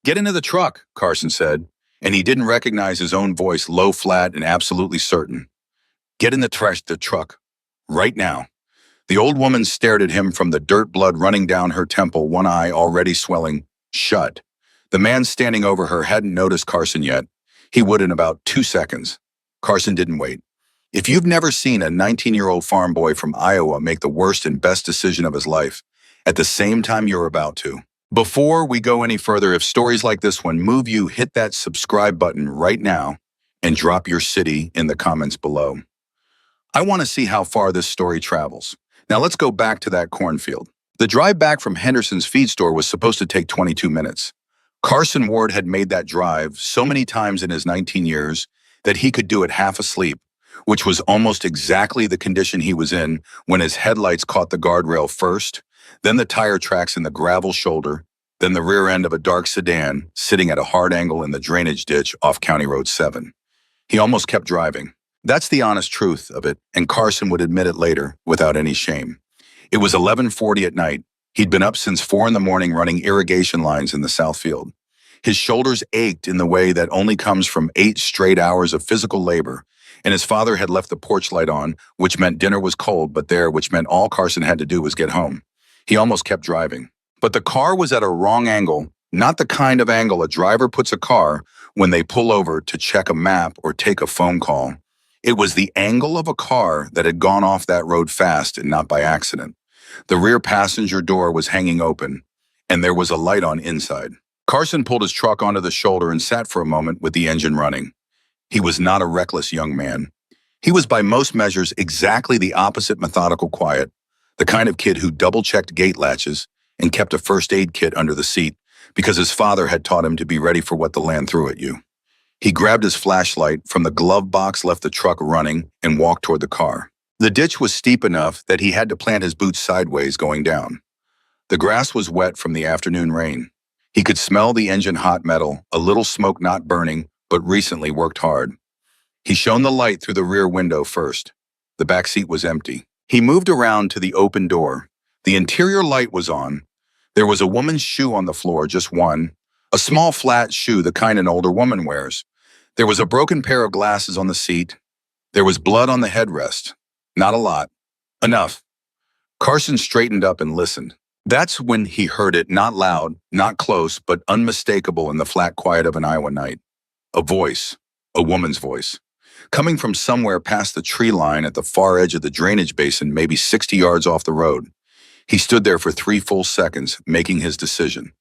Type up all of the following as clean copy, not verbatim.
Get into the truck, Carson said, and he didn't recognize his own voice, low, flat, and absolutely certain. Get in the truck. Right now. The old woman stared at him from the dirt blood running down her temple, one eye already swelling shut. The man standing over her hadn't noticed Carson yet. He would in about 2 seconds. Carson didn't wait. If you've never seen a 19-year-old farm boy from Iowa make the worst and best decision of his life, at the same time you're about to. Before we go any further, if stories like this one move you, hit that subscribe button right now and drop your city in the comments below. I want to see how far this story travels. Now let's go back to that cornfield. The drive back from Henderson's feed store was supposed to take 22 minutes. Carson Ward had made that drive so many times in his 19 years that he could do it half asleep, which was almost exactly the condition he was in when his headlights caught the guardrail first, then the tire tracks in the gravel shoulder, then the rear end of a dark sedan sitting at a hard angle in the drainage ditch off County Road 7. He almost kept driving. That's the honest truth of it, and Carson would admit it later without any shame. It was 11:40 at night. He'd been up since 4 in the morning running irrigation lines in the south field. His shoulders ached in the way that only comes from 8 straight hours of physical labor, and his father had left the porch light on, which meant dinner was cold, but which meant all Carson had to do was get home. He almost kept driving. But the car was at a wrong angle, not the kind of angle a driver puts a car when they pull over to check a map or take a phone call. It was the angle of a car that had gone off that road fast and not by accident. The rear passenger door was hanging open, and there was a light on inside. Carson pulled his truck onto the shoulder and sat for a moment with the engine running. He was not a reckless young man. He was by most measures exactly the opposite methodical quiet, the kind of kid who double-checked gate latches and kept a first aid kit under the seat because his father had taught him to be ready for what the land threw at you. He grabbed his flashlight from the glove box, left the truck running, and walked toward the car. The ditch was steep enough that he had to plant his boots sideways going down. The grass was wet from the afternoon rain. He could smell the engine hot metal, a little smoke not burning, but recently worked hard. He shone the light through the rear window first. The back seat was empty. He moved around to the open door. The interior light was on. There was a woman's shoe on the floor, just one. A small flat shoe, the kind an older woman wears. There was a broken pair of glasses on the seat. There was blood on the headrest. Not a lot. Enough. Carson straightened up and listened. That's when he heard it, not loud, not close, but unmistakable in the flat quiet of an Iowa night. A voice, a woman's voice, coming from somewhere past the tree line at the far edge of the drainage basin, maybe 60 yards off the road. He stood there for 3 full seconds, making his decision.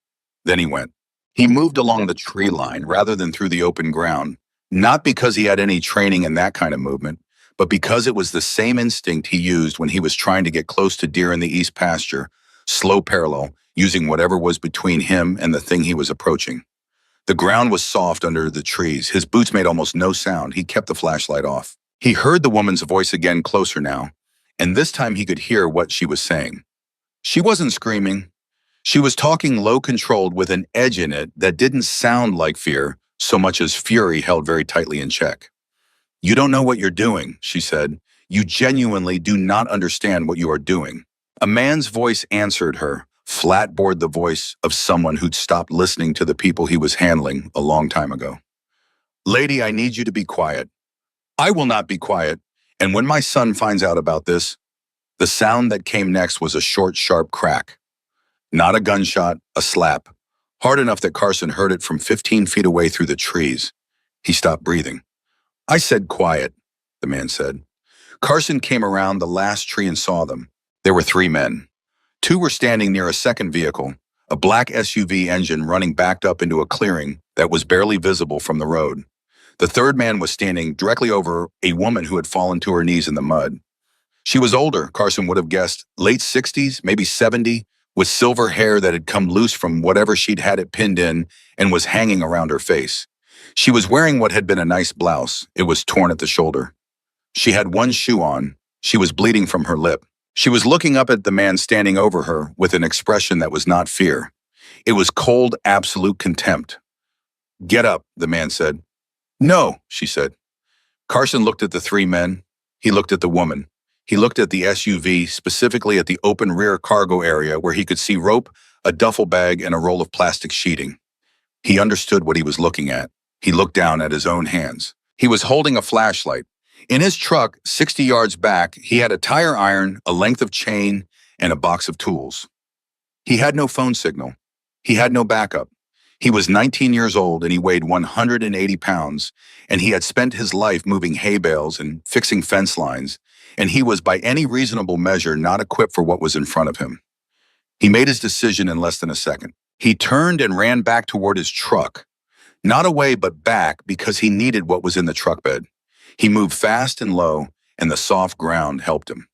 Then he went. He moved along the tree line rather than through the open ground, not because he had any training in that kind of movement, but because it was the same instinct he used when he was trying to get close to deer in the east pasture, slow parallel, using whatever was between him and the thing he was approaching. The ground was soft under the trees. His boots made almost no sound. He kept the flashlight off. He heard the woman's voice again, closer now, and this time he could hear what she was saying. She wasn't screaming. She was talking low-controlled with an edge in it that didn't sound like fear so much as fury held very tightly in check. "You don't know what you're doing," she said. "You genuinely do not understand what you are doing." A man's voice answered her, flat-bored the voice of someone who'd stopped listening to the people he was handling a long time ago. "Lady, I need you to be quiet." "I will not be quiet. And when my son finds out about this..." The sound that came next was a short, sharp crack. Not a gunshot, a slap. Hard enough that Carson heard it from 15 feet away through the trees. He stopped breathing. "I said quiet," the man said. Carson came around the last tree and saw them. There were 3 men. 2 were standing near a second vehicle, a black SUV engine running backed up into a clearing that was barely visible from the road. The third man was standing directly over a woman who had fallen to her knees in the mud. She was older, Carson would have guessed, late 60s, maybe 70, with silver hair that had come loose from whatever she'd had it pinned in and was hanging around her face. She was wearing what had been a nice blouse. It was torn at the shoulder. She had one shoe on. She was bleeding from her lip. She was looking up at the man standing over her with an expression that was not fear. It was cold, absolute contempt. "Get up," the man said. "No," she said. Carson looked at the 3 men. He looked at the woman. He looked at the SUV, specifically at the open rear cargo area where he could see rope, a duffel bag, and a roll of plastic sheeting. He understood what he was looking at. He looked down at his own hands. He was holding a flashlight. In his truck, 60 yards back, he had a tire iron, a length of chain, and a box of tools. He had no phone signal. He had no backup. He was 19 years old and he weighed 180 pounds, and he had spent his life moving hay bales and fixing fence lines, and he was by any reasonable measure not equipped for what was in front of him. He made his decision in less than a second. He turned and ran back toward his truck. Not away, but back, because he needed what was in the truck bed. He moved fast and low, and the soft ground helped him.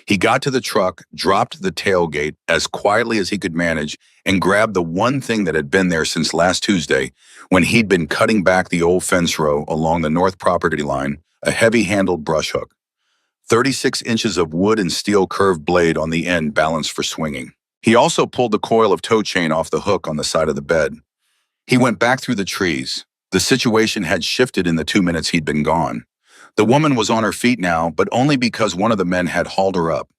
He got to the truck, dropped the tailgate as quietly as he could manage, and grabbed the one thing that had been there since last Tuesday, when he'd been cutting back the old fence row along the north property line, a heavy-handled brush hook. 36 inches of wood and steel curved blade on the end balanced for swinging. He also pulled the coil of tow chain off the hook on the side of the bed. He went back through the trees. The situation had shifted in the 2 minutes he'd been gone. The woman was on her feet now, but only because one of the men had hauled her up.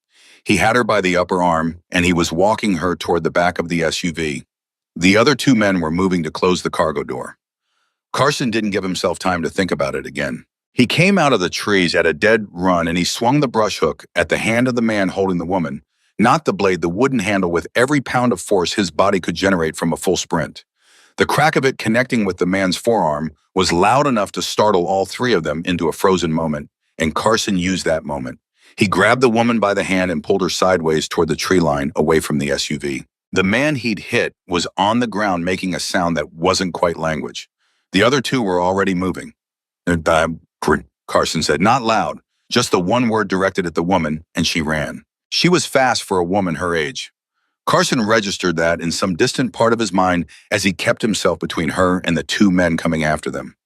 He had her by the upper arm, and he was walking her toward the back of the SUV. The other 2 men were moving to close the cargo door. Carson didn't give himself time to think about it again. He came out of the trees at a dead run, and he swung the brush hook at the hand of the man holding the woman, not the blade, the wooden handle with every pound of force his body could generate from a full sprint. The crack of it connecting with the man's forearm was loud enough to startle all 3 of them into a frozen moment, and Carson used that moment. He grabbed the woman by the hand and pulled her sideways toward the tree line away from the SUV. The man he'd hit was on the ground making a sound that wasn't quite language. The other 2 were already moving. Carson said, not loud, just the one word directed at the woman, and she ran. She was fast for a woman her age. Carson registered that in some distant part of his mind as he kept himself between her and the 2 men coming after them.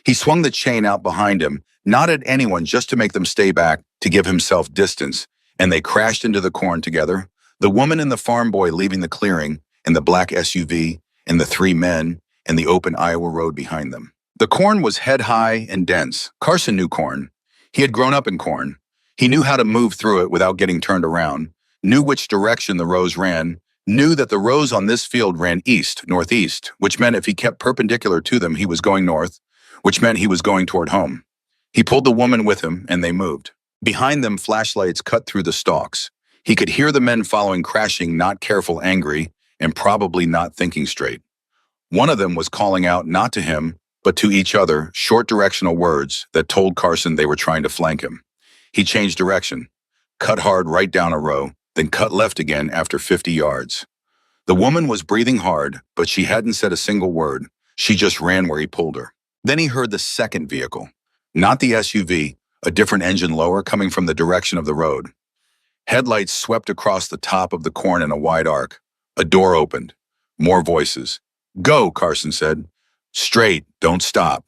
He swung the chain out behind him, not at anyone, just to make them stay back, to give himself distance, and they crashed into the corn together, the woman and the farm boy leaving the clearing, and the black SUV, and the 3 men, and the open Iowa road behind them. The corn was head-high and dense. Carson knew corn. He had grown up in corn. He knew how to move through it without getting turned around, knew which direction the rows ran, knew that the rows on this field ran east, northeast, which meant if he kept perpendicular to them, he was going north, which meant he was going toward home. He pulled the woman with him, and they moved. Behind them, flashlights cut through the stalks. He could hear the men following crashing, not careful, angry, and probably not thinking straight. One of them was calling out not to him, but to each other, short directional words that told Carson they were trying to flank him. He changed direction, cut hard right down a row, then cut left again after 50 yards. The woman was breathing hard, but she hadn't said a single word. She just ran where he pulled her. Then he heard the second vehicle, not the SUV, a different engine lower coming from the direction of the road. Headlights swept across the top of the corn in a wide arc. A door opened. More voices. Go, Carson said. Straight, don't stop.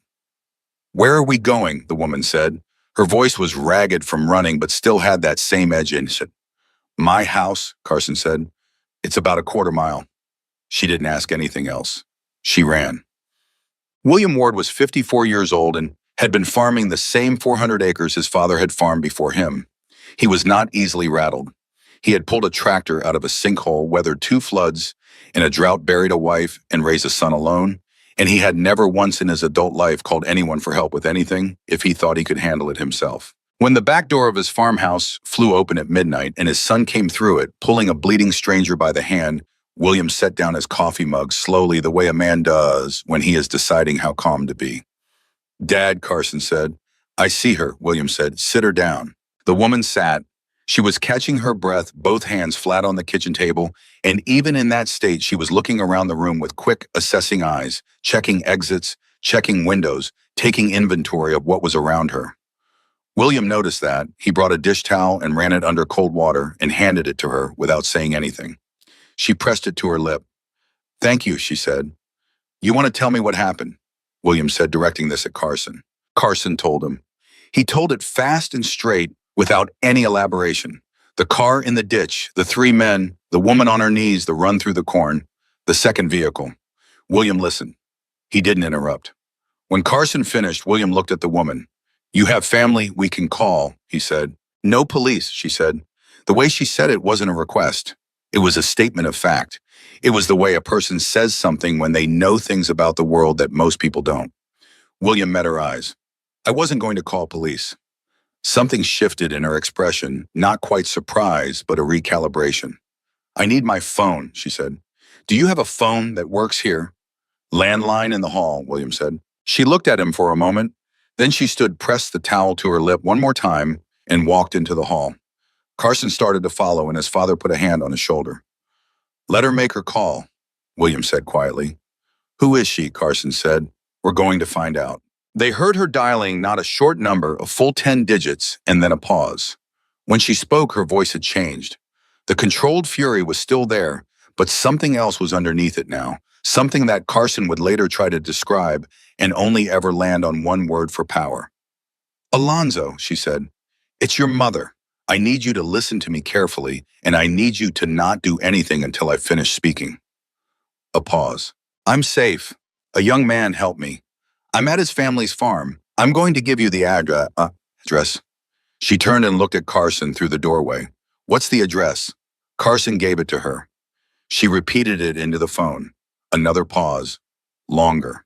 Where are we going? The woman said. Her voice was ragged from running, but still had that same edge in it. My house, Carson said. It's about a quarter mile. She didn't ask anything else. She ran. William Ward was 54 years old and had been farming the same 400 acres his father had farmed before him. He was not easily rattled. He had pulled a tractor out of a sinkhole, weathered 2 floods, in a drought buried a wife and raised a son alone, and he had never once in his adult life called anyone for help with anything if he thought he could handle it himself. When the back door of his farmhouse flew open at midnight and his son came through it, pulling a bleeding stranger by the hand, William set down his coffee mug slowly, the way a man does when he is deciding how calm to be. Dad, Carson said. I see her, William said. Sit her down. The woman sat. She was catching her breath, both hands flat on the kitchen table, and even in that state, she was looking around the room with quick, assessing eyes, checking exits, checking windows, taking inventory of what was around her. William noticed that. He brought a dish towel and ran it under cold water and handed it to her without saying anything. She pressed it to her lip. Thank you, she said. You want to tell me what happened? William said, directing this at Carson. Carson told him. He told it fast and straight, without any elaboration. The car in the ditch, the 3 men, the woman on her knees, the run through the corn, the second vehicle. William listened. He didn't interrupt. When Carson finished, William looked at the woman. You have family we can call, he said. No police, she said. The way she said it wasn't a request. It was a statement of fact. It was the way a person says something when they know things about the world that most people don't. William met her eyes. I wasn't going to call police. Something shifted in her expression, not quite surprise, but a recalibration. I need my phone, she said. Do you have a phone that works here? Landline in the hall, William said. She looked at him for a moment. Then she stood, pressed the towel to her lip one more time, and walked into the hall. Carson started to follow, and his father put a hand on his shoulder. Let her make her call, William said quietly. Who is she? Carson said. We're going to find out. They heard her dialing not a short number, a full 10 digits, and then a pause. When she spoke, her voice had changed. The controlled fury was still there, but something else was underneath it now, something that Carson would later try to describe and only ever land on one word for power. Alonzo, she said, it's your mother. I need you to listen to me carefully, and I need you to not do anything until I finish speaking. A pause. I'm safe. A young man helped me. I'm at his family's farm. I'm going to give you the address. She turned and looked at Carson through the doorway. What's the address? Carson gave it to her. She repeated it into the phone. Another pause. Longer.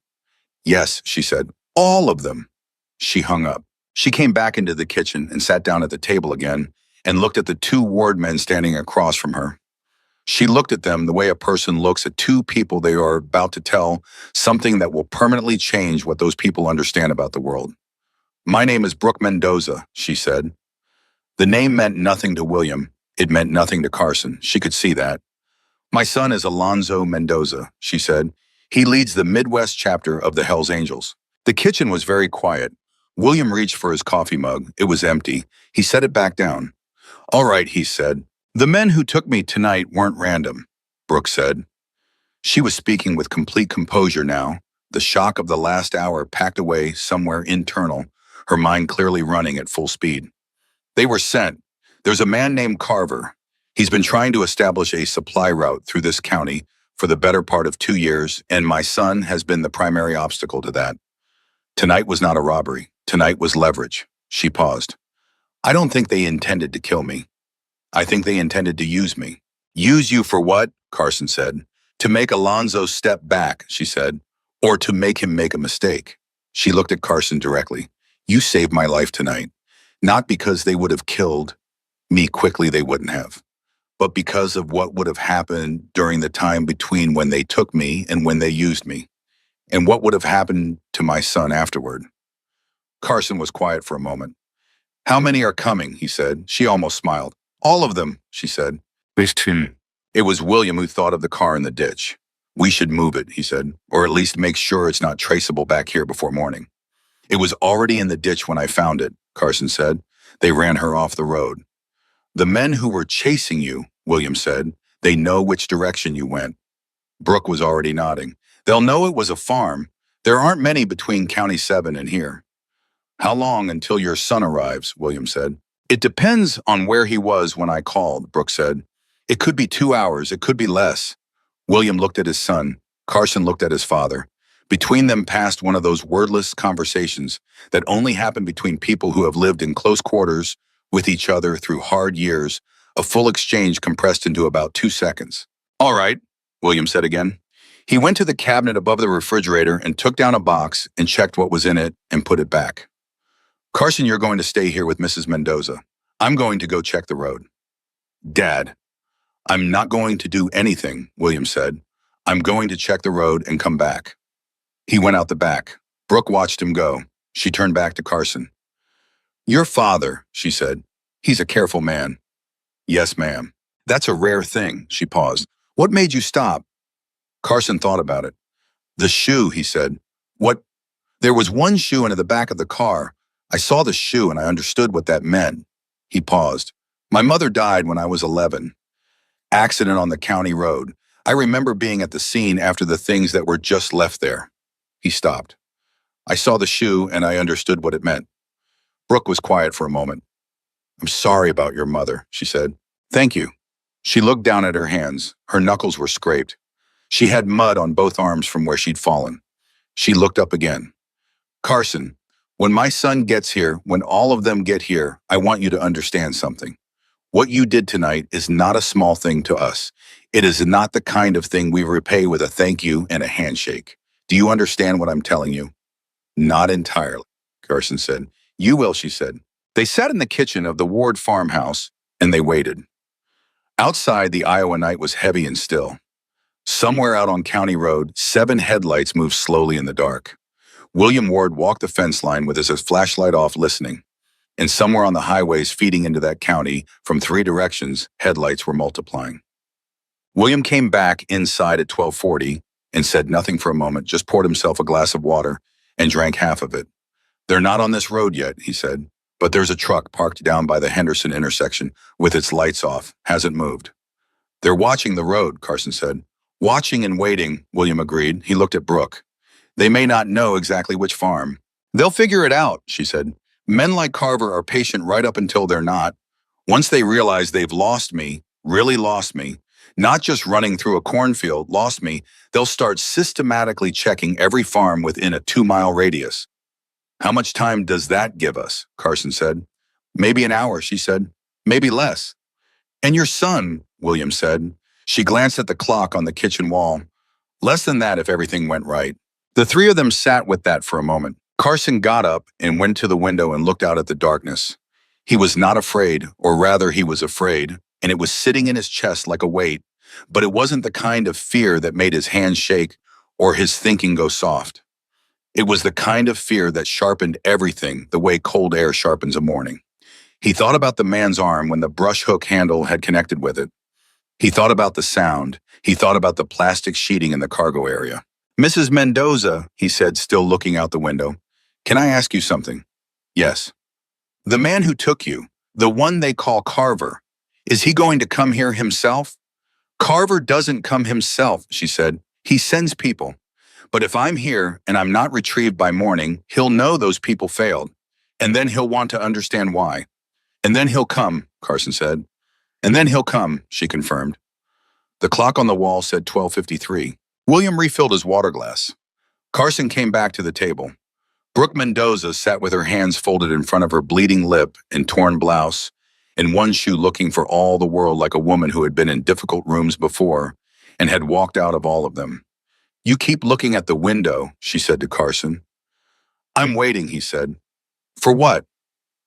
Yes, she said. All of them. She hung up. She came back into the kitchen and sat down at the table again and looked at the two ward men standing across from her. She looked at them the way a person looks at two people they are about to tell something that will permanently change what those people understand about the world. My name is Brooke Mendoza, she said. The name meant nothing to William. It meant nothing to Carson. She could see that. My son is Alonzo Mendoza, she said. He leads the Midwest chapter of the Hells Angels. The kitchen was very quiet. William reached for his coffee mug. It was empty. He set it back down. All right, he said. The men who took me tonight weren't random, Brooke said. She was speaking with complete composure now, the shock of the last hour packed away somewhere internal, her mind clearly running at full speed. They were sent. There's a man named Carver. He's been trying to establish a supply route through this county for the better part of 2 years, and my son has been the primary obstacle to that. Tonight was not a robbery. Tonight was leverage. She paused. I don't think they intended to kill me. I think they intended to use me. Use you for what? Carson said. To make Alonzo step back, she said, or to make him make a mistake. She looked at Carson directly. You saved my life tonight. Not because they would have killed me quickly, they wouldn't have, but because of what would have happened during the time between when they took me and when they used me, and what would have happened to my son afterward. Carson was quiet for a moment. How many are coming? He said. She almost smiled. All of them, she said. It was William who thought of the car in the ditch. We should move it, he said, or at least make sure it's not traceable back here before morning. It was already in the ditch when I found it, Carson said. They ran her off the road. The men who were chasing you, William said, they know which direction you went. Brooke was already nodding. They'll know it was a farm. There aren't many between County 7 and here. How long until your son arrives? William said. It depends on where he was when I called, Brooke said. It could be 2 hours, it could be less. William looked at his son. Carson looked at his father. Between them passed one of those wordless conversations that only happen between people who have lived in close quarters with each other through hard years, a full exchange compressed into about 2 seconds. All right, William said again. He went to the cabinet above the refrigerator and took down a box and checked what was in it and put it back. Carson, you're going to stay here with Mrs. Mendoza. I'm going to go check the road. Dad, I'm not going to do anything, William said. I'm going to check the road and come back. He went out the back. Brooke watched him go. She turned back to Carson. Your father, she said. He's a careful man. Yes, ma'am. That's a rare thing, she paused. What made you stop? Carson thought about it. The shoe, he said. What? There was one shoe into the back of the car. I saw the shoe and I understood what that meant. He paused. My mother died when I was 11. Accident on the county road. I remember being at the scene after the things that were just left there. He stopped. I saw the shoe and I understood what it meant. Brooke was quiet for a moment. I'm sorry about your mother, she said. Thank you. She looked down at her hands. Her knuckles were scraped. She had mud on both arms from where she'd fallen. She looked up again. Carson, when my son gets here, when all of them get here, I want you to understand something. What you did tonight is not a small thing to us. It is not the kind of thing we repay with a thank you and a handshake. Do you understand what I'm telling you? Not entirely, Carson said. You will, she said. They sat in the kitchen of the Ward farmhouse, and they waited. Outside, the Iowa night was heavy and still. Somewhere out on County Road, 7 headlights moved slowly in the dark. William Ward walked the fence line with his flashlight off, listening. And somewhere on the highways feeding into that county, from 3 directions, headlights were multiplying. William came back inside at 12:40 and said nothing for a moment, just poured himself a glass of water and drank half of it. They're not on this road yet, he said, but there's a truck parked down by the Henderson intersection with its lights off, hasn't moved. They're watching the road, Carson said. Watching and waiting, William agreed. He looked at Brooke. They may not know exactly which farm. They'll figure it out, she said. Men like Carver are patient right up until they're not. Once they realize they've lost me, really lost me, not just running through a cornfield, lost me, they'll start systematically checking every farm within a 2-mile radius. How much time does that give us? Carson said. Maybe an hour, she said. Maybe less. And your son, William said. She glanced at the clock on the kitchen wall. Less than that if everything went right. The 3 of them sat with that for a moment. Carson got up and went to the window and looked out at the darkness. He was not afraid, or rather he was afraid, and it was sitting in his chest like a weight, but it wasn't the kind of fear that made his hands shake or his thinking go soft. It was the kind of fear that sharpened everything the way cold air sharpens a morning. He thought about the man's arm when the brush hook handle had connected with it. He thought about the sound. He thought about the plastic sheeting in the cargo area. Mrs. Mendoza, he said, still looking out the window, can I ask you something? Yes. The man who took you, the one they call Carver, is he going to come here himself? Carver doesn't come himself, she said. He sends people. But if I'm here and I'm not retrieved by morning, he'll know those people failed. And then he'll want to understand why. And then he'll come, Carson said. And then he'll come, she confirmed. The clock on the wall said 12:53. William refilled his water glass. Carson came back to the table. Brooke Mendoza sat with her hands folded in front of her bleeding lip and torn blouse, and one shoe looking for all the world like a woman who had been in difficult rooms before and had walked out of all of them. You keep looking at the window, she said to Carson. I'm waiting, he said. For what?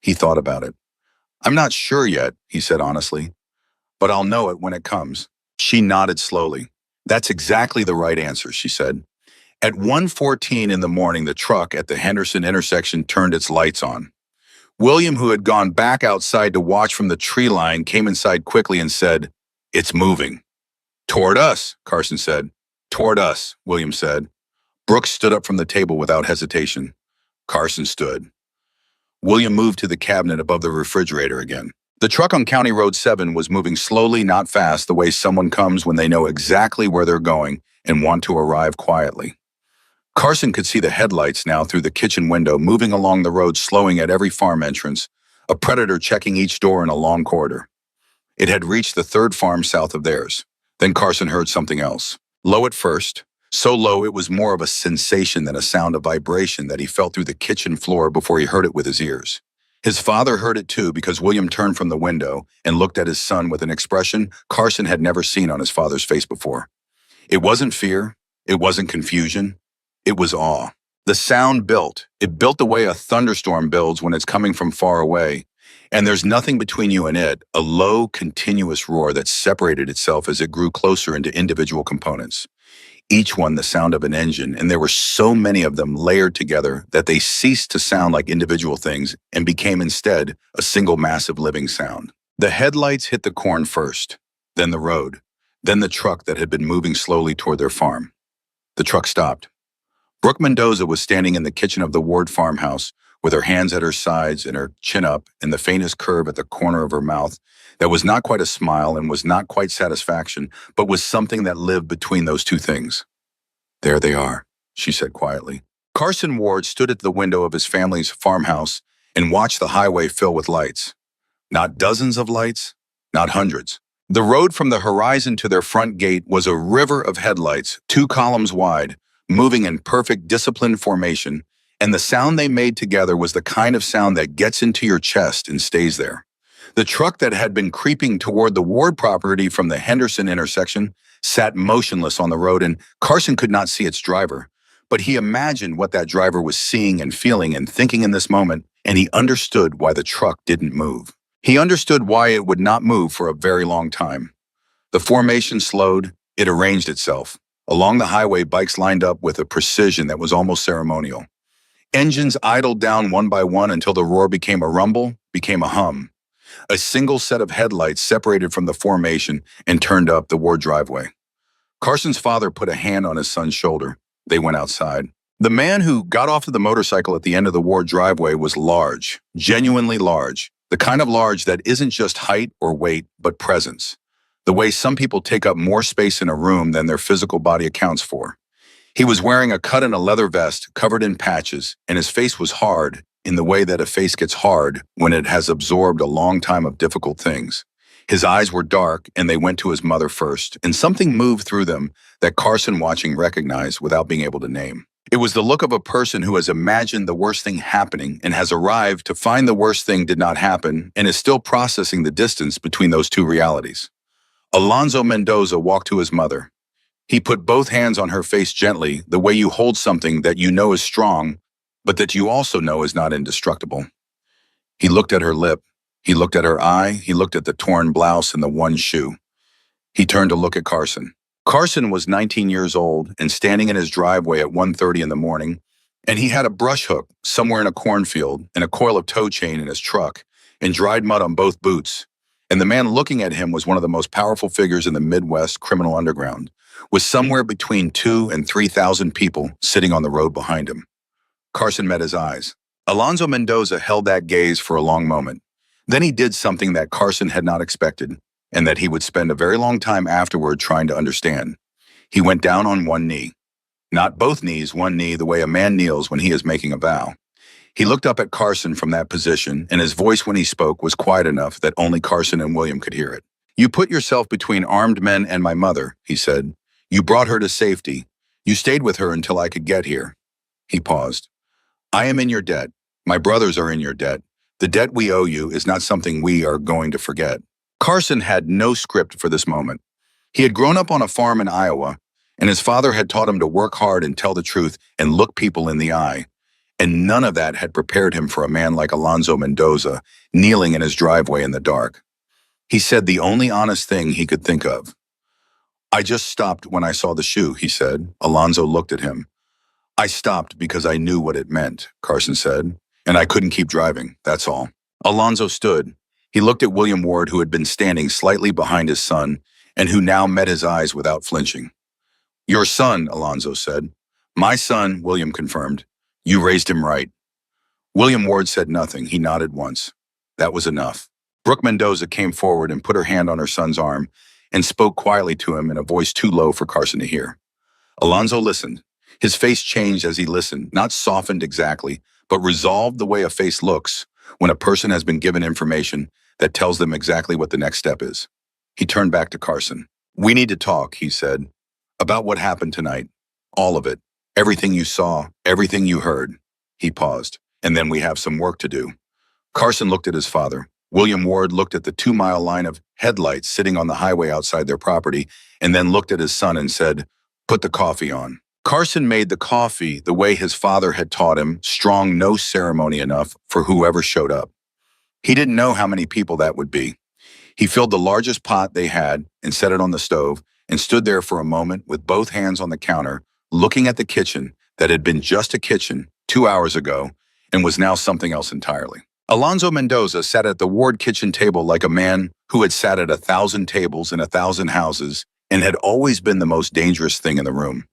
He thought about it. I'm not sure yet, he said honestly, but I'll know it when it comes. She nodded slowly. That's exactly the right answer, she said. At 1:14 in the morning, the truck at the Henderson intersection turned its lights on. William, who had gone back outside to watch from the tree line, came inside quickly and said, It's moving. Toward us, Carson said. Toward us, William said. Brooks stood up from the table without hesitation. Carson stood. William moved to the cabinet above the refrigerator again. The truck on County Road 7 was moving slowly, not fast, the way someone comes when they know exactly where they're going and want to arrive quietly. Carson could see the headlights now through the kitchen window, moving along the road, slowing at every farm entrance, a predator checking each door in a long corridor. It had reached the 3rd farm south of theirs. Then Carson heard something else. Low at first, so low it was more of a sensation than a sound of vibration that he felt through the kitchen floor before he heard it with his ears. His father heard it too because William turned from the window and looked at his son with an expression Carson had never seen on his father's face before. It wasn't fear. It wasn't confusion. It was awe. The sound built. It built the way a thunderstorm builds when it's coming from far away. And there's nothing between you and it, a low, continuous roar that separated itself as it grew closer into individual components. Each one the sound of an engine, and there were so many of them layered together that they ceased to sound like individual things and became instead a single massive living sound. The headlights hit the corn first, then the road, then the truck that had been moving slowly toward their farm. The truck stopped. Brooke Mendoza was standing in the kitchen of the Ward farmhouse with her hands at her sides and her chin up and the faintest curve at the corner of her mouth that was not quite a smile and was not quite satisfaction, but was something that lived between those two things. There they are, she said quietly. Carson Ward stood at the window of his family's farmhouse and watched the highway fill with lights. Not dozens of lights, not hundreds. The road from the horizon to their front gate was a river of headlights, 2 columns wide, moving in perfect disciplined formation, and the sound they made together was the kind of sound that gets into your chest and stays there. The truck that had been creeping toward the Ward property from the Henderson intersection sat motionless on the road, and Carson could not see its driver. But he imagined what that driver was seeing and feeling and thinking in this moment, and he understood why the truck didn't move. He understood why it would not move for a very long time. The formation slowed, it arranged itself. Along the highway, bikes lined up with a precision that was almost ceremonial. Engines idled down one by one until the roar became a rumble, became a hum. A single set of headlights separated from the formation and turned up the Ward driveway. Carson's father put a hand on his son's shoulder. They went outside. The man who got off of the motorcycle at the end of the Ward driveway was large, genuinely large, the kind of large that isn't just height or weight, but presence. The way some people take up more space in a room than their physical body accounts for. He was wearing a cut and a leather vest covered in patches, and his face was hard in the way that a face gets hard when it has absorbed a long time of difficult things. His eyes were dark, and they went to his mother first, and something moved through them that Carson, watching, recognized without being able to name. It was the look of a person who has imagined the worst thing happening and has arrived to find the worst thing did not happen and is still processing the distance between those two realities. Alonzo Mendoza walked to his mother. He put both hands on her face gently, the way you hold something that you know is strong, but that you also know is not indestructible. He looked at her lip. He looked at her eye. He looked at the torn blouse and the one shoe. He turned to look at Carson. Carson was 19 years old and standing in his driveway at 1:30 in the morning, and he had a brush hook somewhere in a cornfield and a coil of tow chain in his truck and dried mud on both boots. And the man looking at him was one of the most powerful figures in the Midwest criminal underground, with somewhere between 2,000 and 3,000 people sitting on the road behind him. Carson met his eyes. Alonzo Mendoza held that gaze for a long moment. Then he did something that Carson had not expected, and that he would spend a very long time afterward trying to understand. He went down on one knee. Not both knees, one knee, the way a man kneels when he is making a vow. He looked up at Carson from that position, and his voice when he spoke was quiet enough that only Carson and William could hear it. "You put yourself between armed men and my mother," he said. "You brought her to safety. You stayed with her until I could get here." He paused. "I am in your debt. My brothers are in your debt. The debt we owe you is not something we are going to forget." Carson had no script for this moment. He had grown up on a farm in Iowa, and his father had taught him to work hard and tell the truth and look people in the eye. And none of that had prepared him for a man like Alonzo Mendoza kneeling in his driveway in the dark. He said the only honest thing he could think of. "I just stopped when I saw the shoe," he said. Alonzo looked at him. "I stopped because I knew what it meant," Carson said, "and I couldn't keep driving, that's all." Alonzo stood. He looked at William Ward, who had been standing slightly behind his son, and who now met his eyes without flinching. "Your son," Alonzo said. "My son," William confirmed. "You raised him right." William Ward said nothing. He nodded once. That was enough. Brooke Mendoza came forward and put her hand on her son's arm and spoke quietly to him in a voice too low for Carson to hear. Alonzo listened. His face changed as he listened, not softened exactly, but resolved the way a face looks when a person has been given information that tells them exactly what the next step is. He turned back to Carson. "We need to talk," he said, "about what happened tonight. All of it. Everything you saw, everything you heard." He paused. "And then we have some work to do." Carson looked at his father. William Ward looked at the 2-mile line of headlights sitting on the highway outside their property, and then looked at his son and said, "Put the coffee on." Carson made the coffee the way his father had taught him, strong, no ceremony enough for whoever showed up. He didn't know how many people that would be. He filled the largest pot they had and set it on the stove and stood there for a moment with both hands on the counter, looking at the kitchen that had been just a kitchen 2 hours ago and was now something else entirely. Alonzo Mendoza sat at the Ward kitchen table like a man who had sat at 1,000 tables in 1,000 houses and had always been the most dangerous thing in the room.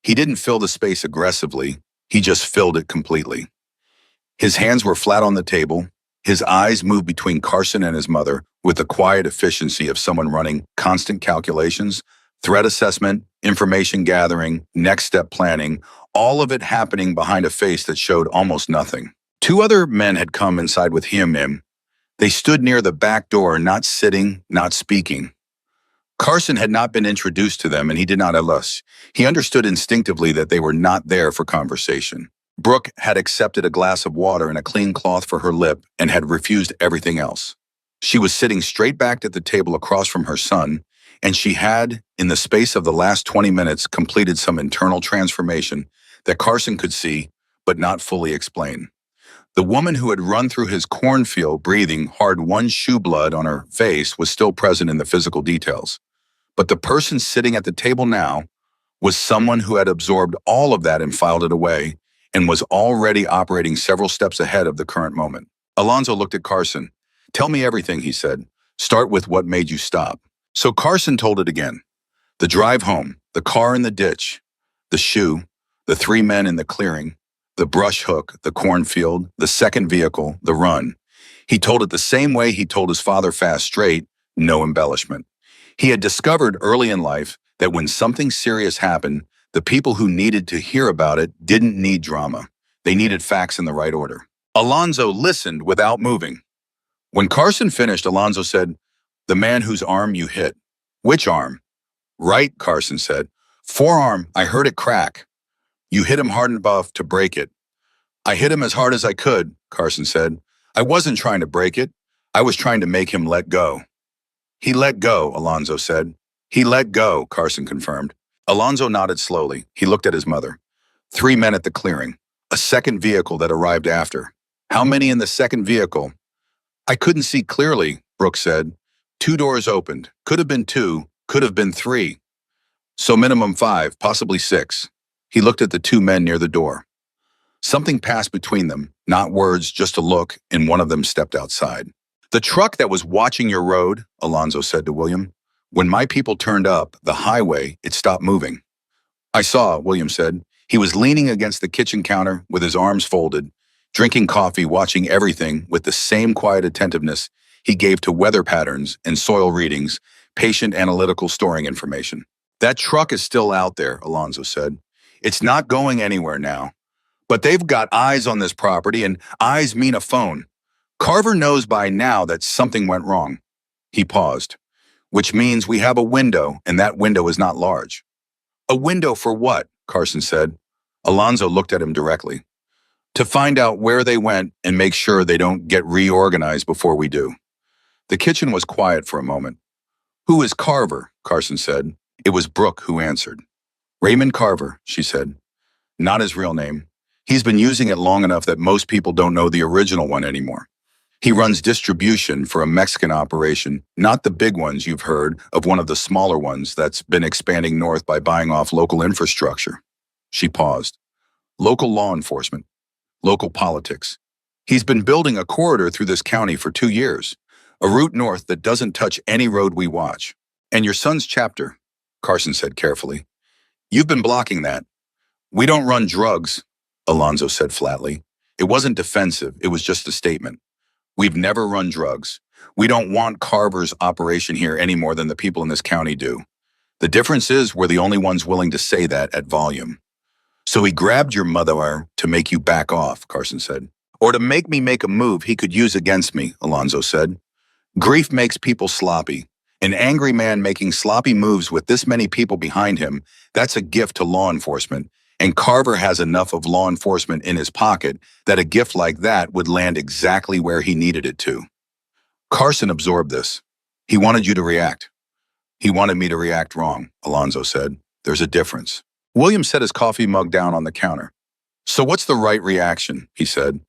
He didn't fill the space aggressively, he just filled it completely. His hands were flat on the table. His eyes moved between Carson and his mother with the quiet efficiency of someone running constant calculations, threat assessment, information gathering, next step planning, all of it happening behind a face that showed almost nothing. 2 other men had come inside with him. They stood near the back door, not sitting, not speaking. Carson had not been introduced to them, and he did not us. He understood instinctively that they were not there for conversation. Brooke had accepted a glass of water and a clean cloth for her lip and had refused everything else. She was sitting straight back at the table across from her son, and she had, in the space of the last 20 minutes, completed some internal transformation that Carson could see but not fully explain. The woman who had run through his cornfield breathing hard-won shoe blood on her face was still present in the physical details. But the person sitting at the table now was someone who had absorbed all of that and filed it away and was already operating several steps ahead of the current moment. Alonzo looked at Carson. "Tell me everything," he said. "Start with what made you stop." So Carson told it again. The drive home, the car in the ditch, the shoe, the three men in the clearing, the brush hook, the cornfield, the second vehicle, the run. He told it the same way he told his father fast straight, no embellishment. He had discovered early in life that when something serious happened, the people who needed to hear about it didn't need drama. They needed facts in the right order. Alonzo listened without moving. When Carson finished, Alonzo said, "The man whose arm you hit." "Which arm?" "Right," Carson said. "Forearm, I heard it crack. You hit him hard enough to break it." "I hit him as hard as I could," Carson said. "I wasn't trying to break it. I was trying to make him let go." "He let go," Alonzo said. "He let go," Carson confirmed. Alonzo nodded slowly. He looked at his mother. Three men at the clearing. A second vehicle that arrived after. "How many in the second vehicle?" "I couldn't see clearly," Brooks said. "Two doors opened. Could have been two, could have been three. So minimum five, possibly six." He looked at the two men near the door. Something passed between them, not words, just a look, and one of them stepped outside. "The truck that was watching your road," Alonzo said to William. "When my people turned up the highway, it stopped moving." "I saw," William said. He was leaning against the kitchen counter with his arms folded, drinking coffee, watching everything with the same quiet attentiveness he gave to weather patterns and soil readings, patient analytical storing information. "That truck is still out there," Alonzo said. "It's not going anywhere now. But they've got eyes on this property, and eyes mean a phone. Carver knows by now that something went wrong." He paused. "Which means we have a window, and that window is not large." "A window for what?" Carson said. Alonzo looked at him directly. "To find out where they went and make sure they don't get reorganized before we do." The kitchen was quiet for a moment. "Who is Carver?" Carson said. It was Brooke who answered. "Raymond Carver," she said. "Not his real name. He's been using it long enough that most people don't know the original one anymore. He runs distribution for a Mexican operation, not the big ones you've heard of, one of the smaller ones that's been expanding north by buying off local infrastructure." She paused. "Local law enforcement, local politics. He's been building a corridor through this county for 2 years, a route north that doesn't touch any road we watch. And your son's chapter," Carson said carefully. "You've been blocking that." "We don't run drugs," Alonzo said flatly. It wasn't defensive, it was just a statement. "We've never run drugs. We don't want Carver's operation here any more than the people in this county do. The difference is we're the only ones willing to say that at volume." "So he grabbed your mother to make you back off," Carson said. "Or to make me make a move he could use against me," Alonzo said. "Grief makes people sloppy. An angry man making sloppy moves with this many people behind him, that's a gift to law enforcement. And Carver has enough of law enforcement in his pocket that a gift like that would land exactly where he needed it to." Carson absorbed this. "He wanted you to react." "He wanted me to react wrong," Alonzo said. "There's a difference." William set his coffee mug down on the counter. "So what's the right reaction?" he said.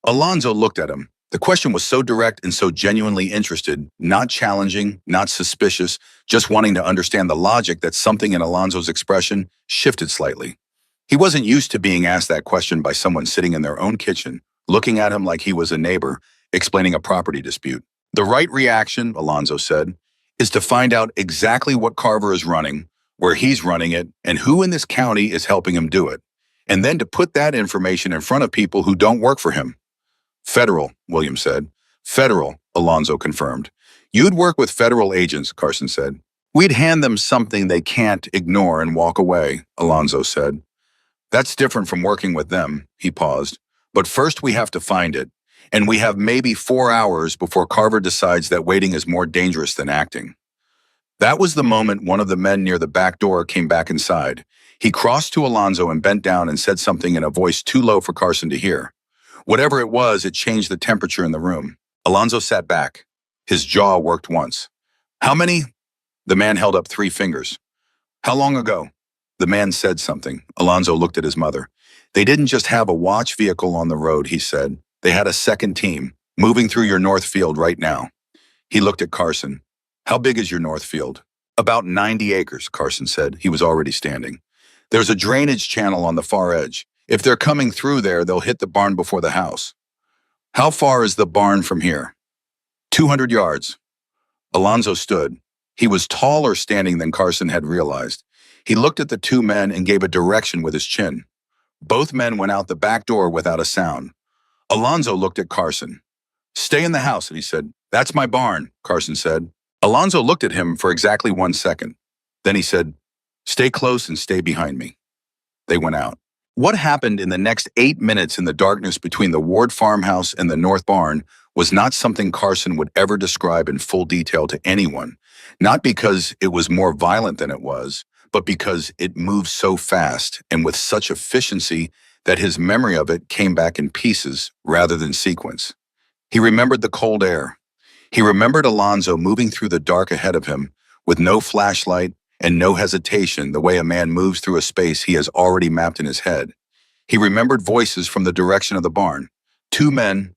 Alonzo looked at him. The question was so direct and so genuinely interested, not challenging, not suspicious, just wanting to understand the logic, that something in Alonzo's expression shifted slightly. He wasn't used to being asked that question by someone sitting in their own kitchen, looking at him like he was a neighbor, explaining a property dispute. "The right reaction," Alonzo said, "is to find out exactly what Carver is running, where he's running it, and who in this county is helping him do it, and then to put that information in front of people who don't work for him." "Federal," William said. "Federal," Alonzo confirmed. "You'd work with federal agents," Carson said. "We'd hand them something they can't ignore and walk away," Alonzo said. "That's different from working with them," he paused. "But first we have to find it, and we have maybe 4 hours before Carver decides that waiting is more dangerous than acting." That was the moment one of the men near the back door came back inside. He crossed to Alonzo and bent down and said something in a voice too low for Carson to hear. Whatever it was, it changed the temperature in the room. Alonzo sat back, His jaw worked once. How many? The man held up 3 fingers. How long ago? The man said something. Alonzo looked at his mother. They didn't just have a watch vehicle on the road, he said. They had a second team, moving through your north field right now. He looked at Carson. How big is your north field? About 90 acres, Carson said. He was already standing. There's a drainage channel on the far edge. If they're coming through there, they'll hit the barn before the house. How far is the barn from here? 200 yards. Alonzo stood. He was taller standing than Carson had realized. He looked at the 2 men and gave a direction with his chin. Both men went out the back door without a sound. Alonzo looked at Carson. Stay in the house, he said. That's my barn, Carson said. Alonzo looked at him for exactly 1 second. Then he said, stay close and stay behind me. They went out. What happened in the next 8 minutes in the darkness between the Ward farmhouse and the North barn was not something Carson would ever describe in full detail to anyone, not because it was more violent than it was, but because it moved so fast and with such efficiency that his memory of it came back in pieces rather than sequence. He remembered the cold air. He remembered Alonzo moving through the dark ahead of him with no flashlight and no hesitation, the way a man moves through a space he has already mapped in his head. He remembered voices from the direction of the barn. 2 men,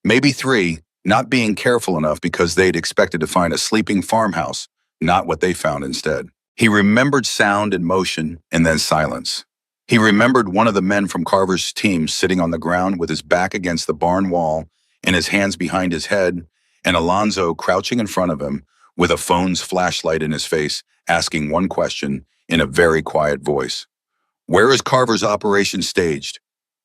maybe 3, not being careful enough because they'd expected to find a sleeping farmhouse, not what they found instead. He remembered sound and motion and then silence. He remembered one of the men from Carver's team sitting on the ground with his back against the barn wall and his hands behind his head, and Alonzo crouching in front of him with a phone's flashlight in his face, asking one question in a very quiet voice. Where is Carver's operation staged?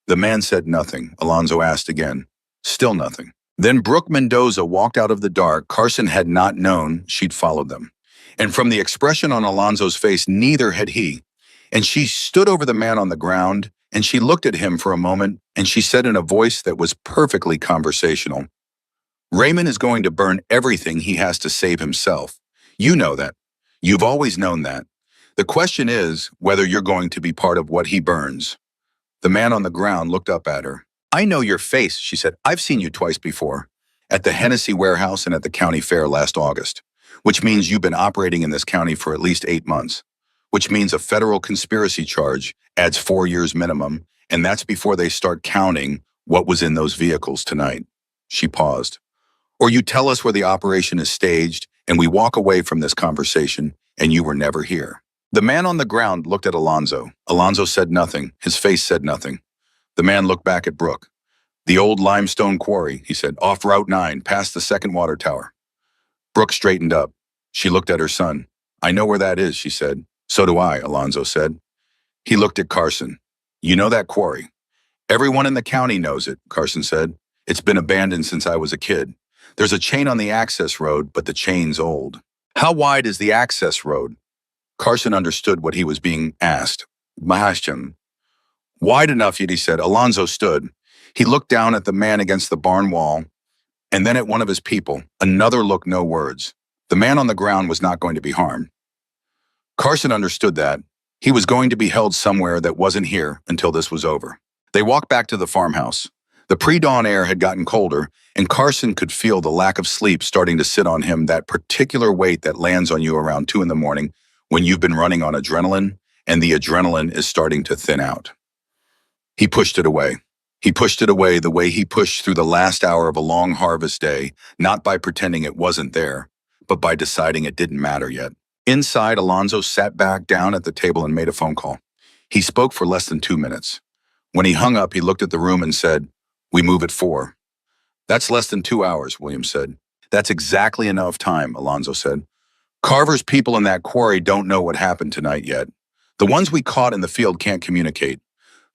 The man said nothing. Alonzo asked again. Still nothing. Then Brooke Mendoza walked out of the dark. Carson had not known she'd followed them. And from the expression on Alonzo's face, neither had he. And she stood over the man on the ground, and she looked at him for a moment, and she said in a voice that was perfectly conversational, Raymond is going to burn everything he has to save himself. You know that. You've always known that. The question is whether you're going to be part of what he burns. The man on the ground looked up at her. I know your face, she said. I've seen you twice before, at the Hennessy warehouse and at the county fair last August, which means you've been operating in this county for at least 8 months, which means a federal conspiracy charge adds 4 years minimum, and that's before they start counting what was in those vehicles tonight. She paused. Or you tell us where the operation is staged, and we walk away from this conversation, and you were never here. The man on the ground looked at Alonzo. Alonzo said nothing. His face said nothing. The man looked back at Brooke. The old limestone quarry, he said, off Route 9, past the second water tower. Brooke straightened up. She looked at her son. I know where that is, she said. So do I, Alonzo said. He looked at Carson. You know that quarry? Everyone in the county knows it, Carson said. It's been abandoned since I was a kid. There's a chain on the access road, but the chain's old. How wide is the access road? Carson understood what he was being asked. Mahasham. Wide enough, yet he said. Alonzo stood. He looked down at the man against the barn wall, and then at one of his people. Another look, no words. The man on the ground was not going to be harmed. Carson understood that. He was going to be held somewhere that wasn't here until this was over. They walked back to the farmhouse. The pre-dawn air had gotten colder, and Carson could feel the lack of sleep starting to sit on him, that particular weight that lands on you around 2 in the morning when you've been running on adrenaline, and the adrenaline is starting to thin out. He pushed it away. He pushed it away the way he pushed through the last hour of a long harvest day, not by pretending it wasn't there, but by deciding it didn't matter yet. Inside, Alonzo sat back down at the table and made a phone call. He spoke for less than 2 minutes. When he hung up, he looked at the room and said, We move at 4. That's less than 2 hours, William said. That's exactly enough time, Alonzo said. Carver's people in that quarry don't know what happened tonight yet. The ones we caught in the field can't communicate.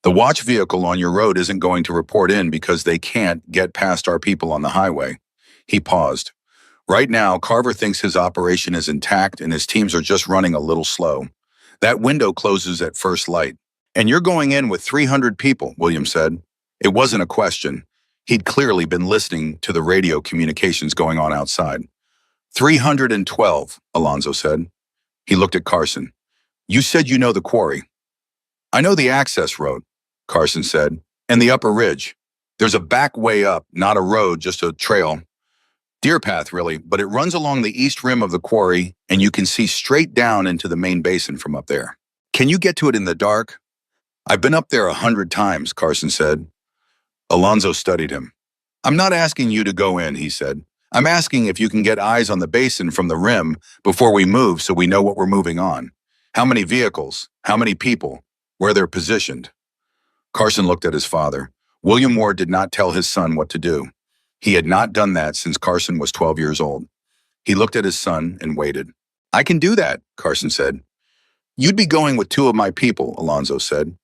The watch vehicle on your road isn't going to report in because they can't get past our people on the highway. He paused. Right now, Carver thinks his operation is intact and his teams are just running a little slow. That window closes at first light. And you're going in with 300 people, William said. It wasn't a question. He'd clearly been listening to the radio communications going on outside. 312, Alonzo said. He looked at Carson. You said you know the quarry. I know the access road, Carson said, and the upper ridge. There's a back way up, not a road, just a trail. Deer path, really, but it runs along the east rim of the quarry, and you can see straight down into the main basin from up there. Can you get to it in the dark? I've been up there 100 times, Carson said. Alonzo studied him. I'm not asking you to go in, he said. I'm asking if you can get eyes on the basin from the rim before we move so we know what we're moving on. How many vehicles? How many people? Where they're positioned? Carson looked at his father. William Ward did not tell his son what to do. He had not done that since Carson was 12 years old. He looked at his son and waited. I can do that, Carson said. You'd be going with two of my people, Alonzo said.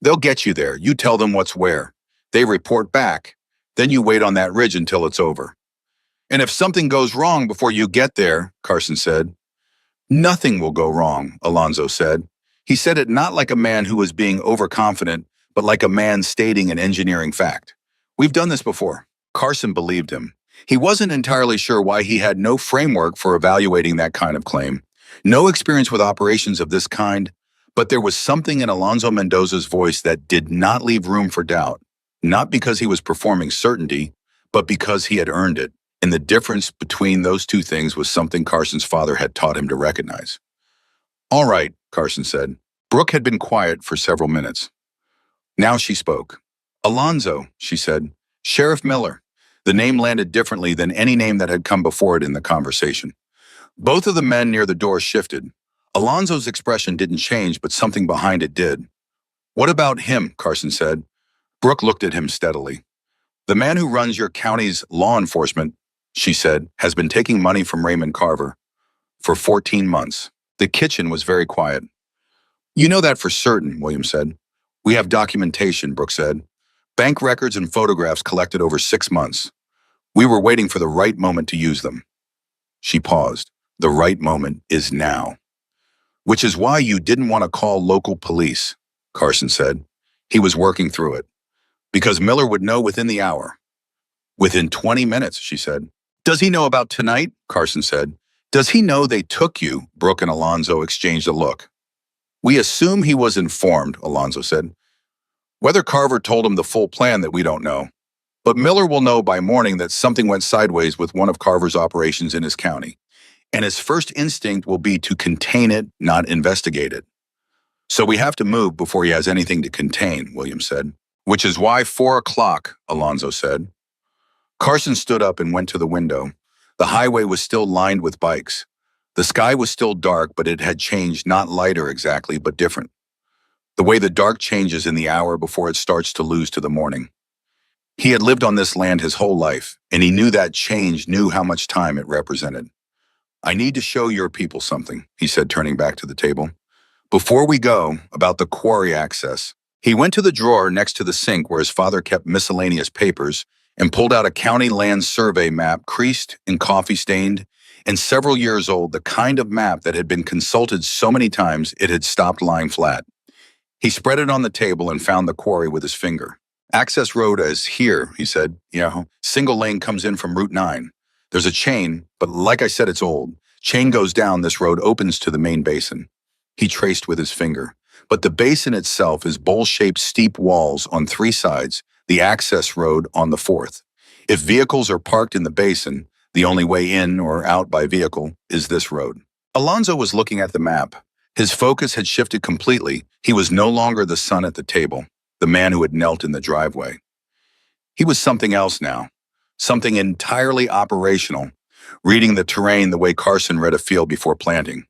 They'll get you there. You tell them what's where. They report back. Then you wait on that ridge until it's over. And if something goes wrong before you get there, Carson said. Nothing will go wrong, Alonzo said. He said it not like a man who was being overconfident, but like a man stating an engineering fact. We've done this before. Carson believed him. He wasn't entirely sure why he had no framework for evaluating that kind of claim, no experience with operations of this kind, but there was something in Alonzo Mendoza's voice that did not leave room for doubt, not because he was performing certainty, but because he had earned it. And the difference between those two things was something Carson's father had taught him to recognize. All right, Carson said. Brooke had been quiet for several minutes. Now she spoke. Alonzo, she said. Sheriff Miller. The name landed differently than any name that had come before it in the conversation. Both of the men near the door shifted. Alonzo's expression didn't change, but something behind it did. What about him? Carson said. Brooke looked at him steadily. The man who runs your county's law enforcement, she said, has been taking money from Raymond Carver for 14 months. The kitchen was very quiet. You know that for certain, William said. We have documentation, Brooke said. Bank records and photographs collected over 6 months. We were waiting for the right moment to use them. She paused. The right moment is now. Which is why you didn't want to call local police, Carson said. He was working through it. Because Miller would know within the hour. Within 20 minutes, she said. Does he know about tonight? Carson said. Does he know they took you? Brooke and Alonzo exchanged a look. We assume he was informed, Alonzo said. Whether Carver told him the full plan that we don't know. But Miller will know by morning that something went sideways with one of Carver's operations in his county. And his first instinct will be to contain it, not investigate it. So we have to move before he has anything to contain, William said. Which is why 4 o'clock, Alonzo said. Carson stood up and went to the window. The highway was still lined with bikes. The sky was still dark, but it had changed, not lighter exactly, but different. The way the dark changes in the hour before it starts to lose to the morning. He had lived on this land his whole life, and he knew that change, knew how much time it represented. I need to show your people something, he said, turning back to the table. Before we go, about the quarry access. He went to the drawer next to the sink where his father kept miscellaneous papers and pulled out a county land survey map, creased and coffee-stained, and several years old, the kind of map that had been consulted so many times it had stopped lying flat. He spread it on the table and found the quarry with his finger. Access road is here, he said. Single lane comes in from Route 9. There's a chain, but like I said, it's old. Chain goes down, this road opens to the main basin. He traced with his finger. But the basin itself is bowl-shaped steep walls on 3 sides, the access road on the 4th. If vehicles are parked in the basin, the only way in or out by vehicle is this road. Alonzo was looking at the map. His focus had shifted completely. He was no longer the son at the table, the man who had knelt in the driveway. He was something else now, something entirely operational, reading the terrain the way Carson read a field before planting.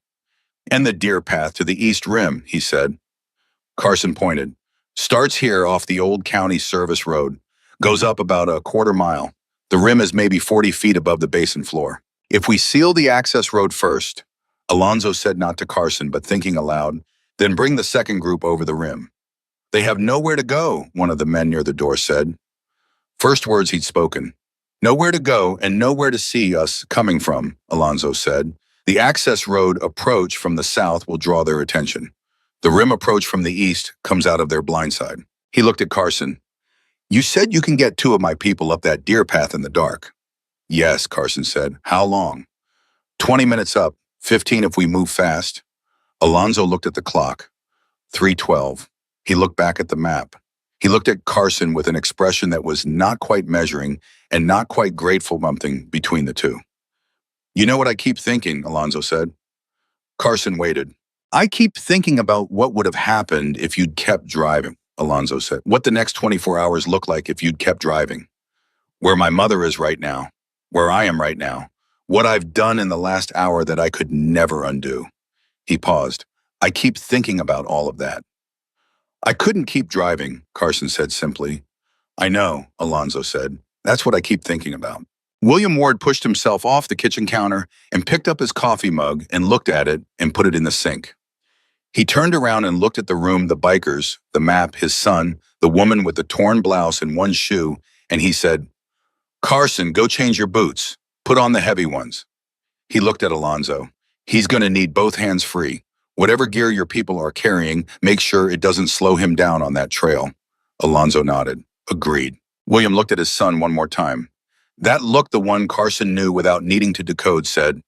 And the deer path to the east rim, he said. Carson pointed. Starts here off the old county service road, goes up about a quarter mile. The rim is maybe 40 feet above the basin floor. If we seal the access road first, Alonzo said not to Carson, but thinking aloud, then bring the second group over the rim. They have nowhere to go, one of the men near the door said. First words he'd spoken. Nowhere to go and nowhere to see us coming from, Alonzo said. The access road approach from the south will draw their attention. The rim approach from the east comes out of their blind side. He looked at Carson. You said you can get 2 of my people up that deer path in the dark. Yes, Carson said. How long? 20 minutes up, 15 if we move fast. Alonzo looked at the clock. 3:12. He looked back at the map. He looked at Carson with an expression that was not quite measuring and not quite grateful, something between the two. You know what I keep thinking, Alonzo said. Carson waited. I keep thinking about what would have happened if you'd kept driving, Alonzo said. What the next 24 hours look like if you'd kept driving. Where my mother is right now. Where I am right now. What I've done in the last hour that I could never undo. He paused. I keep thinking about all of that. I couldn't keep driving, Carson said simply. I know, Alonzo said. That's what I keep thinking about. William Ward pushed himself off the kitchen counter and picked up his coffee mug and looked at it and put it in the sink. He turned around and looked at the room, the bikers, the map, his son, the woman with the torn blouse and one shoe, and he said, Carson, go change your boots. Put on the heavy ones. He looked at Alonzo. He's going to need both hands free. Whatever gear your people are carrying, make sure it doesn't slow him down on that trail. Alonzo nodded. Agreed. William looked at his son one more time. That look, the one Carson knew without needing to decode, said,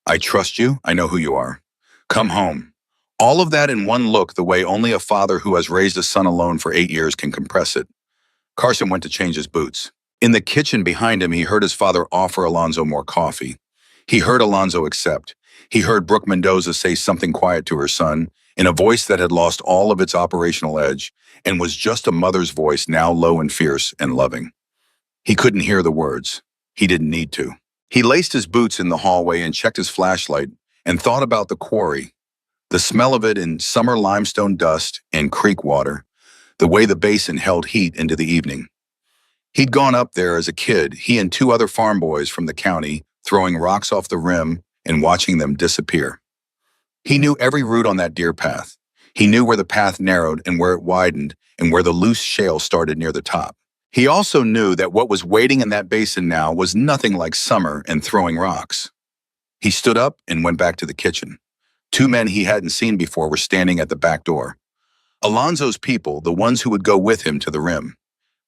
I trust you. I know who you are. Come home. All of that in one look, the way only a father who has raised a son alone for 8 years can compress it. Carson went to change his boots. In the kitchen behind him, he heard his father offer Alonzo more coffee. He heard Alonzo accept. He heard Brooke Mendoza say something quiet to her son in a voice that had lost all of its operational edge and was just a mother's voice, now low and fierce and loving. He couldn't hear the words. He didn't need to. He laced his boots in the hallway and checked his flashlight and thought about the quarry, the smell of it in summer limestone dust and creek water, the way the basin held heat into the evening. He'd gone up there as a kid, he and 2 other farm boys from the county, throwing rocks off the rim and watching them disappear. He knew every route on that deer path. He knew where the path narrowed and where it widened and where the loose shale started near the top. He also knew that what was waiting in that basin now was nothing like summer and throwing rocks. He stood up and went back to the kitchen. 2 men he hadn't seen before were standing at the back door. Alonzo's people, the ones who would go with him to the rim.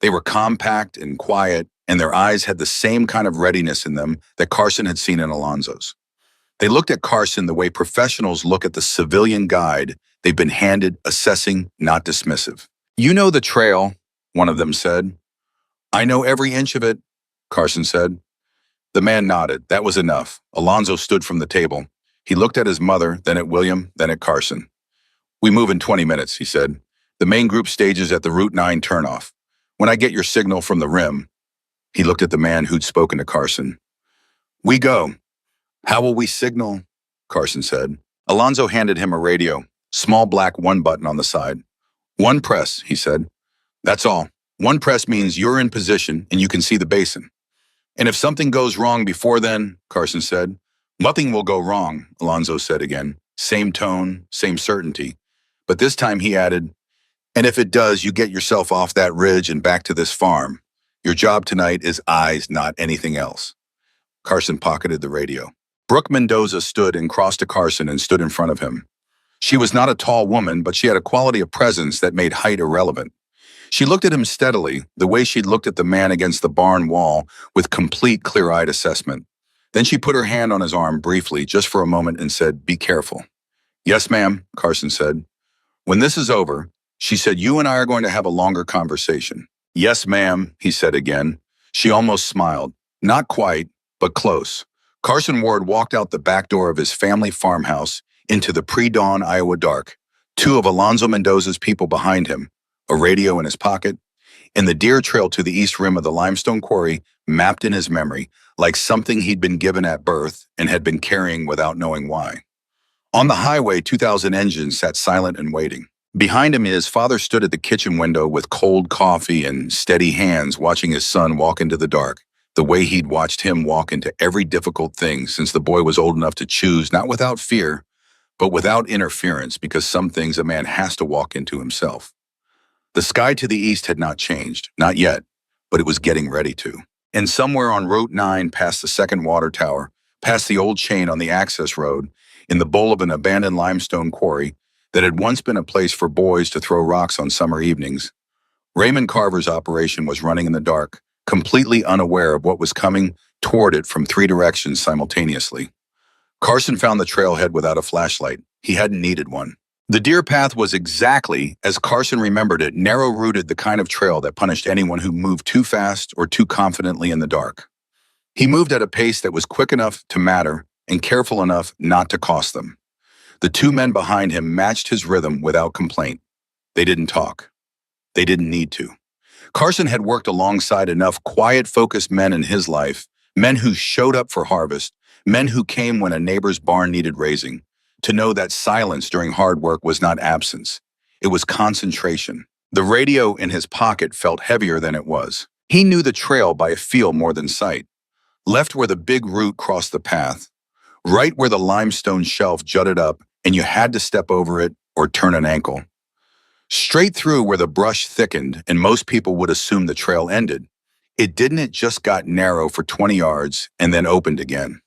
They were compact and quiet, and their eyes had the same kind of readiness in them that Carson had seen in Alonzo's. They looked at Carson the way professionals look at the civilian guide they've been handed, assessing, not dismissive. You know the trail, one of them said. I know every inch of it, Carson said. The man nodded. That was enough. Alonzo stood from the table. He looked at his mother, then at William, then at Carson. We move in 20 minutes, he said. The main group stages at the Route 9 turnoff. When I get your signal from the rim, he looked at the man who'd spoken to Carson. We go. How will we signal? Carson said. Alonzo handed him a radio, small black 1 button on the side. 1 press, he said. That's all. 1 press means you're in position and you can see the basin. And if something goes wrong before then, Carson said, nothing will go wrong, Alonzo said again. Same tone, same certainty. But this time he added, and if it does, you get yourself off that ridge and back to this farm. Your job tonight is eyes, not anything else. Carson pocketed the radio. Brooke Mendoza stood and crossed to Carson and stood in front of him. She was not a tall woman, but she had a quality of presence that made height irrelevant. She looked at him steadily, the way she'd looked at the man against the barn wall with complete clear-eyed assessment. Then she put her hand on his arm briefly, just for a moment, and said, be careful. Yes, ma'am, Carson said. When this is over, she said, you and I are going to have a longer conversation. Yes, ma'am, he said again. She almost smiled. Not quite, but close. Carson Ward walked out the back door of his family farmhouse into the pre-dawn Iowa dark, 2 of Alonzo Mendoza's people behind him, a radio in his pocket, and the deer trail to the east rim of the limestone quarry mapped in his memory like something he'd been given at birth and had been carrying without knowing why. On the highway, 2,000 engines sat silent and waiting. Behind him, his father stood at the kitchen window with cold coffee and steady hands watching his son walk into the dark, the way he'd watched him walk into every difficult thing since the boy was old enough to choose, not without fear, but without interference, because some things a man has to walk into himself. The sky to the east had not changed, not yet, but it was getting ready to. And somewhere on Route 9, past the second water tower, past the old chain on the access road, in the bowl of an abandoned limestone quarry that had once been a place for boys to throw rocks on summer evenings, Raymond Carver's operation was running in the dark, completely unaware of what was coming toward it from 3 directions simultaneously. Carson found the trailhead without a flashlight. He hadn't needed one. The deer path was exactly as Carson remembered it, narrow-rooted, the kind of trail that punished anyone who moved too fast or too confidently in the dark. He moved at a pace that was quick enough to matter and careful enough not to cost them. The two men behind him matched his rhythm without complaint. They didn't talk. They didn't need to. Carson had worked alongside enough quiet, focused men in his life, men who showed up for harvest, men who came when a neighbor's barn needed raising, to know that silence during hard work was not absence. It was concentration. The radio in his pocket felt heavier than it was. He knew the trail by a feel more than sight. Left where the big root crossed the path, right where the limestone shelf jutted up and you had to step over it or turn an ankle. Straight through where the brush thickened and most people would assume the trail ended. It didn't, it just got narrow for 20 yards and then opened again.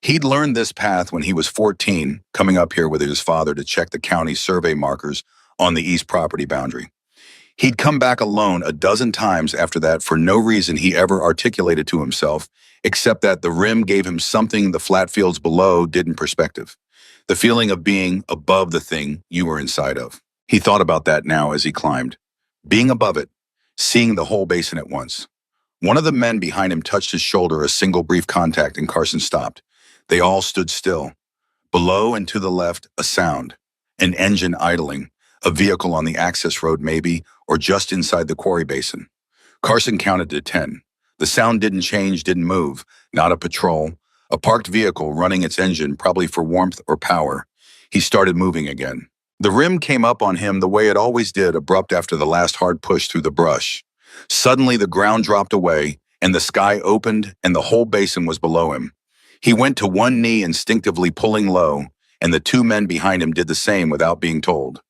He'd learned this path when he was 14, coming up here with his father to check the county survey markers on the east property boundary. He'd come back alone a dozen times after that for no reason he ever articulated to himself, except that the rim gave him something the flat fields below didn't: perspective. The feeling of being above the thing you were inside of. He thought about that now as he climbed. Being above it, seeing the whole basin at once. One of the men behind him touched his shoulder, a single brief contact, and Carson stopped. They all stood still. Below and to the left, a sound. An engine idling. A vehicle on the access road maybe, or just inside the quarry basin. Carson counted to 10. The sound didn't change, didn't move. Not a patrol. A parked vehicle running its engine, probably for warmth or power. He started moving again. The rim came up on him the way it always did, abrupt after the last hard push through the brush. Suddenly the ground dropped away, and the sky opened, and the whole basin was below him. He went to one knee, instinctively pulling low, and the two men behind him did the same without being told.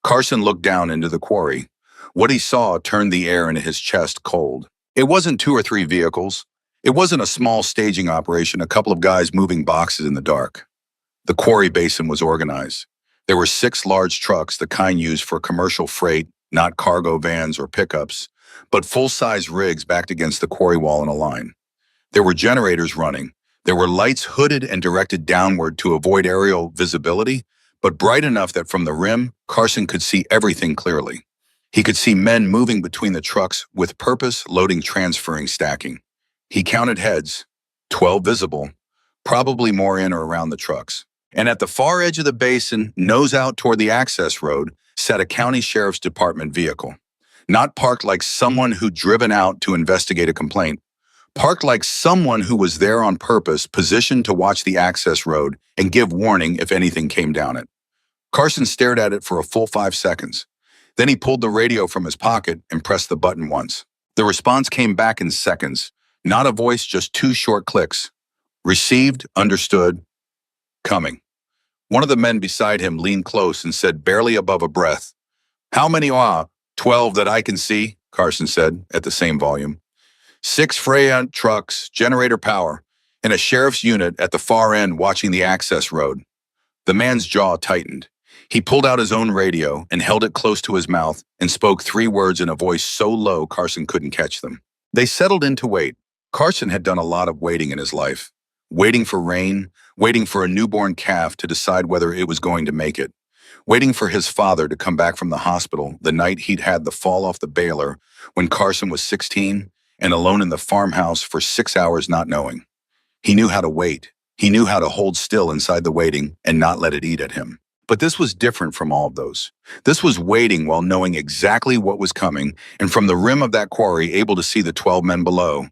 Carson looked down into the quarry. What he saw turned the air in his chest cold. It wasn't 2 or 3 vehicles. It wasn't a small staging operation, a couple of guys moving boxes in the dark. The quarry basin was organized. There were 6 large trucks, the kind used for commercial freight, not cargo vans or pickups, but full-size rigs backed against the quarry wall in a line. There were generators running. There were lights hooded and directed downward to avoid aerial visibility, but bright enough that from the rim, Carson could see everything clearly. He could see men moving between the trucks with purpose, loading, transferring, stacking. He counted heads, 12 visible, probably more in or around the trucks. And at the far edge of the basin, nose out toward the access road, sat a county sheriff's department vehicle. Not parked like someone who'd driven out to investigate a complaint. Parked like someone who was there on purpose, positioned to watch the access road and give warning if anything came down it. Carson stared at it for a full 5 seconds. Then he pulled the radio from his pocket and pressed the button once. The response came back in seconds. Not a voice, just 2 short clicks. Received, understood, coming. One of the men beside him leaned close and said, barely above a breath, "How many are? 12 that I can see," Carson said at the same volume. 6 Freya trucks, generator power, and a sheriff's unit at the far end watching the access road. The man's jaw tightened. He pulled out his own radio and held it close to his mouth and spoke 3 words in a voice so low Carson couldn't catch them. They settled in to wait. Carson had done a lot of waiting in his life. Waiting for rain, waiting for a newborn calf to decide whether it was going to make it. Waiting for his father to come back from the hospital the night he'd had the fall off the baler when Carson was 16 and alone in the farmhouse for 6 hours not knowing. He knew how to wait. He knew how to hold still inside the waiting and not let it eat at him. But this was different from all of those. This was waiting while knowing exactly what was coming, and from the rim of that quarry able to see the 12 men below.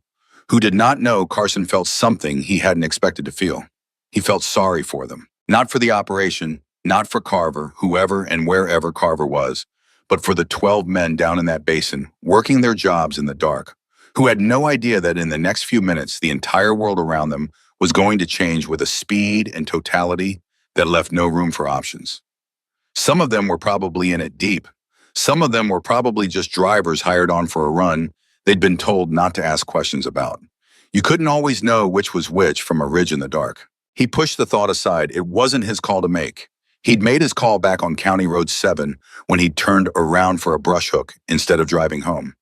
Who did not know Carson felt something he hadn't expected to feel. He felt sorry for them. Not for the operation, not for Carver, whoever and wherever Carver was, but for the 12 men down in that basin, working their jobs in the dark, who had no idea that in the next few minutes the entire world around them was going to change with a speed and totality that left no room for options. Some of them were probably in it deep. Some of them were probably just drivers hired on for a run they'd been told not to ask questions about. You couldn't always know which was which from a ridge in the dark. He pushed the thought aside. It wasn't his call to make. He'd made his call back on County Road 7 when he'd turned around for a brush hook instead of driving home.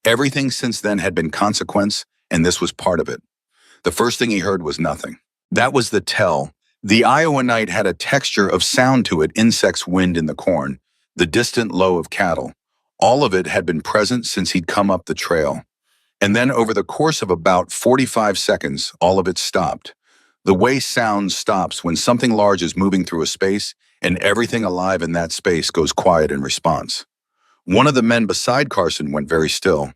Everything since then had been consequence, and this was part of it. The first thing he heard was nothing. That was the tell. The Iowa night had a texture of sound to it, insects, wind in the corn, the distant low of cattle. All of it had been present since he'd come up the trail. And then over the course of about 45 seconds, all of it stopped. The way sound stops when something large is moving through a space and everything alive in that space goes quiet in response. One of the men beside Carson went very still.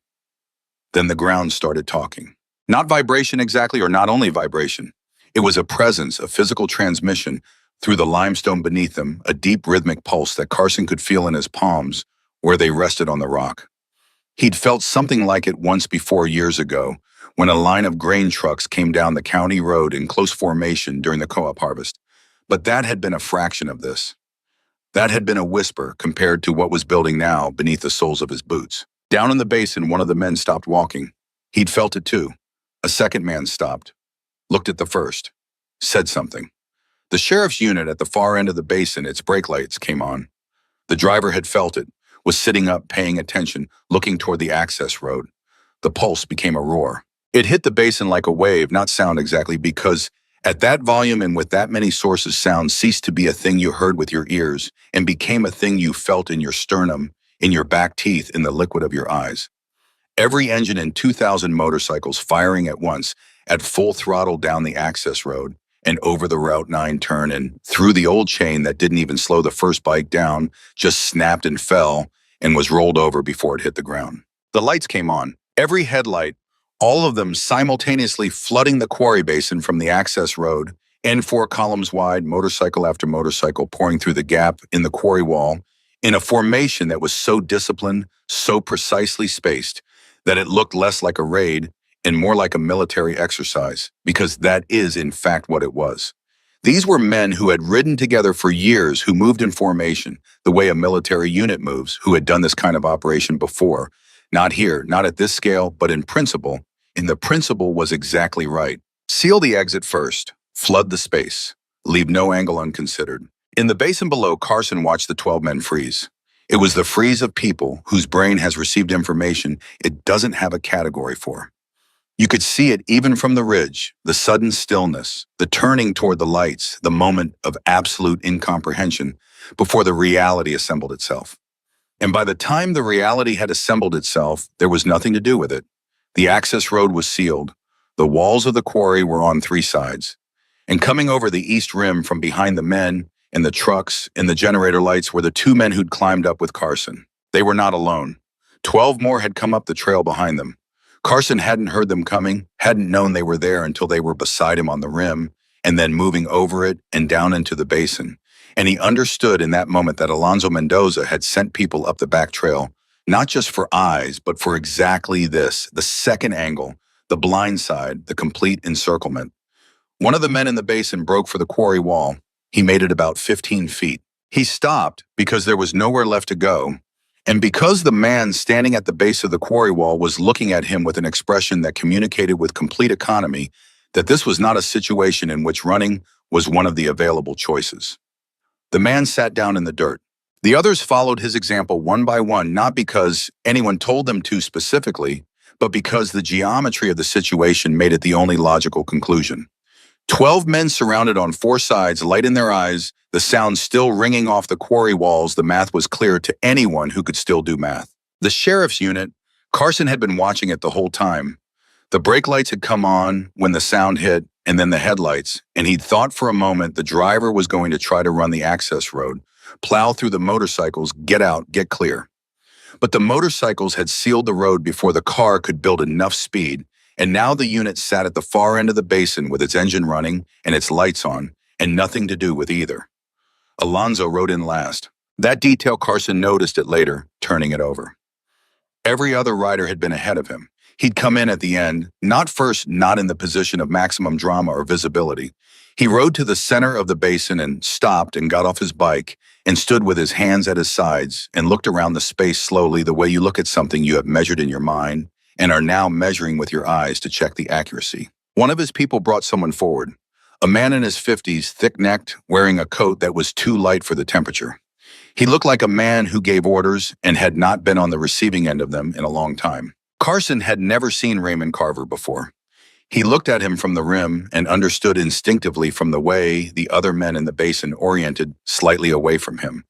Then the ground started talking. Not vibration exactly, or not only vibration. It was a presence, a physical transmission through the limestone beneath them, a deep rhythmic pulse that Carson could feel in his palms where they rested on the rock. He'd felt something like it once before years ago when a line of grain trucks came down the county road in close formation during the co-op harvest. But that had been a fraction of this. That had been a whisper compared to what was building now beneath the soles of his boots. Down in the basin, one of the men stopped walking. He'd felt it too. A second man stopped, looked at the first, said something. The sheriff's unit at the far end of the basin, its brake lights came on. The driver had felt it, was sitting up, paying attention, looking toward the access road. The pulse became a roar. It hit the basin like a wave, not sound exactly, because at that volume and with that many sources, sound ceased to be a thing you heard with your ears and became a thing you felt in your sternum, in your back teeth, in the liquid of your eyes. Every engine in 2,000 motorcycles firing at once, at full throttle down the access road and over the Route 9 turn and through the old chain that didn't even slow the first bike down, just snapped and fell and was rolled over before it hit the ground. The lights came on, every headlight, all of them simultaneously flooding the quarry basin from the access road, and 4 columns wide, motorcycle after motorcycle pouring through the gap in the quarry wall in a formation that was so disciplined, so precisely spaced, that it looked less like a raid and more like a military exercise, because that is, in fact, what it was. These were men who had ridden together for years, who moved in formation, the way a military unit moves, who had done this kind of operation before. Not here, not at this scale, but in principle. And the principle was exactly right. Seal the exit first. Flood the space. Leave no angle unconsidered. In the basin below, Carson watched the 12 men freeze. It was the freeze of people whose brain has received information it doesn't have a category for. You could see it even from the ridge, the sudden stillness, the turning toward the lights, the moment of absolute incomprehension before the reality assembled itself. And by the time the reality had assembled itself, there was nothing to do with it. The access road was sealed. The walls of the quarry were on 3 sides. And coming over the east rim from behind the men and the trucks and the generator lights were the 2 men who'd climbed up with Carson. They were not alone. 12 more had come up the trail behind them. Carson hadn't heard them coming, hadn't known they were there until they were beside him on the rim, and then moving over it and down into the basin. And he understood in that moment that Alonzo Mendoza had sent people up the back trail, not just for eyes, but for exactly this, the second angle, the blind side, the complete encirclement. One of the men in the basin broke for the quarry wall. He made it about 15 feet. He stopped because there was nowhere left to go, and because the man standing at the base of the quarry wall was looking at him with an expression that communicated with complete economy that this was not a situation in which running was one of the available choices. The man sat down in the dirt. The others followed his example one by one, not because anyone told them to specifically, but because the geometry of the situation made it the only logical conclusion. 12 men surrounded on 4 sides, light in their eyes, the sound still ringing off the quarry walls. The math was clear to anyone who could still do math. The sheriff's unit, Carson had been watching it the whole time. The brake lights had come on when the sound hit, and then the headlights, and he'd thought for a moment the driver was going to try to run the access road, plow through the motorcycles, get out, get clear. But the motorcycles had sealed the road before the car could build enough speed, and now the unit sat at the far end of the basin with its engine running and its lights on, and nothing to do with either. Alonzo rode in last. That detail Carson noticed it later, turning it over. Every other rider had been ahead of him. He'd come in at the end, not first, not in the position of maximum drama or visibility. He rode to the center of the basin and stopped and got off his bike and stood with his hands at his sides and looked around the space slowly, the way you look at something you have measured in your mind and are now measuring with your eyes to check the accuracy. One of his people brought someone forward, a man in his 50s, thick-necked, wearing a coat that was too light for the temperature. He looked like a man who gave orders and had not been on the receiving end of them in a long time. Carson had never seen Raymond Carver before. He looked at him from the rim and understood instinctively from the way the other men in the basin oriented slightly away from him.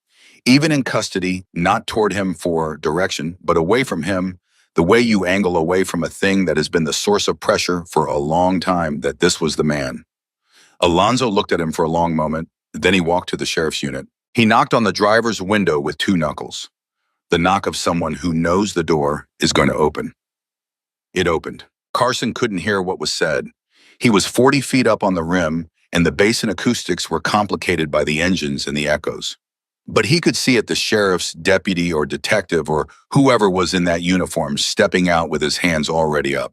Even in custody, not toward him for direction, but away from him, the way you angle away from a thing that has been the source of pressure for a long time, that this was the man. Alonzo looked at him for a long moment, then he walked to the sheriff's unit. He knocked on the driver's window with two knuckles, the knock of someone who knows the door is going to open. It opened. Carson couldn't hear what was said. He was 40 feet up on the rim, and the basin acoustics were complicated by the engines and the echoes. But he could see it, the sheriff's deputy or detective or whoever was in that uniform stepping out with his hands already up.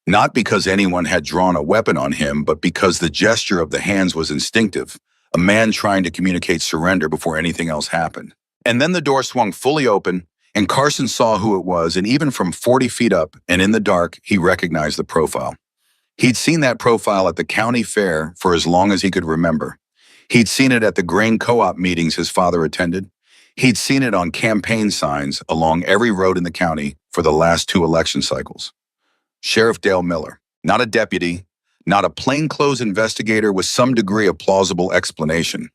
Not because anyone had drawn a weapon on him, but because the gesture of the hands was instinctive, a man trying to communicate surrender before anything else happened. And then the door swung fully open, and Carson saw who it was, and even from 40 feet up and in the dark, he recognized the profile. He'd seen that profile at the county fair for as long as he could remember. He'd seen it at the grain co-op meetings his father attended. He'd seen it on campaign signs along every road in the county for the last two election cycles. Sheriff Dale Miller, not a deputy, not a plainclothes investigator with some degree of plausible explanation.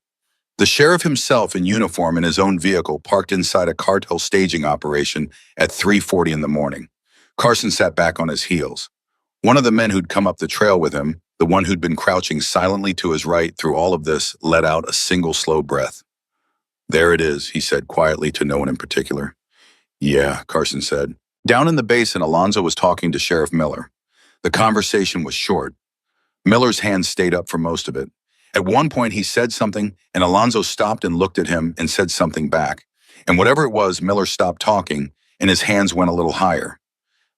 The sheriff himself in uniform in his own vehicle parked inside a cartel staging operation at 3:40 in the morning. Carson sat back on his heels. One of the men who'd come up the trail with him, the one who'd been crouching silently to his right through all of this, let out a single slow breath. "There it is," he said quietly to no one in particular. "Yeah," Carson said. Down in the basin, Alonzo was talking to Sheriff Miller. The conversation was short. Miller's hands stayed up for most of it. At one point, he said something, and Alonzo stopped and looked at him and said something back. And whatever it was, Miller stopped talking, and his hands went a little higher.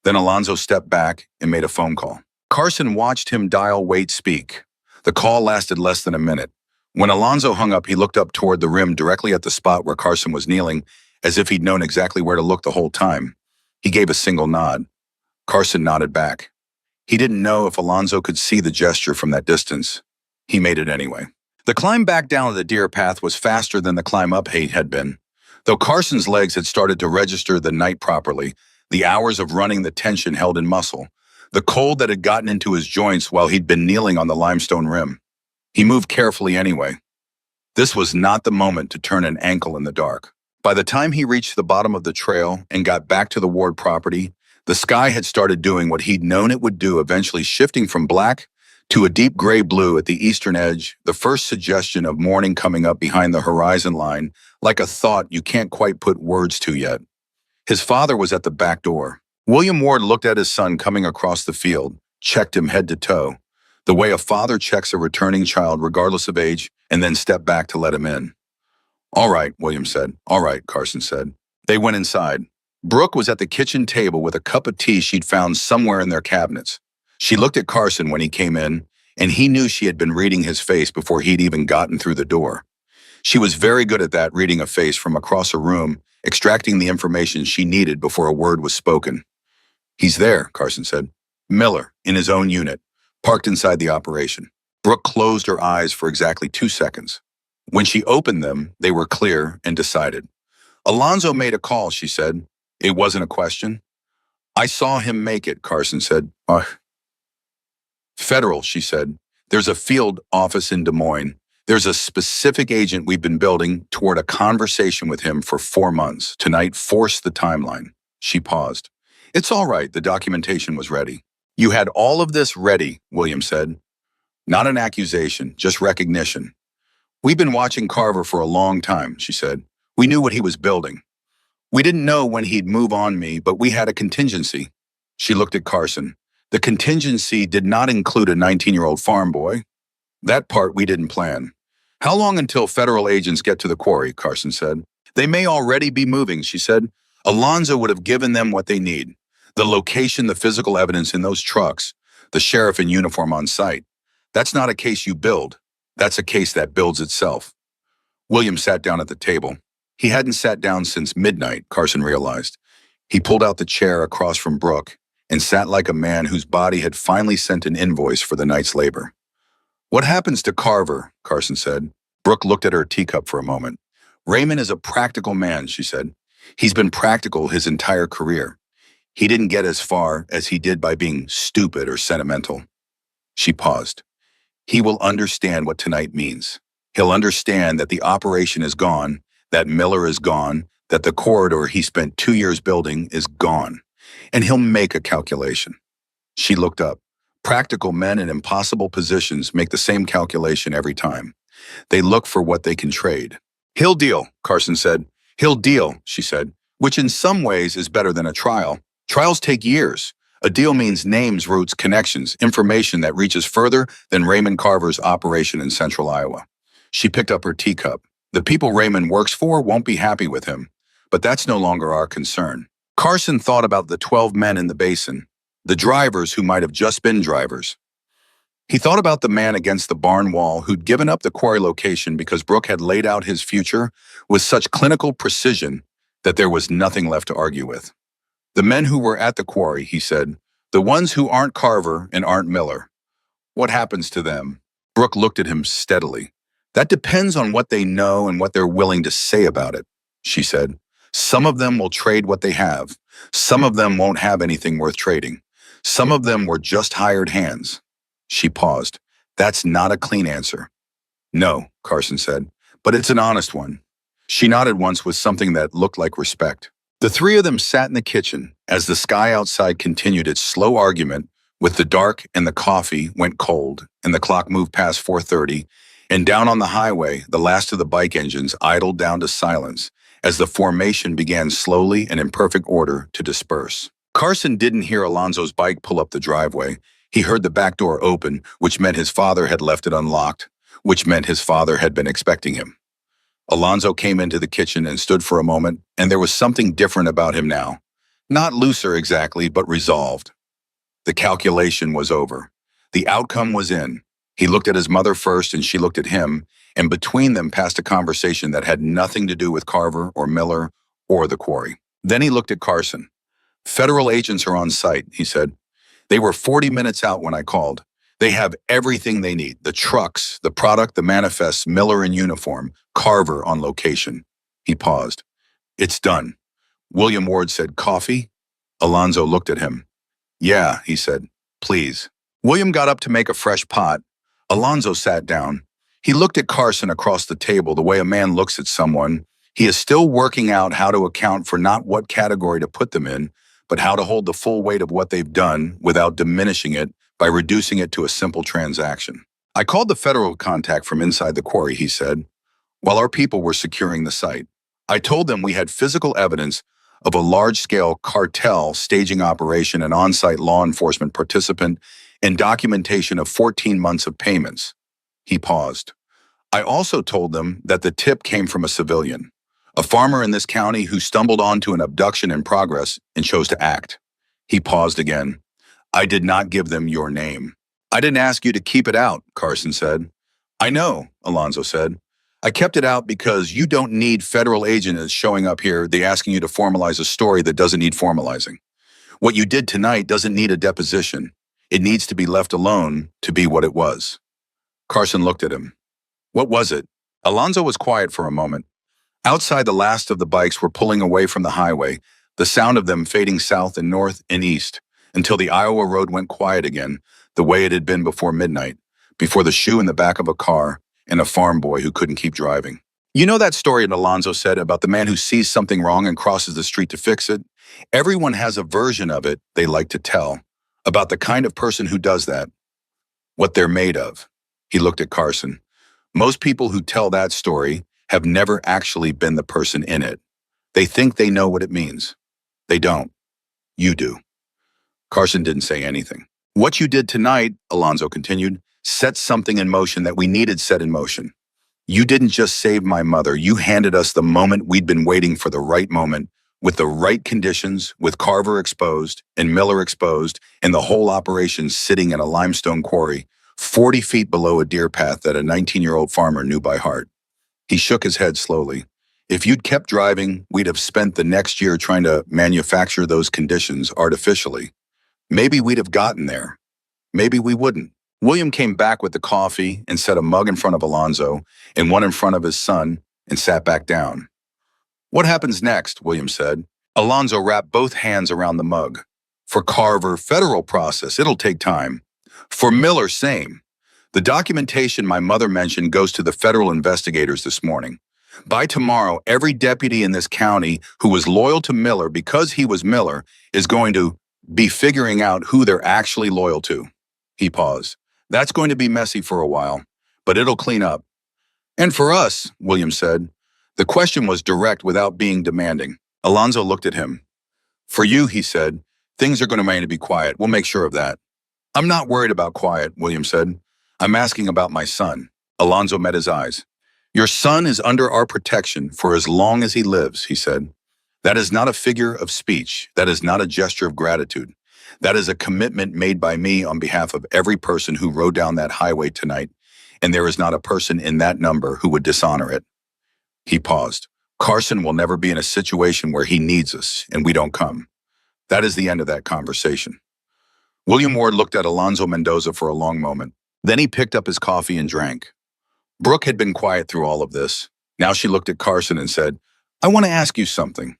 Then Alonzo stepped back and made a phone call. Carson watched him dial wait speak. The call lasted less than a minute. When Alonzo hung up, he looked up toward the rim directly at the spot where Carson was kneeling, as if he'd known exactly where to look the whole time. He gave a single nod. Carson nodded back. He didn't know if Alonzo could see the gesture from that distance. He made it anyway. The climb back down the deer path was faster than the climb up had been. Though Carson's legs had started to register the night properly, the hours of running the tension held in muscle, the cold that had gotten into his joints while he'd been kneeling on the limestone rim. He moved carefully anyway. This was not the moment to turn an ankle in the dark. By the time he reached the bottom of the trail and got back to the Ward property, the sky had started doing what he'd known it would do, eventually shifting from black to a deep gray blue at the eastern edge, the first suggestion of morning coming up behind the horizon line, like a thought you can't quite put words to yet. His father was at the back door. William Ward looked at his son coming across the field, checked him head to toe, the way a father checks a returning child regardless of age, and then stepped back to let him in. "All right," William said. "All right," Carson said. They went inside. Brooke was at the kitchen table with a cup of tea she'd found somewhere in their cabinets. She looked at Carson when he came in, and he knew she had been reading his face before he'd even gotten through the door. She was very good at that, reading a face from across a room, extracting the information she needed before a word was spoken. "He's there," Carson said. "Miller, in his own unit, parked inside the operation." Brooke closed her eyes for exactly 2 seconds. When she opened them, they were clear and decided. "Alonzo made a call," she said. It wasn't a question. "I saw him make it," Carson said. "Federal," she said. "There's a field office in Des Moines. There's a specific agent we've been building toward a conversation with him for 4 months. Tonight, force the timeline." She paused. "It's all right, the documentation was ready." "You had all of this ready," William said. "Not an accusation, just recognition." "We've been watching Carver for a long time," she said. "We knew what he was building. We didn't know when he'd move on me, but we had a contingency." She looked at Carson. "The contingency did not include a 19-year-old farm boy. That part we didn't plan." "How long until federal agents get to the quarry?" Carson said. "They may already be moving," she said. "Alonzo would have given them what they need. The location, the physical evidence in those trucks, the sheriff in uniform on site. That's not a case you build. That's a case that builds itself." William sat down at the table. He hadn't sat down since midnight, Carson realized. He pulled out the chair across from Brooke and sat like a man whose body had finally sent an invoice for the night's labor. "What happens to Carver?" Carson said. Brooke looked at her teacup for a moment. "Raymond is a practical man," she said. "He's been practical his entire career. He didn't get as far as he did by being stupid or sentimental. She paused. He will understand what tonight means. He'll understand that the operation is gone, that Miller is gone, that the corridor he spent 2 years building is gone. And he'll make a calculation. She looked up. Practical men in impossible positions make the same calculation every time. They look for what they can trade. He'll deal, Carson said. He'll deal, she said, which in some ways is better than a trial. Trials take years. A deal means names, roots, connections, information that reaches further than Raymond Carver's operation in central Iowa. She picked up her teacup. The people Raymond works for won't be happy with him, but that's no longer our concern. Carson thought about the 12 men in the basin, the drivers who might have just been drivers. He thought about the man against the barn wall who'd given up the quarry location because Brooke had laid out his future with such clinical precision that there was nothing left to argue with. The men who were at the quarry, he said, the ones who aren't Carver and aren't Miller. What happens to them? Brooke looked at him steadily. That depends on what they know and what they're willing to say about it, she said. Some of them will trade what they have. Some of them won't have anything worth trading. Some of them were just hired hands. She paused. That's not a clean answer. No, Carson said, but it's an honest one. She nodded once with something that looked like respect. The three of them sat in the kitchen as the sky outside continued its slow argument with the dark and the coffee went cold and the clock moved past 4:30, and down on the highway, the last of the bike engines idled down to silence as the formation began slowly and in perfect order to disperse. Carson didn't hear Alonzo's bike pull up the driveway. He heard the back door open, which meant his father had left it unlocked, which meant his father had been expecting him. Alonzo came into the kitchen and stood for a moment, and there was something different about him now. Not looser exactly, but resolved. The calculation was over. The outcome was in. He looked at his mother first, and she looked at him, and between them passed a conversation that had nothing to do with Carver or Miller or the quarry. Then he looked at Carson. Federal agents are on site, he said. They were 40 minutes out when I called. They have everything they need, the trucks, the product, the manifests, Miller in uniform, Carver on location. He paused. It's done. William Ward said, coffee? Alonzo looked at him. Yeah, he said, please. William got up to make a fresh pot. Alonzo sat down. He looked at Carson across the table the way a man looks at someone. He is still working out how to account for not what category to put them in, but how to hold the full weight of what they've done without diminishing it by reducing it to a simple transaction. I called the federal contact from inside the quarry, he said, while our people were securing the site. I told them we had physical evidence of a large-scale cartel staging operation and on-site law enforcement participant and documentation of 14 months of payments. He paused. I also told them that the tip came from a civilian, a farmer in this county who stumbled onto an abduction in progress and chose to act. He paused again. I did not give them your name. I didn't ask you to keep it out, Carson said. I know, Alonzo said. I kept it out because you don't need federal agents showing up here. They asking you to formalize a story that doesn't need formalizing. What you did tonight doesn't need a deposition. It needs to be left alone to be what it was. Carson looked at him. What was it? Alonzo was quiet for a moment. Outside, the last of the bikes were pulling away from the highway, the sound of them fading south and north and east, until the Iowa road went quiet again, the way it had been before midnight, before the shoe in the back of a car and a farm boy who couldn't keep driving. You know that story that Alonzo said about the man who sees something wrong and crosses the street to fix it? Everyone has a version of it they like to tell, about the kind of person who does that, what they're made of. He looked at Carson. Most people who tell that story have never actually been the person in it. They think they know what it means. They don't. You do. Carson didn't say anything. What you did tonight, Alonzo continued, set something in motion that we needed set in motion. You didn't just save my mother. You handed us the moment we'd been waiting for, the right moment, with the right conditions, with Carver exposed and Miller exposed, and the whole operation sitting in a limestone quarry, 40 feet below a deer path that a 19-year-old farmer knew by heart. He shook his head slowly. If you'd kept driving, we'd have spent the next year trying to manufacture those conditions artificially. Maybe we'd have gotten there. Maybe we wouldn't. William came back with the coffee and set a mug in front of Alonzo and one in front of his son and sat back down. What happens next? William said. Alonzo wrapped both hands around the mug. For Carver, federal process, it'll take time. For Miller, same. The documentation my mother mentioned goes to the federal investigators this morning. By tomorrow, every deputy in this county who was loyal to Miller because he was Miller is going to be figuring out who they're actually loyal to. He paused. That's going to be messy for a while, but it'll clean up. And for us, William said. The question was direct without being demanding. Alonzo looked at him. For you, he said, things are going to remain to be quiet. We'll make sure of that. I'm not worried about quiet, William said. I'm asking about my son. Alonzo met his eyes. Your son is under our protection for as long as he lives, he said. That is not a figure of speech. That is not a gesture of gratitude. That is a commitment made by me on behalf of every person who rode down that highway tonight, and there is not a person in that number who would dishonor it. He paused. Carson will never be in a situation where he needs us and we don't come. That is the end of that conversation. William Ward looked at Alonzo Mendoza for a long moment. Then he picked up his coffee and drank. Brooke had been quiet through all of this. Now she looked at Carson and said, I want to ask you something.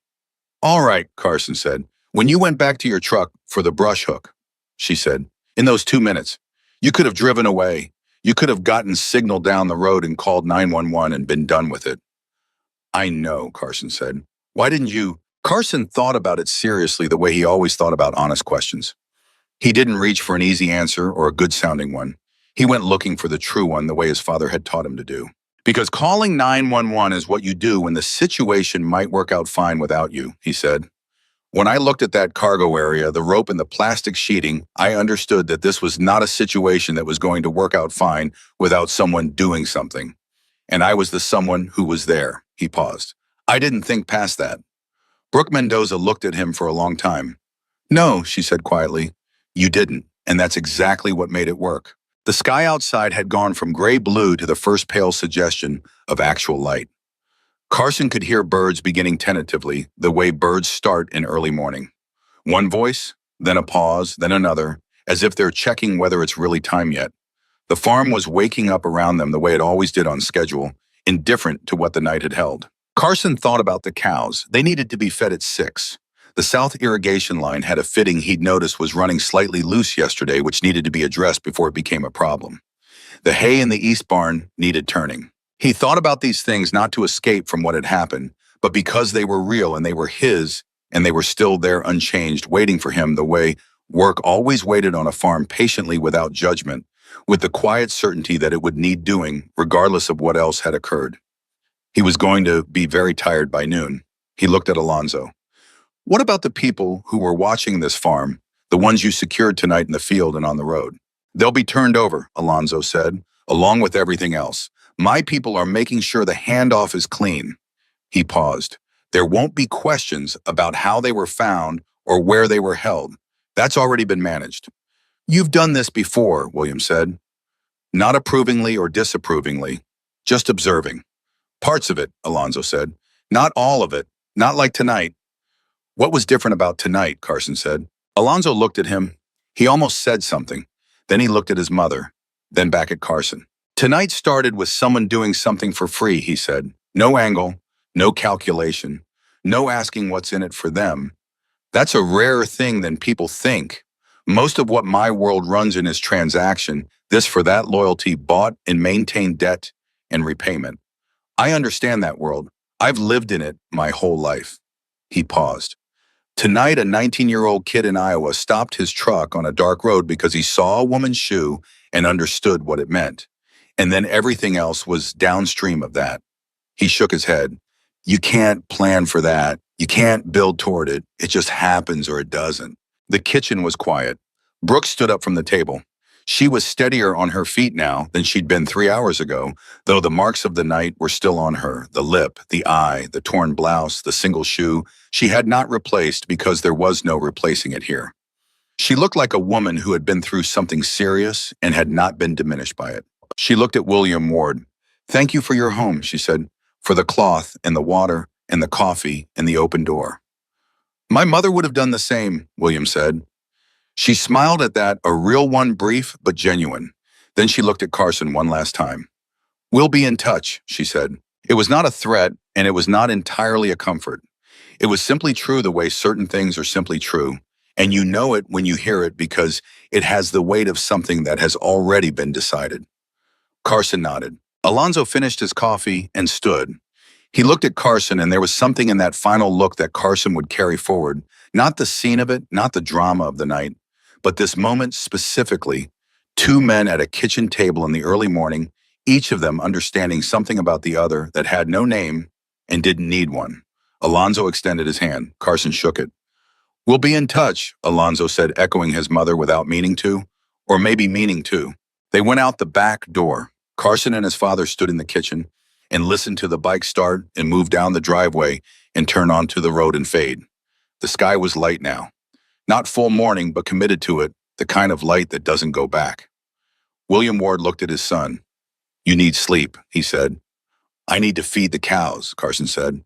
All right, Carson said. When you went back to your truck for the brush hook, she said, in those 2 minutes, you could have driven away. You could have gotten signal down the road and called 911 and been done with it. I know, Carson said. Why didn't you? Carson thought about it seriously the way he always thought about honest questions. He didn't reach for an easy answer or a good-sounding one. He went looking for the true one the way his father had taught him to do. Because calling 911 is what you do when the situation might work out fine without you, he said. When I looked at that cargo area, the rope and the plastic sheeting, I understood that this was not a situation that was going to work out fine without someone doing something. And I was the someone who was there. He paused. I didn't think past that. Brooke Mendoza looked at him for a long time. No, she said quietly. You didn't, and that's exactly what made it work. The sky outside had gone from gray-blue to the first pale suggestion of actual light. Carson could hear birds beginning tentatively, the way birds start in early morning. One voice, then a pause, then another, as if they're checking whether it's really time yet. The farm was waking up around them the way it always did on schedule, indifferent to what the night had held. Carson thought about the cows. They needed to be fed at 6. The south irrigation line had a fitting he'd noticed was running slightly loose yesterday, which needed to be addressed before it became a problem. The hay in the east barn needed turning. He thought about these things not to escape from what had happened, but because they were real and they were his, and they were still there unchanged, waiting for him the way work always waited on a farm patiently without judgment, with the quiet certainty that it would need doing regardless of what else had occurred. He was going to be very tired by noon. He looked at Alonzo. What about the people who were watching this farm, the ones you secured tonight in the field and on the road? They'll be turned over, Alonzo said, along with everything else. My people are making sure the handoff is clean. He paused. There won't be questions about how they were found or where they were held. That's already been managed. You've done this before, William said. Not approvingly or disapprovingly, just observing. Parts of it, Alonzo said. Not all of it, not like tonight. What was different about tonight, Carson said. Alonzo looked at him. He almost said something. Then he looked at his mother, then back at Carson. Tonight started with someone doing something for free, he said. No angle, no calculation, no asking what's in it for them. That's a rarer thing than people think. Most of what my world runs in is transaction, this for that loyalty, bought and maintained debt and repayment. I understand that world. I've lived in it my whole life. He paused. Tonight, a 19-year-old kid in Iowa stopped his truck on a dark road because he saw a woman's shoe and understood what it meant. And then everything else was downstream of that. He shook his head. You can't plan for that. You can't build toward it. It just happens or it doesn't. The kitchen was quiet. Brooke stood up from the table. She was steadier on her feet now than she'd been 3 hours ago, though the marks of the night were still on her, the lip, the eye, the torn blouse, the single shoe she had not replaced because there was no replacing it here. She looked like a woman who had been through something serious and had not been diminished by it. She looked at William Ward. Thank you for your home, she said, for the cloth and the water and the coffee and the open door. My mother would have done the same, William said. She smiled at that, a real one, brief but genuine. Then she looked at Carson one last time. We'll be in touch, she said. It was not a threat, and it was not entirely a comfort. It was simply true the way certain things are simply true, and you know it when you hear it because it has the weight of something that has already been decided. Carson nodded. Alonzo finished his coffee and stood. He looked at Carson, and there was something in that final look that Carson would carry forward. Not the scene of it, not the drama of the night, but this moment specifically. Two men at a kitchen table in the early morning, each of them understanding something about the other that had no name and didn't need one. Alonzo extended his hand. Carson shook it. "We'll be in touch," Alonzo said, echoing his mother without meaning to, or maybe meaning to. They went out the back door. Carson and his father stood in the kitchen and listened to the bike start and move down the driveway and turn onto the road and fade. The sky was light now. Not full morning, but committed to it, the kind of light that doesn't go back. William Ward looked at his son. "You need sleep," he said. "I need to feed the cows," Carson said.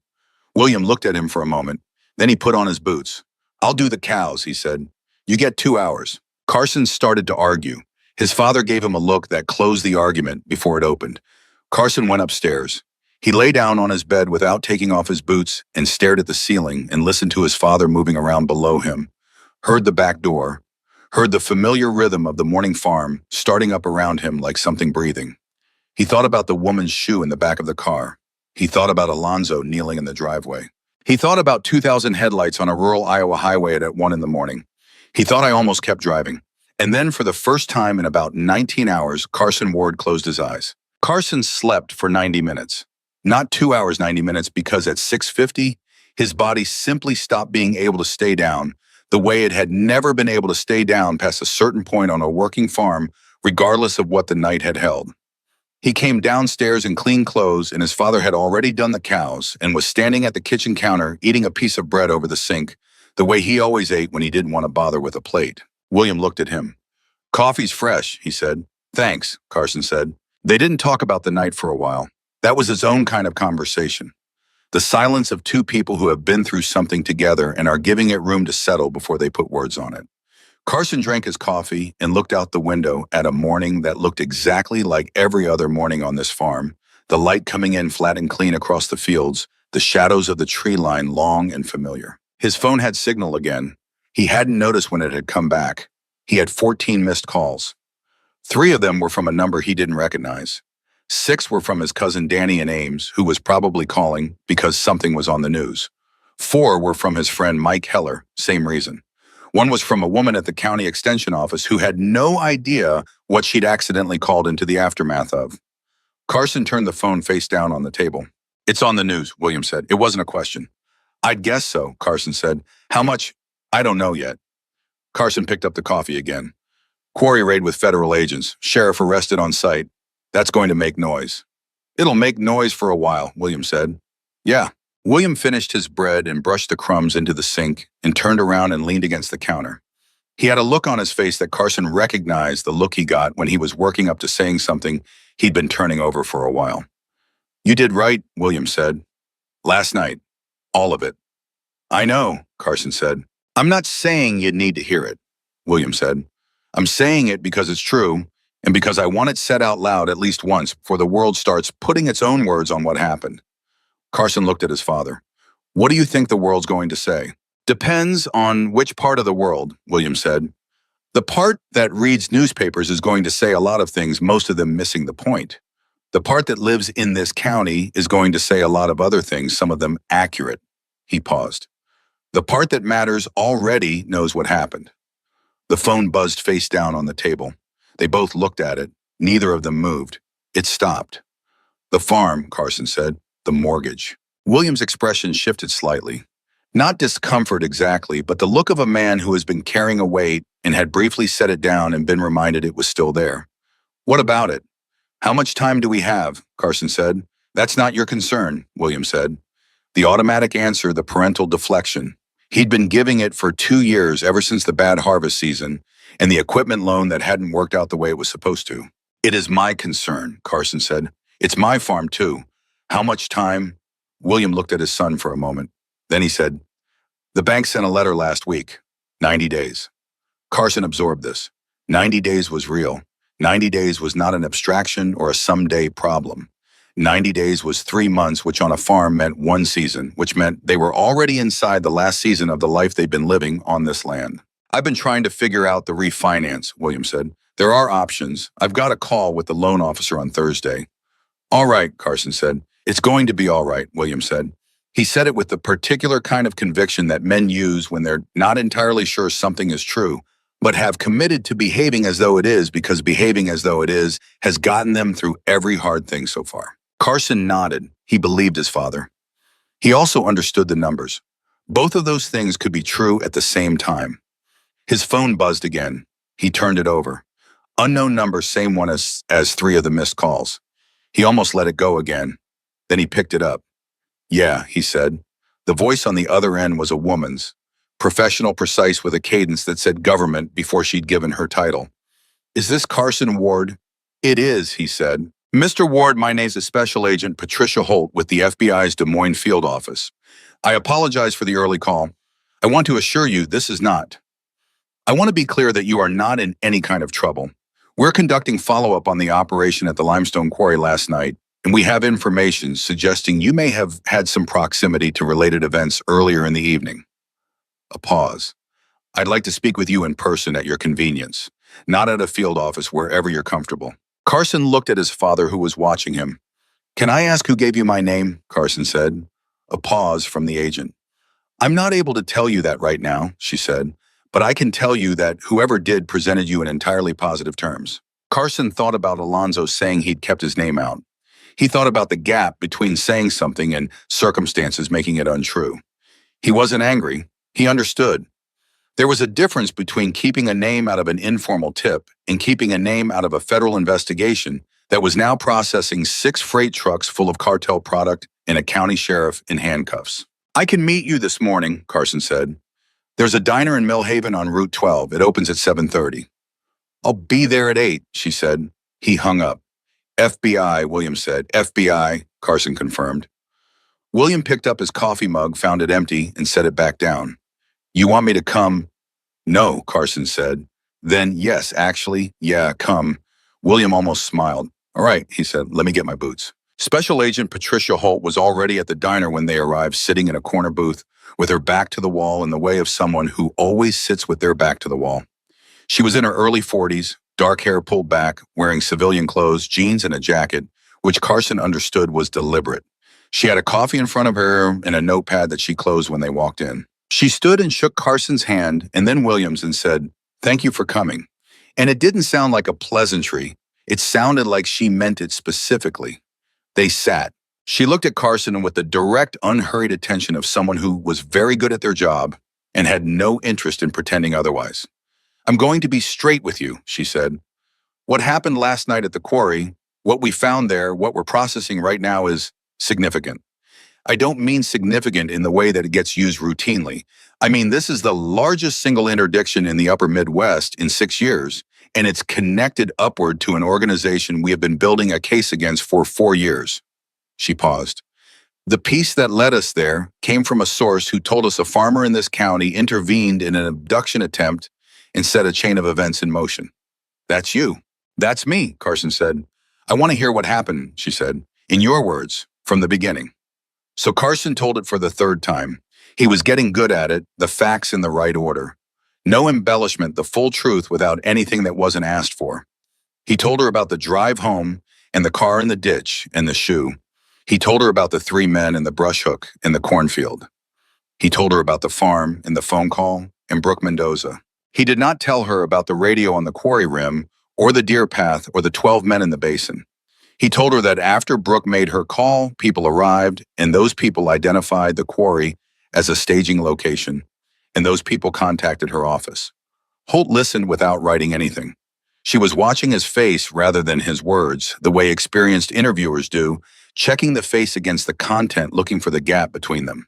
William looked at him for a moment. Then he put on his boots. "I'll do the cows," he said. "You get 2 hours." Carson started to argue. His father gave him a look that closed the argument before it opened. Carson went upstairs. He lay down on his bed without taking off his boots and stared at the ceiling and listened to his father moving around below him. Heard the back door. Heard the familiar rhythm of the morning farm starting up around him like something breathing. He thought about the woman's shoe in the back of the car. He thought about Alonzo kneeling in the driveway. He thought about 2,000 headlights on a rural Iowa highway at 1 in the morning. He thought I almost kept driving. And then for the first time in about 19 hours, Carson Ward closed his eyes. Carson slept for 90 minutes. Not 2 hours, 90 minutes, because at 6:50, his body simply stopped being able to stay down the way it had never been able to stay down past a certain point on a working farm, regardless of what the night had held. He came downstairs in clean clothes, and his father had already done the cows and was standing at the kitchen counter eating a piece of bread over the sink, the way he always ate when he didn't want to bother with a plate. William looked at him. "Coffee's fresh," he said. "Thanks," Carson said. They didn't talk about the night for a while. That was its own kind of conversation. The silence of two people who have been through something together and are giving it room to settle before they put words on it. Carson drank his coffee and looked out the window at a morning that looked exactly like every other morning on this farm, the light coming in flat and clean across the fields, the shadows of the tree line long and familiar. His phone had signal again. He hadn't noticed when it had come back. He had 14 missed calls. 3 of them were from a number he didn't recognize. 6 were from his cousin Danny in Ames, who was probably calling because something was on the news. 4 were from his friend Mike Heller, same reason. 1 was from a woman at the county extension office who had no idea what she'd accidentally called into the aftermath of. Carson turned the phone face down on the table. "It's on the news," William said. "It wasn't a question." "I'd guess so," Carson said. "How much?" "I don't know yet." Carson picked up the coffee again. "Quarry raid with federal agents. Sheriff arrested on site. That's going to make noise." "It'll make noise for a while," William said. "Yeah." William finished his bread and brushed the crumbs into the sink and turned around and leaned against the counter. He had a look on his face that Carson recognized the look he got when he was working up to saying something he'd been turning over for a while. "You did right," William said. "Last night. All of it." "I know," Carson said. "I'm not saying you need to hear it," William said. "I'm saying it because it's true and because I want it said out loud at least once before the world starts putting its own words on what happened." Carson looked at his father. "What do you think the world's going to say?" "Depends on which part of the world," William said. "The part that reads newspapers is going to say a lot of things, most of them missing the point. The part that lives in this county is going to say a lot of other things, some of them accurate." He paused. "The part that matters already knows what happened." The phone buzzed face down on the table. They both looked at it. Neither of them moved. It stopped. "The farm," Carson said. "The mortgage." William's expression shifted slightly. Not discomfort exactly, but the look of a man who has been carrying a weight and had briefly set it down and been reminded it was still there. "What about it?" "How much time do we have?" Carson said. "That's not your concern," William said. The automatic answer, the parental deflection. He'd been giving it for 2 years, ever since the bad harvest season, and the equipment loan that hadn't worked out the way it was supposed to. "It is my concern," Carson said. "It's my farm, too. How much time?" William looked at his son for a moment. Then he said, "The bank sent a letter last week. 90 days. Carson absorbed this. 90 days was real. 90 days was not an abstraction or a someday problem. 90 days was 3 months, which on a farm meant one season, which meant they were already inside the last season of the life they'd been living on this land. I've been trying to figure out the refinance, William said. There are options. I've got a call with the loan officer on Thursday. All right, Carson said. It's going to be all right, William said. He said it with the particular kind of conviction that men use when they're not entirely sure something is true, but have committed to behaving as though it is because behaving as though it is has gotten them through every hard thing so far. Carson nodded. He believed his father. He also understood the numbers. Both of those things could be true at the same time. His phone buzzed again. He turned it over. Unknown number, same one as three of the missed calls. He almost let it go again. Then he picked it up. Yeah, he said. The voice on the other end was a woman's, professional, precise, with a cadence that said government before she'd given her title. Is this Carson Ward? It is, he said. Mr. Ward, my name's Special Agent Patricia Holt with the FBI's Des Moines field office. I apologize for the early call. I want to assure you this is not. I want to be clear that you are not in any kind of trouble. We're conducting follow-up on the operation at the limestone quarry last night, and we have information suggesting you may have had some proximity to related events earlier in the evening. A pause. I'd like to speak with you in person at your convenience, not at a field office, wherever you're comfortable. Carson looked at his father, who was watching him. Can I ask who gave you my name? Carson said. A pause from the agent. I'm not able to tell you that right now, she said, but I can tell you that whoever did presented you in entirely positive terms. Carson thought about Alonzo saying he'd kept his name out. He thought about the gap between saying something and circumstances making it untrue. He wasn't angry. He understood. There was a difference between keeping a name out of an informal tip and keeping a name out of a federal investigation that was now processing 6 freight trucks full of cartel product and a county sheriff in handcuffs. I can meet you this morning, Carson said. There's a diner in Millhaven on Route 12. It opens at 7:30. I'll be there at 8, she said. He hung up. FBI, William said. FBI, Carson confirmed. William picked up his coffee mug, found it empty, and set it back down. You want me to come? No, Carson said. Then, yes, actually, yeah, come. William almost smiled. All right, he said, let me get my boots. Special Agent Patricia Holt was already at the diner when they arrived, sitting in a corner booth with her back to the wall in the way of someone who always sits with their back to the wall. She was in her early 40s, dark hair pulled back, wearing civilian clothes, jeans, and a jacket, which Carson understood was deliberate. She had a coffee in front of her and a notepad that she closed when they walked in. She stood and shook Carson's hand and then William's and said, "Thank you for coming." And it didn't sound like a pleasantry. It sounded like she meant it specifically. They sat. She looked at Carson with the direct, unhurried attention of someone who was very good at their job and had no interest in pretending otherwise. I'm going to be straight with you, she said. What happened last night at the quarry, what we found there, what we're processing right now is significant. I don't mean significant in the way that it gets used routinely. I mean, this is the largest single interdiction in the upper Midwest in 6 years, and it's connected upward to an organization we have been building a case against for 4 years. She paused. The piece that led us there came from a source who told us a farmer in this county intervened in an abduction attempt and set a chain of events in motion. That's you. That's me, Carson said. I want to hear what happened, she said. In your words, from the beginning. So Carson told it for the 3rd time. He was getting good at it, the facts in the right order. No embellishment, the full truth without anything that wasn't asked for. He told her about the drive home and the car in the ditch and the shoe. He told her about the 3 men and the brush hook in the cornfield. He told her about the farm and the phone call and Brooke Mendoza. He did not tell her about the radio on the quarry rim or the deer path or the 12 men in the basin. He told her that after Brooke made her call, people arrived, and those people identified the quarry as a staging location, and those people contacted her office. Holt listened without writing anything. She was watching his face rather than his words, the way experienced interviewers do, checking the face against the content, looking for the gap between them.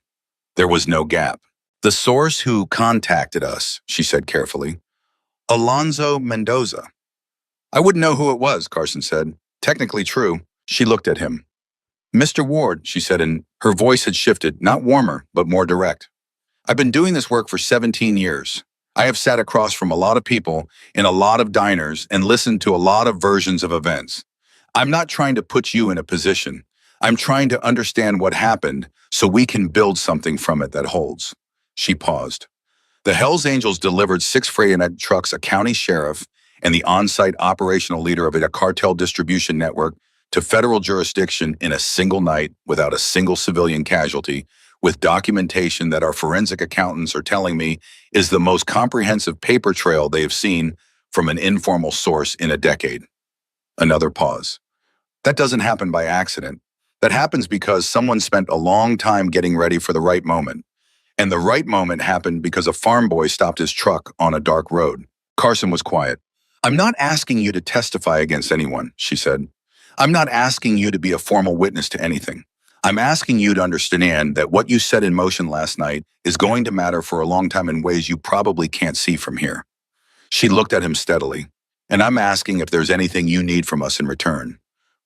There was no gap. The source who contacted us, she said carefully. Alonzo Mendoza. I wouldn't know who it was, Carson said. Technically true. She looked at him. Mr. Ward, she said, and her voice had shifted, not warmer, but more direct. I've been doing this work for 17 years. I have sat across from a lot of people in a lot of diners and listened to a lot of versions of events. I'm not trying to put you in a position. I'm trying to understand what happened so we can build something from it that holds. She paused. The Hells Angels delivered 6 Freighter trucks, a county sheriff, and the on-site operational leader of a cartel distribution network to federal jurisdiction in a single night without a single civilian casualty, with documentation that our forensic accountants are telling me is the most comprehensive paper trail they have seen from an informal source in a decade. Another pause. That doesn't happen by accident. That happens because someone spent a long time getting ready for the right moment. And the right moment happened because a farm boy stopped his truck on a dark road. Carson was quiet. I'm not asking you to testify against anyone, she said. I'm not asking you to be a formal witness to anything. I'm asking you to understand that what you set in motion last night is going to matter for a long time in ways you probably can't see from here. She looked at him steadily. And I'm asking if there's anything you need from us in return.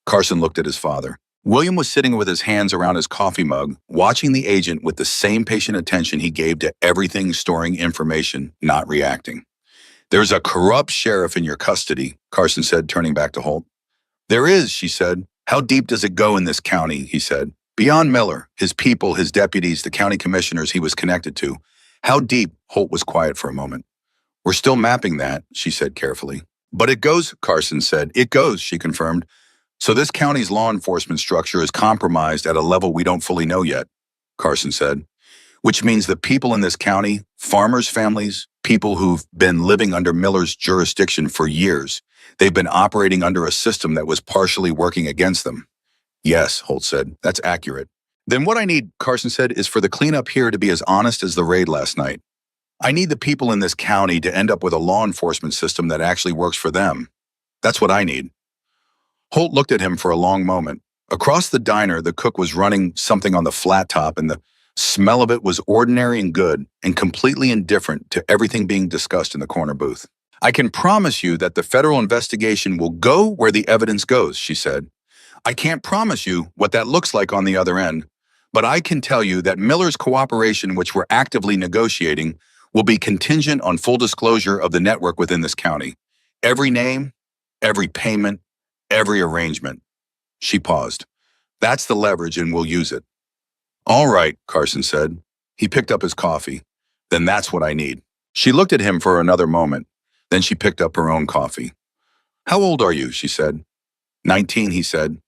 Carson looked at his father. William was sitting with his hands around his coffee mug, watching the agent with the same patient attention he gave to everything, storing information, not reacting. There's a corrupt sheriff in your custody, Carson said, turning back to Holt. There is, she said. How deep does it go in this county, he said. Beyond Miller, his people, his deputies, the county commissioners he was connected to. How deep? Holt was quiet for a moment. We're still mapping that, she said carefully. But it goes, Carson said. It goes, she confirmed. So this county's law enforcement structure is compromised at a level we don't fully know yet, Carson said, which means the people in this county, farmers' families, people who've been living under Miller's jurisdiction for years, they've been operating under a system that was partially working against them. Yes, Holt said, that's accurate. Then what I need, Carson said, is for the cleanup here to be as honest as the raid last night. I need the people in this county to end up with a law enforcement system that actually works for them. That's what I need. Holt looked at him for a long moment. Across the diner, the cook was running something on the flat top, and the smell of it was ordinary and good and completely indifferent to everything being discussed in the corner booth. I can promise you that the federal investigation will go where the evidence goes, she said. I can't promise you what that looks like on the other end, but I can tell you that Miller's cooperation, which we're actively negotiating, will be contingent on full disclosure of the network within this county. Every name, every payment, every arrangement. She paused. That's the leverage and we'll use it. All right, Carson said. He picked up his coffee. Then that's what I need. She looked at him for another moment. Then she picked up her own coffee. How old are you? She said. 19, he said.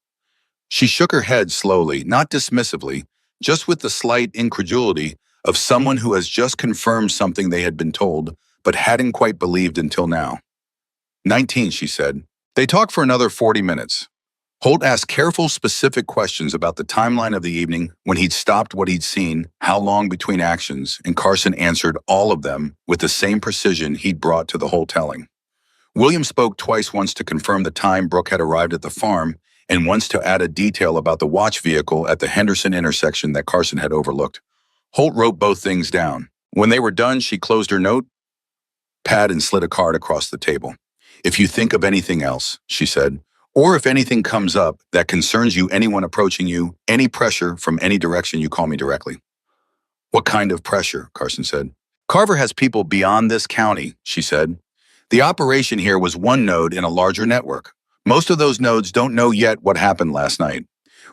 She shook her head slowly, not dismissively, just with the slight incredulity of someone who has just confirmed something they had been told, but hadn't quite believed until now. 19, she said. They talked for another 40 minutes. Holt asked careful, specific questions about the timeline of the evening, when he'd stopped, what he'd seen, how long between actions, and Carson answered all of them with the same precision he'd brought to the whole telling. William spoke twice, once to confirm the time Brooke had arrived at the farm, and once to add a detail about the watch vehicle at the Henderson intersection that Carson had overlooked. Holt wrote both things down. When they were done, she closed her notepad and slid a card across the table. If you think of anything else, she said, or if anything comes up that concerns you, anyone approaching you, any pressure from any direction, you call me directly. What kind of pressure? Carson said. Carver has people beyond this county, she said. The operation here was one node in a larger network. Most of those nodes don't know yet what happened last night.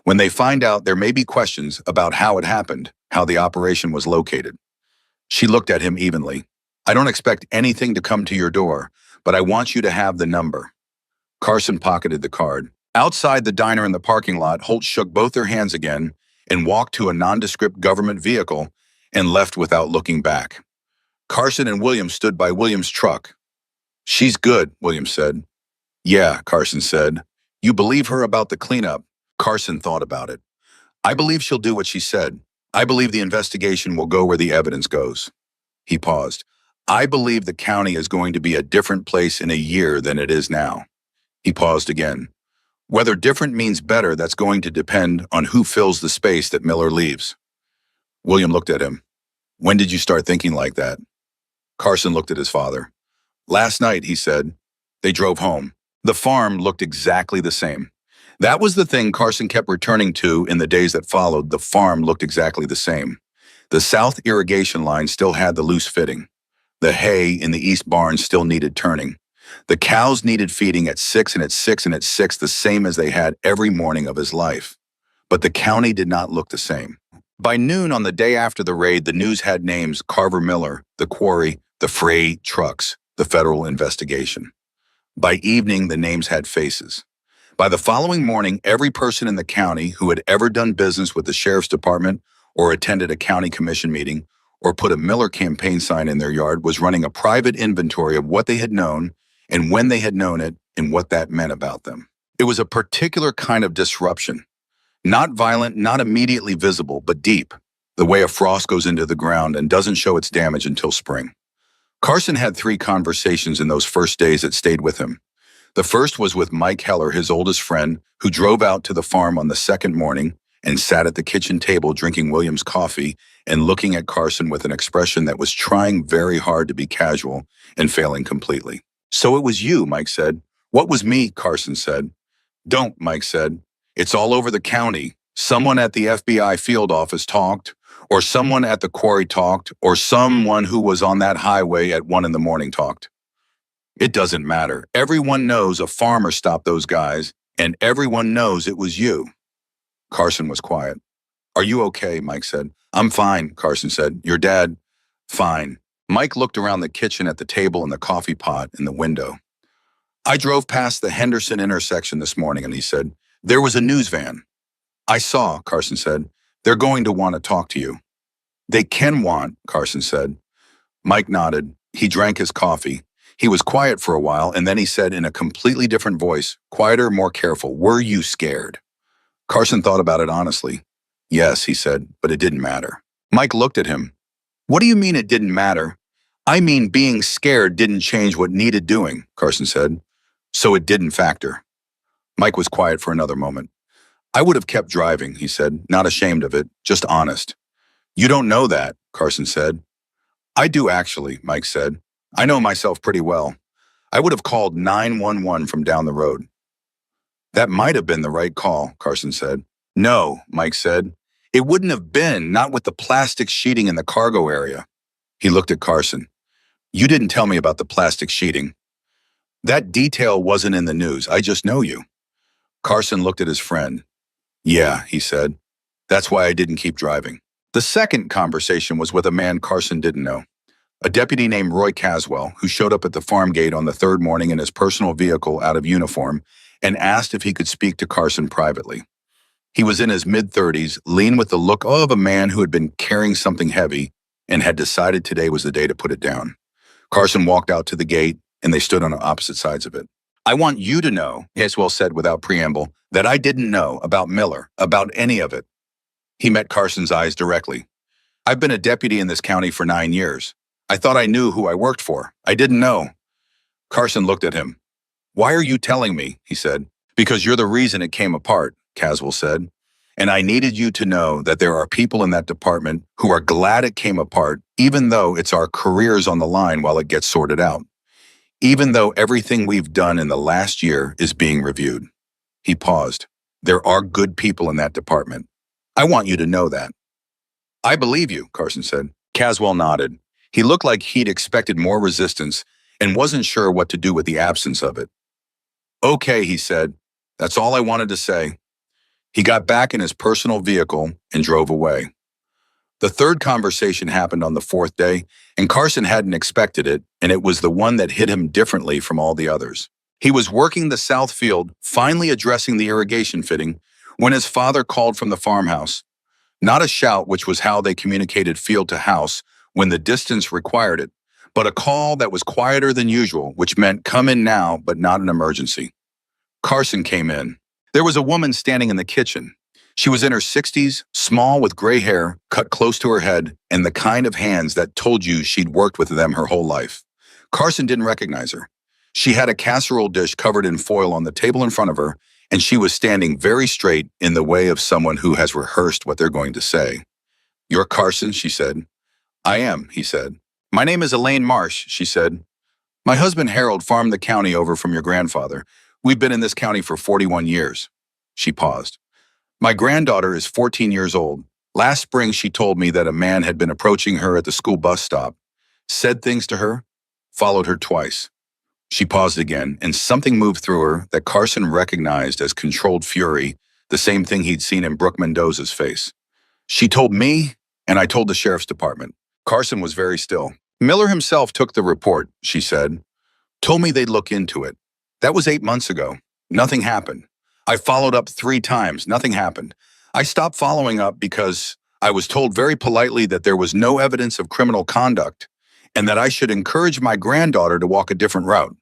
When they find out, there may be questions about how it happened, how the operation was located. She looked at him evenly. I don't expect anything to come to your door, but I want you to have the number. Carson pocketed the card. Outside the diner in the parking lot, Holt shook both their hands again and walked to a nondescript government vehicle and left without looking back. Carson and William stood by William's truck. She's good, William said. Yeah, Carson said. You believe her about the cleanup? Carson thought about it. I believe she'll do what she said. I believe the investigation will go where the evidence goes. He paused. I believe the county is going to be a different place in a year than it is now. He paused again. Whether different means better, that's going to depend on who fills the space that Miller leaves. William looked at him. When did you start thinking like that? Carson looked at his father. Last night, he said. They drove home. The farm looked exactly the same. That was the thing Carson kept returning to in the days that followed. The farm looked exactly the same. The south irrigation line still had the loose fitting. The hay in the east barn still needed turning. The cows needed feeding at 6 and at 6 and at 6, the same as they had every morning of his life. But the county did not look the same. By noon on the day after the raid, the news had names: Carver Miller, the quarry, the freight trucks, the federal investigation. By evening, the names had faces. By the following morning, every person in the county who had ever done business with the sheriff's department or attended a county commission meeting or put a Miller campaign sign in their yard was running a private inventory of what they had known and when they had known it and what that meant about them. It was a particular kind of disruption. Not violent, not immediately visible, but deep, the way a frost goes into the ground and doesn't show its damage until spring. Carson had 3 conversations in those first days that stayed with him. The first was with Mike Heller, his oldest friend, who drove out to the farm on the second morning and sat at the kitchen table drinking Williams coffee and looking at Carson with an expression that was trying very hard to be casual and failing completely. "So it was you," Mike said. "What was me?" Carson said. "Don't," Mike said. "It's all over the county. Someone at the FBI field office talked, or someone at the quarry talked, or someone who was on that highway at 1 in the morning talked. It doesn't matter. Everyone knows a farmer stopped those guys, and everyone knows it was you." Carson was quiet. "Are you okay?" Mike said. "I'm fine," Carson said. "Your dad?" "Fine." Mike looked around the kitchen at the table and the coffee pot in the window. "I drove past the Henderson intersection this morning," and he said, "there was a news van." "I saw," Carson said. "They're going to want to talk to you." "They can want," Carson said. Mike nodded. He drank his coffee. He was quiet for a while, and then he said in a completely different voice, quieter, more careful, "Were you scared?" Carson thought about it honestly. "Yes," he said, "but it didn't matter." Mike looked at him. "What do you mean it didn't matter?" "I mean being scared didn't change what needed doing," Carson said. "So it didn't factor." Mike was quiet for another moment. "I would have kept driving," he said, not ashamed of it, just honest. "You don't know that," Carson said. "I do actually," Mike said. "I know myself pretty well. I would have called 911 from down the road." "That might have been the right call," Carson said. "No," Mike said. "It wouldn't have been, not with the plastic sheeting in the cargo area." He looked at Carson. "You didn't tell me about the plastic sheeting." "That detail wasn't in the news. I just know you." Carson looked at his friend. "Yeah," he said. "That's why I didn't keep driving." The second conversation was with a man Carson didn't know. A deputy named Roy Caswell, who showed up at the farm gate on the third morning in his personal vehicle out of uniform and asked if he could speak to Carson privately. He was in his mid-30s, lean with the look of a man who had been carrying something heavy and had decided today was the day to put it down. Carson walked out to the gate, and they stood on opposite sides of it. "I want you to know," Caswell said without preamble, "that I didn't know about Miller, about any of it." He met Carson's eyes directly. "I've been a deputy in this county for 9 years. I thought I knew who I worked for. I didn't know." Carson looked at him. "Why are you telling me?" he said. "Because you're the reason it came apart," Caswell said. "And I needed you to know that there are people in that department who are glad it came apart, even though it's our careers on the line while it gets sorted out. Even though everything we've done in the last year is being reviewed." He paused. "There are good people in that department. I want you to know that." "I believe you," Carson said. Caswell nodded. He looked like he'd expected more resistance and wasn't sure what to do with the absence of it. "Okay," he said. "That's all I wanted to say." He got back in his personal vehicle and drove away. The third conversation happened on the fourth day, and Carson hadn't expected it, and it was the one that hit him differently from all the others. He was working the south field, finally addressing the irrigation fitting, when his father called from the farmhouse. Not a shout, which was how they communicated field to house when the distance required it, but a call that was quieter than usual, which meant come in now, but not an emergency. Carson came in. There was a woman standing in the kitchen. She was in her 60s, small with gray hair, cut close to her head, and the kind of hands that told you she'd worked with them her whole life. Carson didn't recognize her. She had a casserole dish covered in foil on the table in front of her, and she was standing very straight in the way of someone who has rehearsed what they're going to say. "You're Carson," she said. "I am," he said. "My name is Elaine Marsh," she said. "My husband Harold farmed the county over from your grandfather. We've been in this county for 41 years. She paused. "My granddaughter is 14 years old. Last spring she told me that a man had been approaching her at the school bus stop, said things to her, followed her twice." She paused again, and something moved through her that Carson recognized as controlled fury the same thing he'd seen in Brooke Mendoza's face. She told me, and I told the sheriff's department. Carson was very still. Miller himself took the report, she said. Told me they'd look into it. That was 8 months ago. Nothing happened. I followed up 3 times. Nothing happened. I stopped following up because I was told very politely that there was no evidence of criminal conduct and that I should encourage my granddaughter to walk a different route.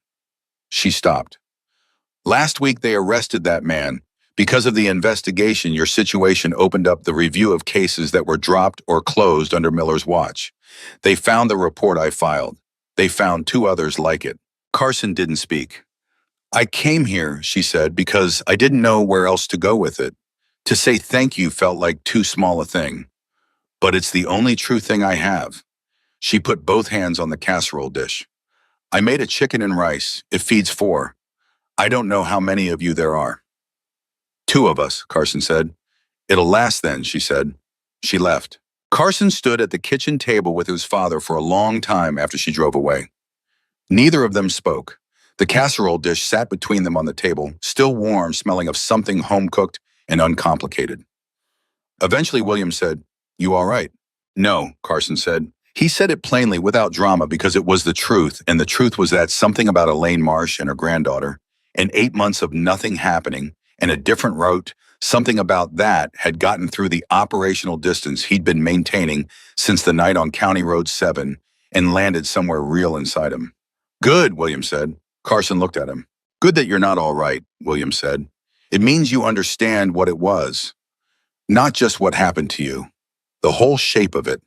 She stopped. Last week they arrested that man. Because of the investigation, your situation opened up the review of cases that were dropped or closed under Miller's watch. They found the report I filed. They found 2 others like it. Carson didn't speak. I came here, she said, because I didn't know where else to go with it. To say thank you felt like too small a thing. But it's the only true thing I have. She put both hands on the casserole dish. I made a chicken and rice. It feeds 4. I don't know how many of you there are. 2 of us, Carson said. It'll last then, she said. She left. Carson stood at the kitchen table with his father for a long time after she drove away. Neither of them spoke. The casserole dish sat between them on the table, still warm, smelling of something home-cooked and uncomplicated. Eventually, William said, "You all right?" "No," Carson said. He said it plainly without drama because it was the truth, and the truth was that something about Elaine Marsh and her granddaughter, and 8 months of nothing happening, and a different route, something about that had gotten through the operational distance he'd been maintaining since the night on County Road 7 and landed somewhere real inside him. "Good," William said. Carson looked at him. "Good that you're not all right," William said. "It means you understand what it was. Not just what happened to you. The whole shape of it."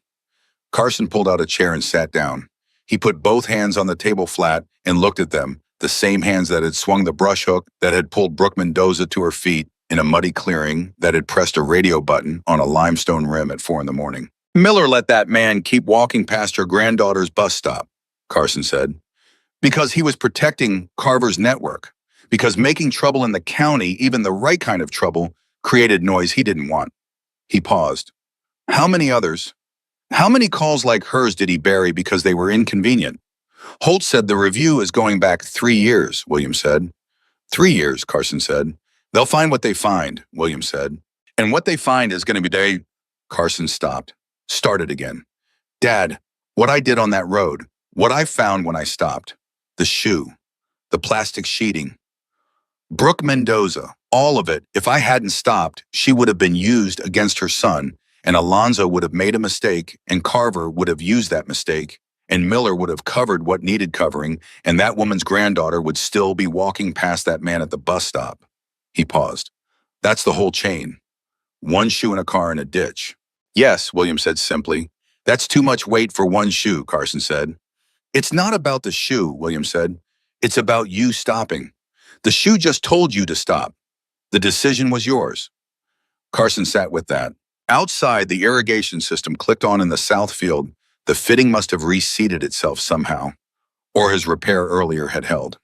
Carson pulled out a chair and sat down. He put both hands on the table flat and looked at them, the same hands that had swung the brush hook that had pulled Brooke Mendoza to her feet in a muddy clearing that had pressed a radio button on a limestone rim at 4 in the morning. "Miller let that man keep walking past her granddaughter's bus stop," Carson said. "Because he was protecting Carver's network. Because making trouble in the county, even the right kind of trouble, created noise he didn't want." He paused. How many others? How many calls like hers did he bury because they were inconvenient? Holt said the review is going back 3 years, William said. 3 years, Carson said. "They'll find what they find," William said. "And what they find is going to be Carson stopped. Started again. "Dad, what I did on that road, what I found when I stopped. The shoe, the plastic sheeting. Brooke Mendoza, all of it, if I hadn't stopped, she would have been used against her son, and Alonzo would have made a mistake, and Carver would have used that mistake, and Miller would have covered what needed covering, and that woman's granddaughter would still be walking past that man at the bus stop." He paused. "That's the whole chain. 1 shoe in a car in a ditch." "Yes," William said simply. "That's too much weight for 1 shoe," Carson said. "It's not about the shoe," William said. "It's about you stopping. The shoe just told you to stop. The decision was yours." Carson sat with that. Outside, the irrigation system clicked on in the south field. The fitting must have reseated itself somehow, or his repair earlier had held.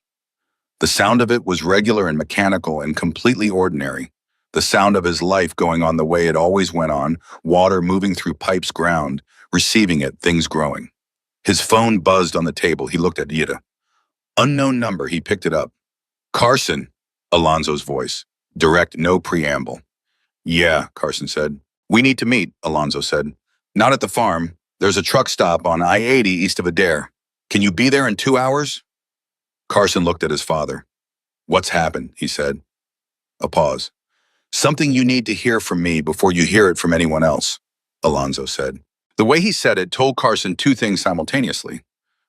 The sound of it was regular and mechanical and completely ordinary. The sound of his life going on the way it always went on, water moving through pipes ground, receiving it, things growing. His phone buzzed on the table. He looked at Ida. Unknown number, he picked it up. "Carson," Alonzo's voice. Direct, no preamble. "Yeah," Carson said. "We need to meet," Alonzo said. "Not at the farm. There's a truck stop on I-80 east of Adair. Can you be there in 2 hours? Carson looked at his father. "What's happened?" he said. A pause. "Something you need to hear from me before you hear it from anyone else," Alonzo said. The way he said it told Carson 2 things simultaneously.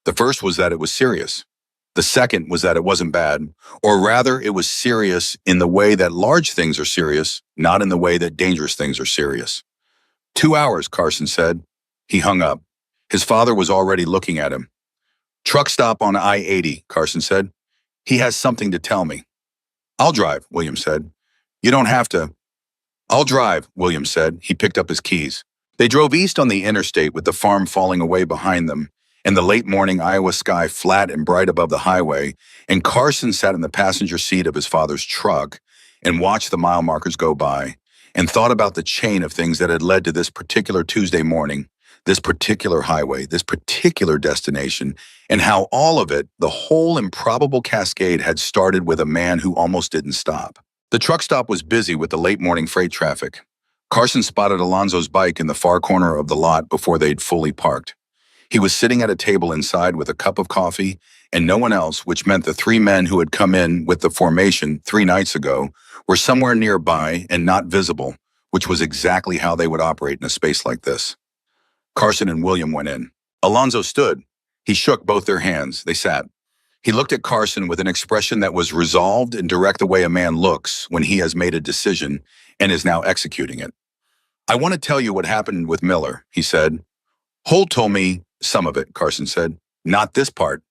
The first was that it was serious. The second was that it wasn't bad, or rather it was serious in the way that large things are serious, not in the way that dangerous things are serious. 2 hours, Carson said. He hung up. His father was already looking at him. "Truck stop on I-80, Carson said. "He has something to tell me." "I'll drive," William said. "You don't have to." "I'll drive," William said. He picked up his keys. They drove east on the interstate with the farm falling away behind them, and the late morning Iowa sky flat and bright above the highway, and Carson sat in the passenger seat of his father's truck and watched the mile markers go by, and thought about the chain of things that had led to this particular Tuesday morning, this particular highway, this particular destination, and how all of it, the whole improbable cascade, had started with a man who almost didn't stop. The truck stop was busy with the late morning freight traffic. Carson spotted Alonzo's bike in the far corner of the lot before they'd fully parked. He was sitting at a table inside with a cup of coffee and no one else, which meant the three men who had come in with the formation 3 nights ago were somewhere nearby and not visible, which was exactly how they would operate in a space like this. Carson and William went in. Alonzo stood. He shook both their hands. They sat. He looked at Carson with an expression that was resolved and direct the way a man looks when he has made a decision and is now executing it. "I want to tell you what happened with Miller," he said. "Holt told me some of it," Carson said. "Not this part,"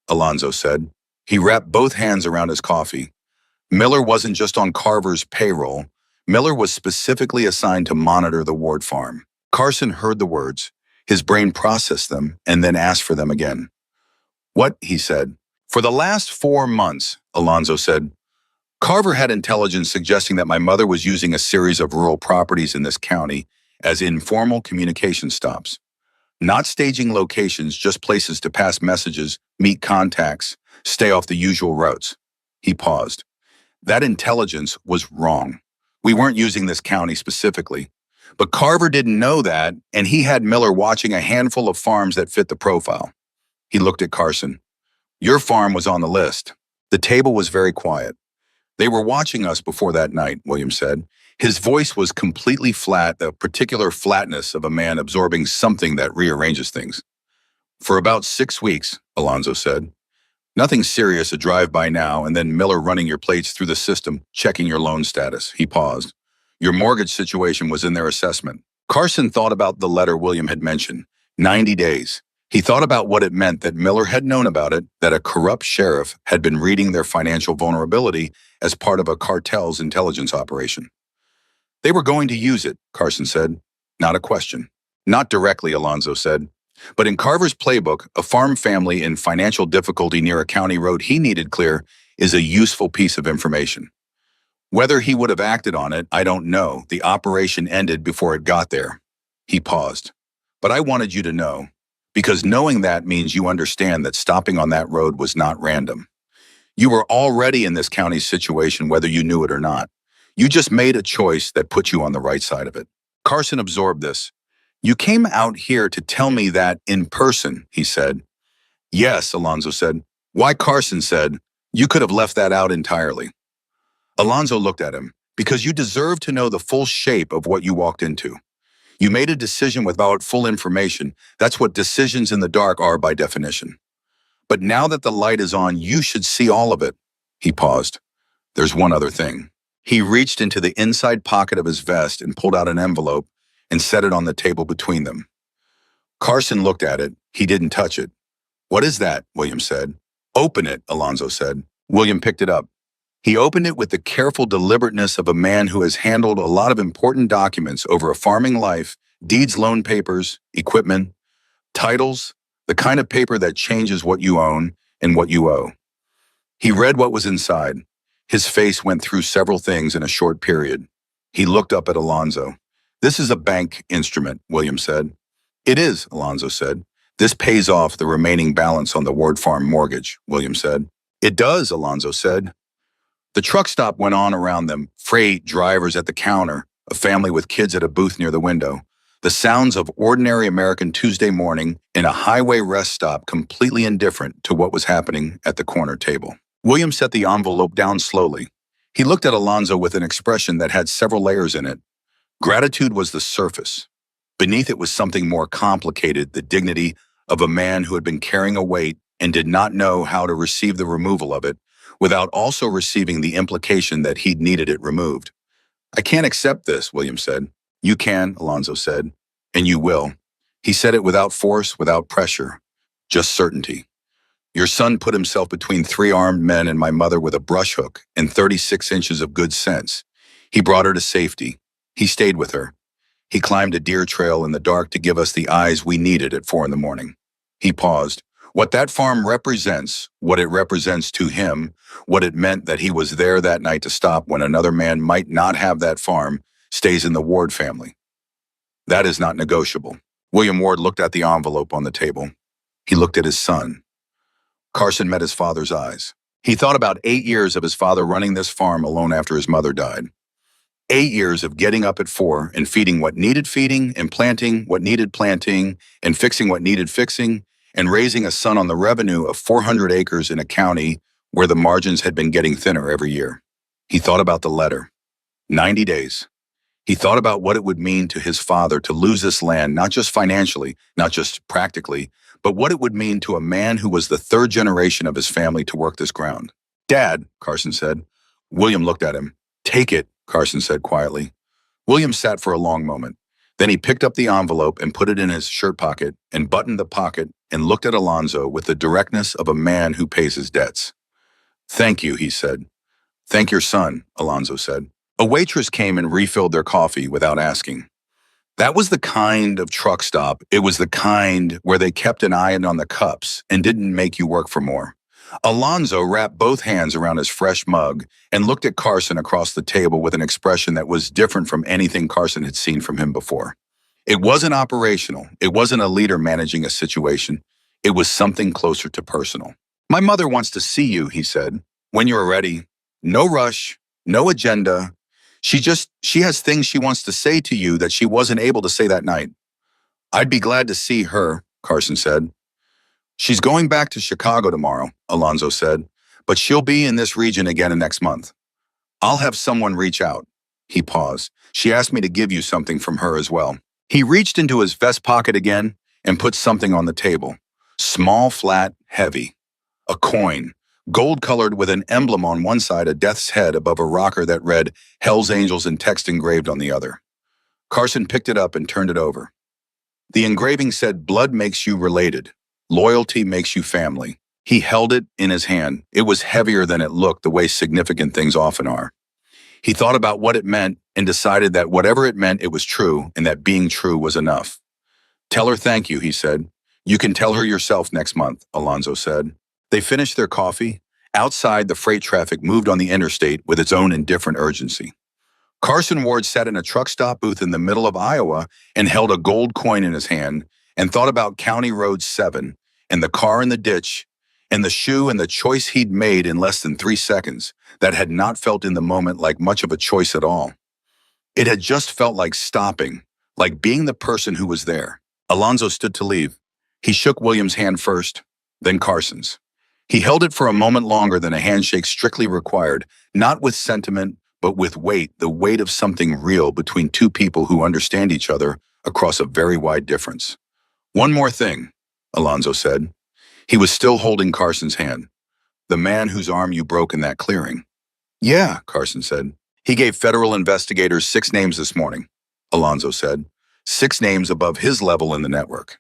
Alonzo said. He wrapped both hands around his coffee. Miller wasn't just on Carver's payroll. Miller was specifically assigned to monitor the Ward farm. Carson heard the words. His brain processed them and then asked for them again. "What?" he said. "For the last 4 months," Alonzo said, "Carver had intelligence suggesting that my mother was using a series of rural properties in this county as informal communication stops. Not staging locations, just places to pass messages, meet contacts, stay off the usual routes." He paused. "That intelligence was wrong. We weren't using this county specifically. But Carver didn't know that, and he had Miller watching a handful of farms that fit the profile." He looked at Carson. "Your farm was on the list." The table was very quiet. "They were watching us before that night," William said. His voice was completely flat, the particular flatness of a man absorbing something that rearranges things. "For about 6 weeks," Alonzo said. "Nothing serious, a drive-by now, and then Miller running your plates through the system, checking your loan status." He paused. "Your mortgage situation was in their assessment." Carson thought about the letter William had mentioned. 90 days. He thought about what it meant that Miller had known about it, that a corrupt sheriff had been reading their financial vulnerability as part of a cartel's intelligence operation. "They were going to use it," Carson said. "Not a question." "Not directly," Alonzo said. "But in Carver's playbook, a farm family in financial difficulty near a county road he needed clear is a useful piece of information. Whether he would have acted on it, I don't know. The operation ended before it got there." He paused. "But I wanted you to know, because knowing that means you understand that stopping on that road was not random. You were already in this county's situation whether you knew it or not. You just made a choice that put you on the right side of it." Carson absorbed this. "You came out here to tell me that in person," he said. "Yes," Alonzo said. "Why?" Carson said. "You could have left that out entirely." Alonzo looked at him. "Because you deserve to know the full shape of what you walked into. You made a decision without full information. That's what decisions in the dark are by definition. But now that the light is on, you should see all of it." He paused. "There's one other thing." He reached into the inside pocket of his vest and pulled out an envelope and set it on the table between them. Carson looked at it. He didn't touch it. "What is that?" William said. "Open it," Alonzo said. William picked it up. He opened it with the careful deliberateness of a man who has handled a lot of important documents over a farming life, deeds, loan papers, equipment, titles, the kind of paper that changes what you own and what you owe. He read what was inside. His face went through several things in a short period. He looked up at Alonzo. "This is a bank instrument," William said. "It is," Alonzo said. "This pays off the remaining balance on the Ward Farm mortgage," William said. "It does," Alonzo said. The truck stop went on around them, freight, drivers at the counter, a family with kids at a booth near the window. The sounds of ordinary American Tuesday morning in a highway rest stop, completely indifferent to what was happening at the corner table. William set the envelope down slowly. He looked at Alonzo with an expression that had several layers in it. Gratitude was the surface. Beneath it was something more complicated, the dignity of a man who had been carrying a weight and did not know how to receive the removal of it, without also receiving the implication that he'd needed it removed. "I can't accept this," William said. "You can," Alonzo said, "and you will." He said it without force, without pressure, just certainty. "Your son put himself between 3 armed men and my mother with a brush hook and 36 inches of good sense. He brought her to safety. He stayed with her. He climbed a deer trail in the dark to give us the eyes we needed at 4 a.m. He paused. What that farm represents, what it represents to him, what it meant that he was there that night to stop when another man might not have that farm, stays in the Ward family. That is not negotiable." William Ward looked at the envelope on the table. He looked at his son. Carson met his father's eyes. He thought about 8 years of his father running this farm alone after his mother died. 8 years of getting up at 4 and feeding what needed feeding and planting what needed planting and fixing what needed fixing and raising a son on the revenue of 400 acres in a county where the margins had been getting thinner every year. He thought about the letter. 90 days. He thought about what it would mean to his father to lose this land, not just financially, not just practically, but what it would mean to a man who was the third generation of his family to work this ground. "Dad," Carson said. William looked at him. "Take it," Carson said quietly. William sat for a long moment. Then he picked up the envelope and put it in his shirt pocket and buttoned the pocket and looked at Alonzo with the directness of a man who pays his debts. "Thank you," he said. "Thank your son," Alonzo said. A waitress came and refilled their coffee without asking. That was the kind of truck stop. It was the kind where they kept an eye on the cups and didn't make you work for more. Alonzo wrapped both hands around his fresh mug and looked at Carson across the table with an expression that was different from anything Carson had seen from him before. It wasn't operational. It wasn't a leader managing a situation. It was something closer to personal. "My mother wants to see you," he said. "When you're ready. No rush, no agenda. She has things she wants to say to you that she wasn't able to say that night." "I'd be glad to see her," Carson said. "She's going back to Chicago tomorrow," Alonzo said, "but she'll be in this region again next month. I'll have someone reach out." He paused. "She asked me to give you something from her as well." He reached into his vest pocket again and put something on the table. Small, flat, heavy. A coin. Gold-colored with an emblem on one side, a death's head above a rocker that read Hell's Angels in text engraved on the other. Carson picked it up and turned it over. The engraving said, "Blood makes you related. Loyalty makes you family." He held it in his hand. It was heavier than it looked, the way significant things often are. He thought about what it meant and decided that whatever it meant, it was true, and that being true was enough. "Tell her thank you," he said. "You can tell her yourself next month," Alonzo said. They finished their coffee. Outside, the freight traffic moved on the interstate with its own indifferent urgency. Carson Ward sat in a truck stop booth in the middle of Iowa and held a gold coin in his hand and thought about County Road 7 and the car in the ditch and the shoe and the choice he'd made in less than 3 seconds that had not felt in the moment like much of a choice at all. It had just felt like stopping, like being the person who was there. Alonzo stood to leave. He shook William's hand first, then Carson's. He held it for a moment longer than a handshake strictly required, not with sentiment, but with weight, the weight of something real between two people who understand each other across a very wide difference. "One more thing," Alonzo said. He was still holding Carson's hand. "The man whose arm you broke in that clearing." "Yeah," Carson said. "He gave federal investigators 6 names this morning," Alonzo said. 6 names above his level in the network.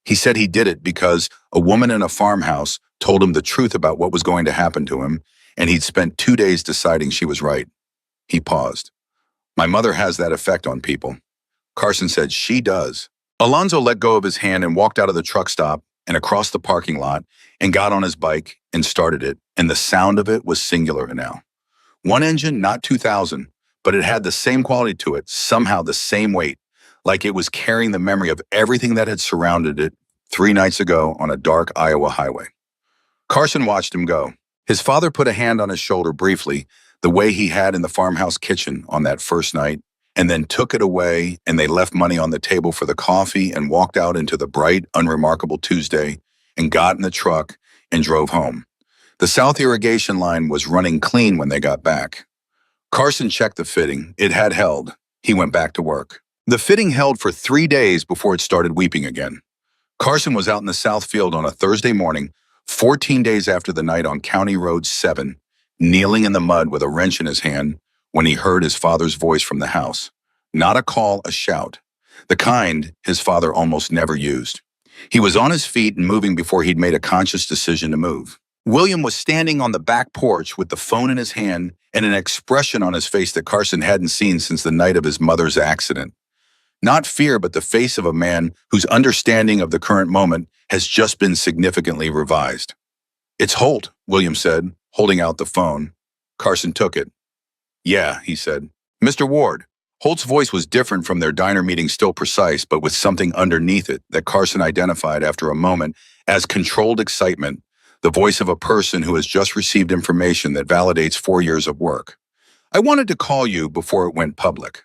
He said he did it because a woman in a farmhouse told him the truth about what was going to happen to him, and he'd spent 2 days deciding she was right. He paused. "My mother has that effect on people." Carson said, "She does." Alonzo let go of his hand and walked out of the truck stop and across the parking lot and got on his bike and started it, and the sound of it was singular now. One engine, not 2,000, but it had the same quality to it, somehow the same weight, like it was carrying the memory of everything that had surrounded it 3 nights ago on a dark Iowa highway. Carson watched him go. His father put a hand on his shoulder briefly, the way he had in the farmhouse kitchen on that first night, and then took it away, and they left money on the table for the coffee and walked out into the bright, unremarkable Tuesday and got in the truck and drove home. The south irrigation line was running clean when they got back. Carson checked the fitting. It had held. He went back to work. The fitting held for 3 days before it started weeping again. Carson was out in the south field on a Thursday morning, 14 days after the night on County Road 7, kneeling in the mud with a wrench in his hand, when he heard his father's voice from the house. Not a call, a shout. The kind his father almost never used. He was on his feet and moving before he'd made a conscious decision to move. William was standing on the back porch with the phone in his hand and an expression on his face that Carson hadn't seen since the night of his mother's accident. Not fear, but the face of a man whose understanding of the current moment has just been significantly revised. "It's Holt," William said, holding out the phone. Carson took it. "Yeah," he said. "Mr. Ward." Holt's voice was different from their diner meeting, still precise, but with something underneath it that Carson identified after a moment as controlled excitement, the voice of a person who has just received information that validates 4 years of work. I wanted to call you before it went public.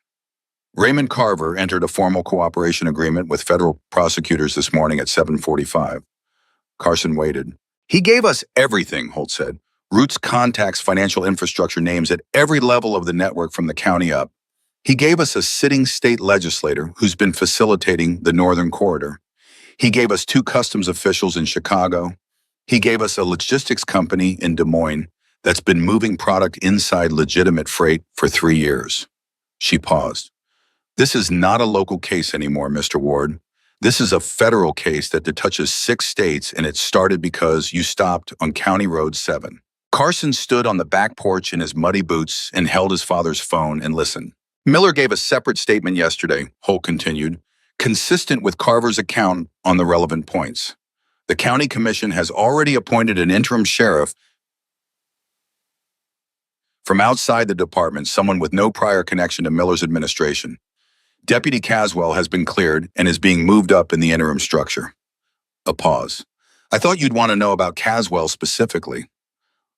Raymond Carver entered a formal cooperation agreement with federal prosecutors this morning at 7:45. Carson waited. He gave us everything, Holt said. Roots contacts, financial infrastructure names at every level of the network from the county up. He gave us a sitting state legislator who's been facilitating the Northern Corridor. He gave us 2 customs officials in Chicago. He gave us a logistics company in Des Moines that's been moving product inside legitimate freight for 3 years. She paused. This is not a local case anymore, Mr. Ward. This is a federal case that touches 6 states, and it started because you stopped on County Road 7. Carson stood on the back porch in his muddy boots and held his father's phone and listened. Miller gave a separate statement yesterday, Holt continued, consistent with Carver's account on the relevant points. The county commission has already appointed an interim sheriff from outside the department, someone with no prior connection to Miller's administration. Deputy Caswell has been cleared and is being moved up in the interim structure. A pause. I thought you'd want to know about Caswell specifically.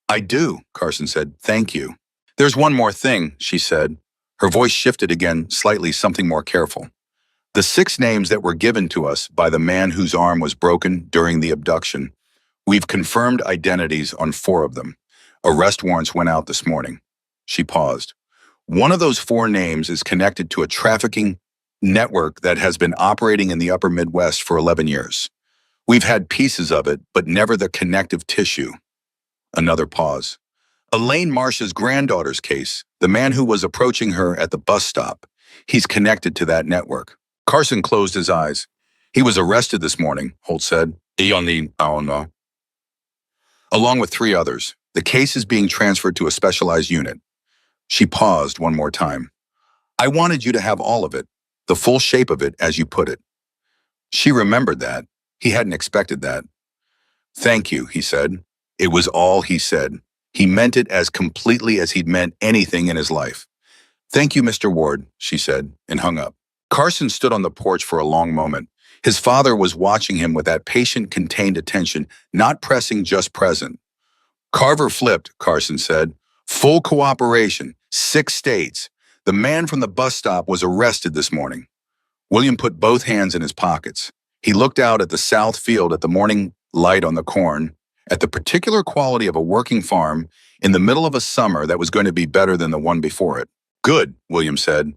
I do, Carson said. Thank you. There's one more thing, she said. Her voice shifted again, slightly, something more careful. The 6 names that were given to us by the man whose arm was broken during the abduction, we've confirmed identities on 4 of them. Arrest warrants went out this morning. She paused. One of those 4 names is connected to a trafficking network that has been operating in the upper Midwest for 11 years. We've had pieces of it, but never the connective tissue. Another pause. Elaine Marsh's granddaughter's case, the man who was approaching her at the bus stop, he's connected to that network. Carson closed his eyes. He was arrested this morning, Holt said. Along with 3 others. The case is being transferred to a specialized unit. She paused one more time. I wanted you to have all of it, the full shape of it, as you put it. She remembered that. He hadn't expected that. Thank you, he said. It was all he said. He meant it as completely as he'd meant anything in his life. Thank you, Mr. Ward, she said, and hung up. Carson stood on the porch for a long moment. His father was watching him with that patient, contained attention, not pressing, just present. Carver flipped, Carson said. Full cooperation, 6 states. The man from the bus stop was arrested this morning. William put both hands in his pockets. He looked out at the south field, at the morning light on the corn, at the particular quality of a working farm in the middle of a summer that was going to be better than the one before it. Good, William said.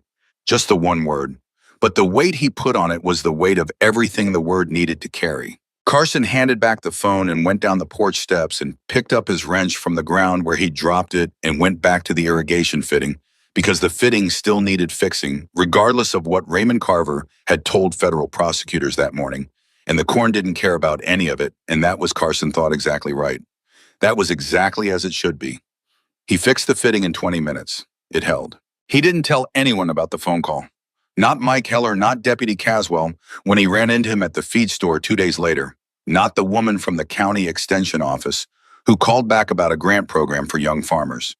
Just the one word. But the weight he put on it was the weight of everything the word needed to carry. Carson handed back the phone and went down the porch steps and picked up his wrench from the ground where he dropped it and went back to the irrigation fitting because the fitting still needed fixing, regardless of what Raymond Carver had told federal prosecutors that morning. And the corn didn't care about any of it, and that was, Carson thought, exactly right. That was exactly as it should be. He fixed the fitting in 20 minutes. It held. He didn't tell anyone about the phone call. Not Mike Heller, not Deputy Caswell, when he ran into him at the feed store 2 days later. Not the woman from the county extension office who called back about a grant program for young farmers.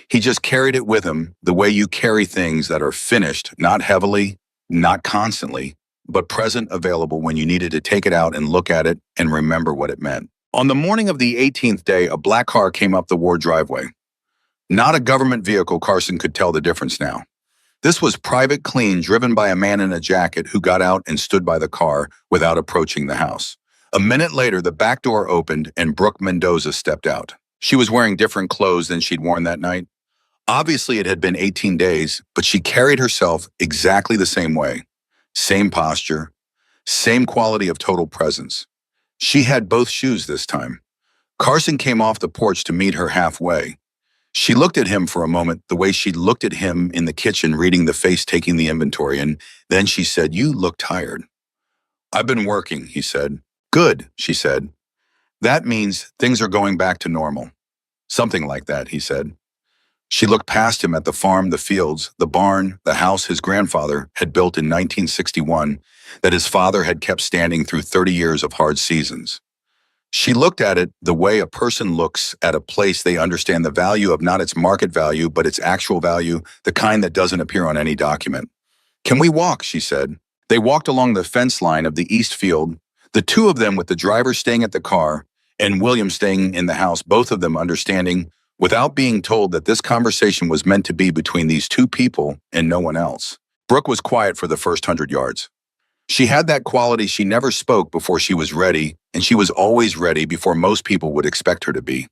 He just carried it with him the way you carry things that are finished, not heavily, not constantly, but present, available when you needed to take it out and look at it and remember what it meant. On the morning of the 18th day, a black car came up the Ward driveway. Not a government vehicle, Carson could tell the difference now. This was private, clean, driven by a man in a jacket who got out and stood by the car without approaching the house. A minute later, the back door opened and Brooke Mendoza stepped out. She was wearing different clothes than she'd worn that night. Obviously, it had been 18 days, but she carried herself exactly the same way. Same posture, same quality of total presence. She had both shoes this time. Carson came off the porch to meet her halfway. She looked at him for a moment, the way she'd looked at him in the kitchen reading the face taking the inventory, and then she said, "You look tired." "I've been working," he said. "Good," she said. "That means things are going back to normal." "Something like that," he said. She looked past him at the farm, the fields, the barn, the house his grandfather had built in 1961 that his father had kept standing through 30 years of hard seasons. She looked at it the way a person looks at a place they understand the value of, not its market value, but its actual value, the kind that doesn't appear on any document. "Can we walk?" she said. They walked along the fence line of the east field, the 2 of them with the driver staying at the car and William staying in the house, both of them understanding without being told that this conversation was meant to be between these two people and no one else. Brooke was quiet for the first 100 yards. She had that quality. She never spoke before she was ready, and she was always ready before most people would expect her to be.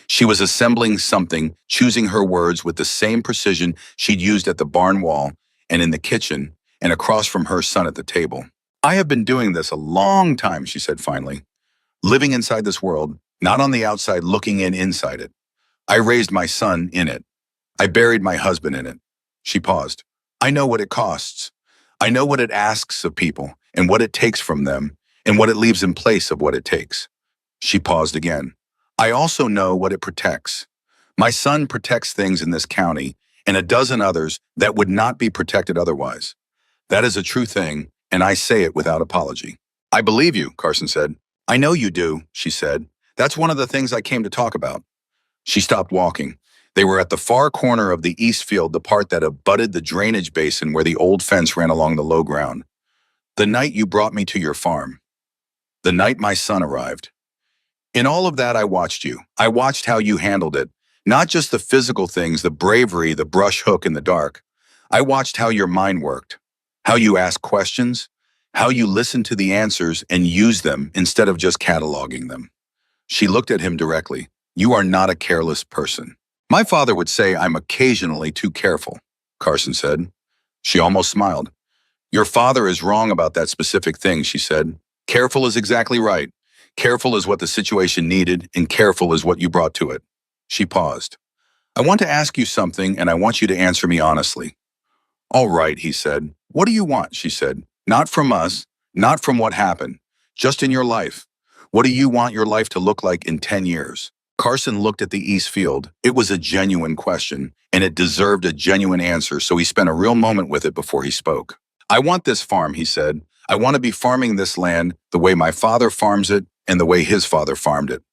She was assembling something, choosing her words with the same precision she'd used at the barn wall and in the kitchen and across from her son at the table. "I have been doing this a long time," she said finally, "living inside this world, not on the outside looking in inside it. I raised my son in it. I buried my husband in it." She paused. "I know what it costs. I know what it asks of people and what it takes from them and what it leaves in place of what it takes." She paused again. "I also know what it protects. My son protects things in this county and a dozen others that would not be protected otherwise. That is a true thing, and I say it without apology." "I believe you," Carson said. "I know you do," she said. "That's one of the things I came to talk about." She stopped walking. They were at the far corner of the east field, the part that abutted the drainage basin where the old fence ran along the low ground. "The night you brought me to your farm. The night my son arrived. In all of that, I watched you. I watched how you handled it. Not just the physical things, the bravery, the brush hook in the dark. I watched how your mind worked, how you asked questions, how you listened to the answers and used them instead of just cataloging them." She looked at him directly. "You are not a careless person." "My father would say I'm occasionally too careful," Carson said. She almost smiled. "Your father is wrong about that specific thing," she said. "Careful is exactly right. Careful is what the situation needed, and careful is what you brought to it." She paused. "I want to ask you something, and I want you to answer me honestly." "All right," he said. "What do you want?" she said. "Not from us, not from what happened, just in your life. What do you want your life to look like in 10 years? Carson looked at the east field. It was a genuine question, and it deserved a genuine answer, so he spent a real moment with it before he spoke. "I want this farm," he said. "I want to be farming this land the way my father farms it and the way his father farmed it.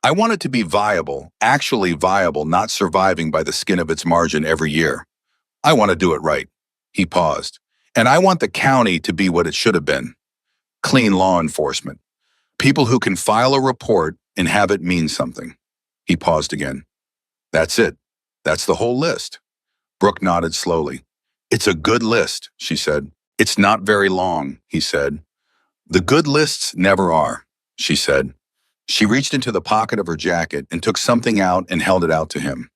I want it to be viable, actually viable, not surviving by the skin of its margin every year. I want to do it right." He paused. "And I want the county to be what it should have been. Clean law enforcement. People who can file a report and have it mean something." He paused again. "That's it. That's the whole list." Brooke nodded slowly. "It's a good list," she said. "It's not very long," he said. "The good lists never are," she said. She reached into the pocket of her jacket and took something out and held it out to him.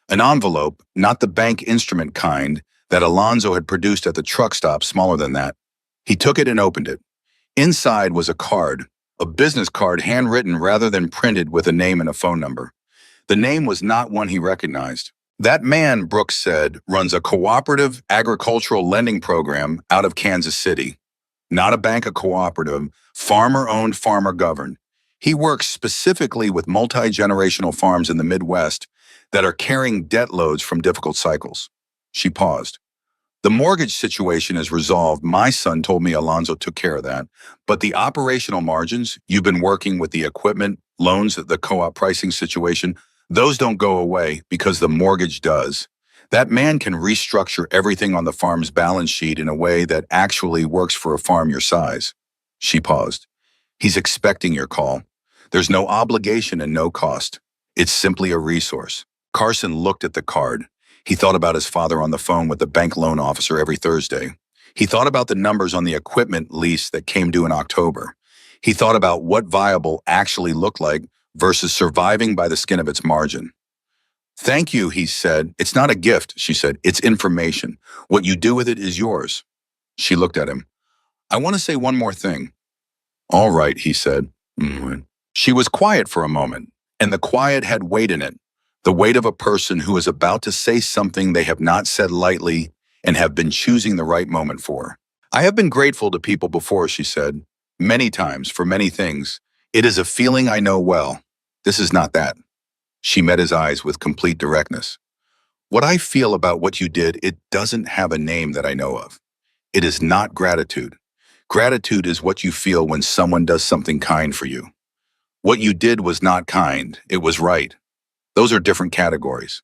An envelope, not the bank instrument kind that Alonzo had produced at the truck stop, smaller than that. He took it and opened it. Inside was a card, a business card handwritten rather than printed with a name and a phone number. The name was not one he recognized. "That man," Brooks said, "runs a cooperative agricultural lending program out of Kansas City. Not a bank, a cooperative, farmer-owned, farmer-governed. He works specifically with multi-generational farms in the Midwest that are carrying debt loads from difficult cycles." She paused. "The mortgage situation is resolved. My son told me Alonzo took care of that. But the operational margins, you've been working with the equipment, loans, the co-op pricing situation, those don't go away because the mortgage does. That man can restructure everything on the farm's balance sheet in a way that actually works for a farm your size." She paused. "He's expecting your call. There's no obligation and no cost. It's simply a resource." Carson looked at the card. He thought about his father on the phone with the bank loan officer every Thursday. He thought about the numbers on the equipment lease that came due in October. He thought about what viable actually looked like versus surviving by the skin of its margin. "Thank you," he said. "It's not a gift," she said. "It's information. What you do with it is yours." She looked at him. "I want to say one more thing." "All right," he said. She was quiet for a moment, and the quiet had weight in it, the weight of a person who is about to say something they have not said lightly and have been choosing the right moment for. "I have been grateful to people before," she said, "many times for many things. It is a feeling I know well. This is not that." She met his eyes with complete directness. "What I feel about what you did, it doesn't have a name that I know of. It is not gratitude. Gratitude is what you feel when someone does something kind for you. What you did was not kind, it was right. Those are different categories."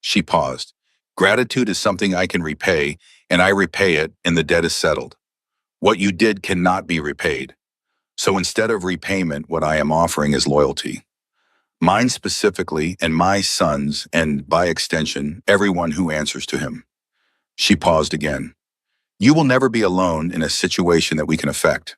She paused. "Gratitude is something I can repay, and I repay it, and the debt is settled. What you did cannot be repaid. So instead of repayment, what I am offering is loyalty. Mine specifically, and my son's, and by extension, everyone who answers to him. She paused again. You will never be alone in a situation that we can affect.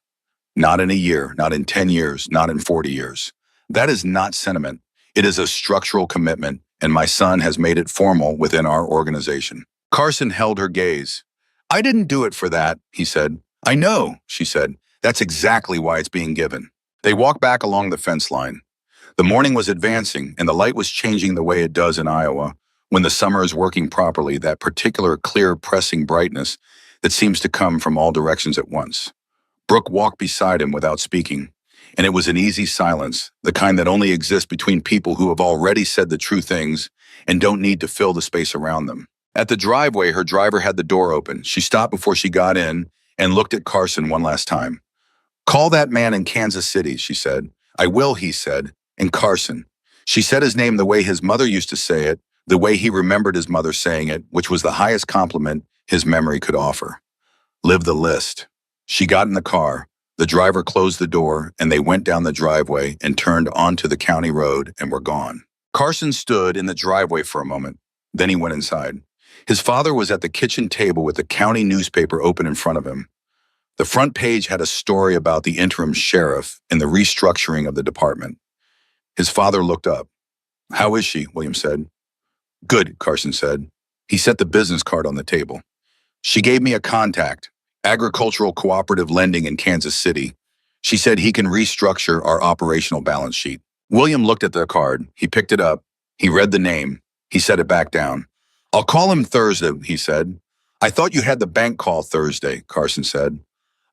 Not in a year, not in 10 years, not in 40 years. That is not sentiment. It is a structural commitment, and my son has made it formal within our organization. Carson held her gaze. I didn't do it for that, he said. I know, she said. That's exactly why it's being given. They walked back along the fence line. The morning was advancing, and the light was changing the way it does in Iowa when the summer is working properly, that particular clear, pressing brightness that seems to come from all directions at once. Brooke walked beside him without speaking, and it was an easy silence, the kind that only exists between people who have already said the true things and don't need to fill the space around them. At the driveway, her driver had the door open. She stopped before she got in and looked at Carson one last time. Call that man in Kansas City, she said. I will, he said. And Carson. She said his name the way his mother used to say it, the way he remembered his mother saying it, which was the highest compliment his memory could offer. Live the list. She got in the car. The driver closed the door, and they went down the driveway and turned onto the county road and were gone. Carson stood in the driveway for a moment. Then he went inside. His father was at the kitchen table with the county newspaper open in front of him. The front page had a story about the interim sheriff and the restructuring of the department. His father looked up. How is she? William said. Good, Carson said. He set the business card on the table. She gave me a contact, agricultural cooperative lending in Kansas City. She said he can restructure our operational balance sheet. William looked at the card. He picked it up. He read the name. He set it back down. I'll call him Thursday, he said. I thought you had the bank call Thursday, Carson said.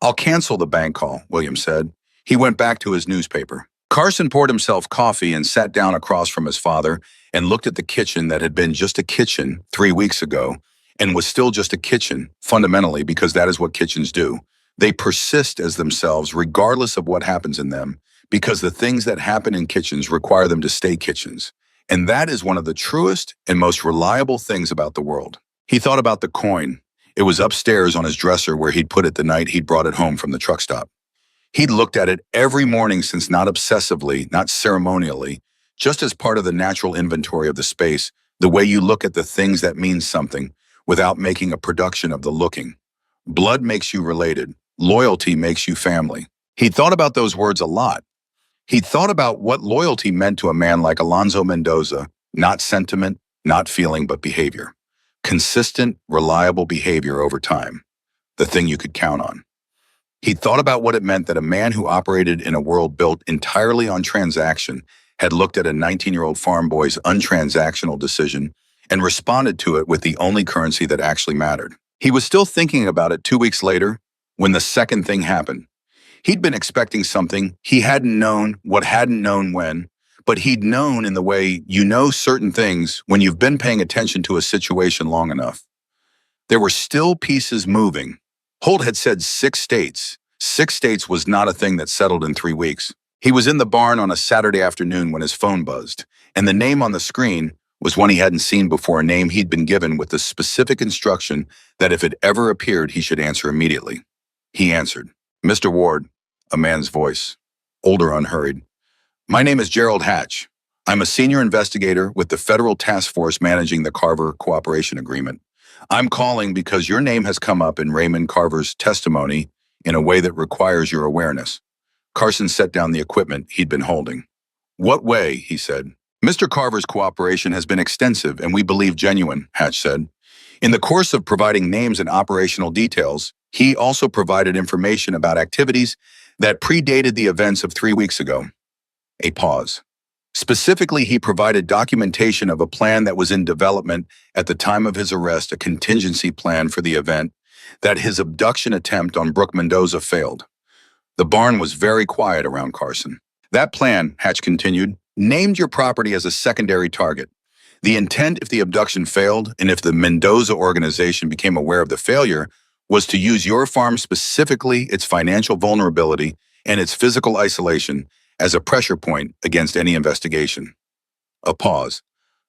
I'll cancel the bank call, William said. He went back to his newspaper. Carson poured himself coffee and sat down across from his father and looked at the kitchen that had been just a kitchen 3 weeks ago and was still just a kitchen, fundamentally, because that is what kitchens do. They persist as themselves regardless of what happens in them, because the things that happen in kitchens require them to stay kitchens. And that is one of the truest and most reliable things about the world. He thought about the coin. It was upstairs on his dresser where he'd put it the night he'd brought it home from the truck stop. He'd looked at it every morning since, not obsessively, not ceremonially, just as part of the natural inventory of the space, the way you look at the things that mean something without making a production of the looking. Blood makes you related. Loyalty makes you family. He'd thought about those words a lot. He'd thought about what loyalty meant to a man like Alonzo Mendoza, not sentiment, not feeling, but behavior. Consistent, reliable behavior over time. The thing you could count on. He thought about what it meant that a man who operated in a world built entirely on transaction had looked at a 19-year-old farm boy's untransactional decision and responded to it with the only currency that actually mattered. He was still thinking about it 2 weeks later when the second thing happened. He'd been expecting something he hadn't known when, but he'd known in the way you know certain things when you've been paying attention to a situation long enough. There were still pieces moving. Holt had said 6 states. 6 states was not a thing that settled in 3 weeks. He was in the barn on a Saturday afternoon when his phone buzzed, and the name on the screen was one he hadn't seen before, a name he'd been given with the specific instruction that if it ever appeared, he should answer immediately. He answered. Mr. Ward, a man's voice, older, unhurried. My name is Gerald Hatch. I'm a senior investigator with the federal task force managing the Carver Cooperation Agreement. I'm calling because your name has come up in Raymond Carver's testimony in a way that requires your awareness. Carson set down the equipment he'd been holding. What way? He said. Mr. Carver's cooperation has been extensive and we believe genuine, Hatch said. In the course of providing names and operational details, he also provided information about activities that predated the events of 3 weeks ago. A pause. Specifically, he provided documentation of a plan that was in development at the time of his arrest, a contingency plan for the event that his abduction attempt on Brooke Mendoza failed. The barn was very quiet around Carson. That plan, Hatch continued, named your property as a secondary target. The intent, if the abduction failed and if the Mendoza organization became aware of the failure, was to use your farm, specifically its financial vulnerability and its physical isolation, as a pressure point against any investigation. A pause.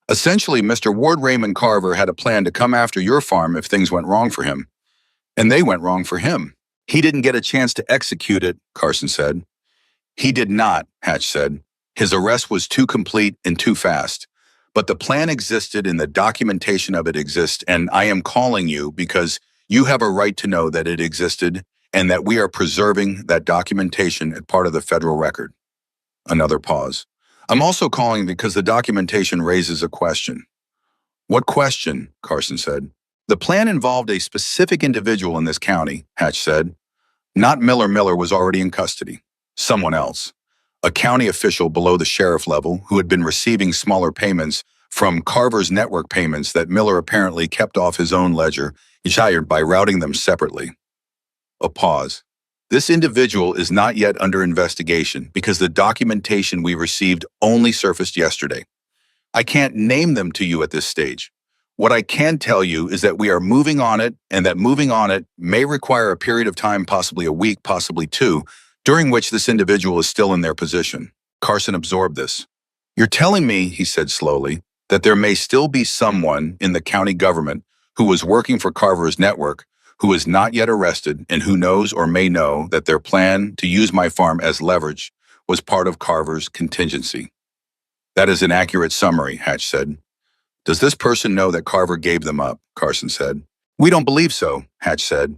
Essentially, Mr. Ward Raymond Carver had a plan to come after your farm if things went wrong for him. And they went wrong for him. He didn't get a chance to execute it, Carson said. He did not, Hatch said. His arrest was too complete and too fast. But the plan existed and the documentation of it exists, and I am calling you because you have a right to know that it existed and that we are preserving that documentation as part of the federal record. Another pause. I'm also calling because the documentation raises a question. What question? Carson said. The plan involved a specific individual in this county, Hatch said. Not Miller. Miller was already in custody. Someone else. A county official below the sheriff level who had been receiving smaller payments from Carver's network payments that Miller apparently kept off his own ledger, hired by routing them separately. A pause. This individual is not yet under investigation because the documentation we received only surfaced yesterday. I can't name them to you at this stage. What I can tell you is that we are moving on it, and that moving on it may require a period of time, possibly a week, possibly two, during which this individual is still in their position. Carson absorbed this. You're telling me, he said slowly, that there may still be someone in the county government who was working for Carver's network who is not yet arrested and who knows or may know that their plan to use my farm as leverage was part of Carver's contingency. That is an accurate summary, Hatch said. Does this person know that Carver gave them up? Carson said. We don't believe so, Hatch said.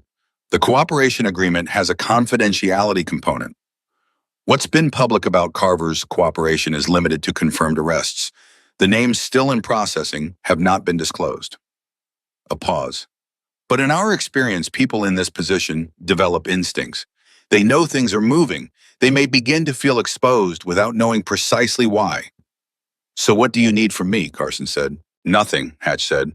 The cooperation agreement has a confidentiality component. What's been public about Carver's cooperation is limited to confirmed arrests. The names still in processing have not been disclosed. A pause. But in our experience, people in this position develop instincts. They know things are moving. They may begin to feel exposed without knowing precisely why. So what do you need from me? Carson said. Nothing, Hatch said.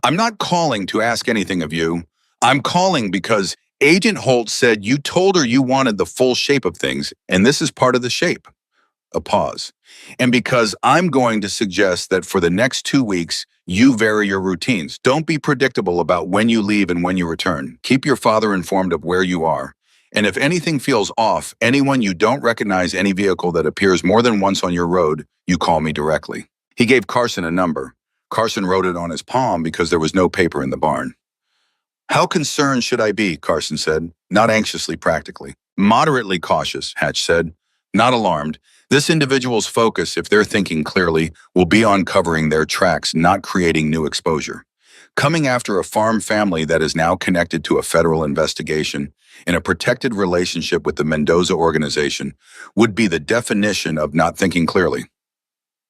I'm not calling to ask anything of you. I'm calling because Agent Holt said you told her you wanted the full shape of things, and this is part of the shape. A pause. And because I'm going to suggest that for the next 2 weeks, you vary your routines. Don't be predictable about when you leave and when you return. Keep your father informed of where you are. And if anything feels off, anyone you don't recognize, any vehicle that appears more than once on your road, you call me directly. He gave Carson a number. Carson wrote it on his palm because there was no paper in the barn. How concerned should I be? Carson said, not anxiously, practically. Moderately cautious, Hatch said. Not alarmed. This individual's focus, if they're thinking clearly, will be on covering their tracks, not creating new exposure. Coming after a farm family that is now connected to a federal investigation in a protected relationship with the Mendoza organization would be the definition of not thinking clearly.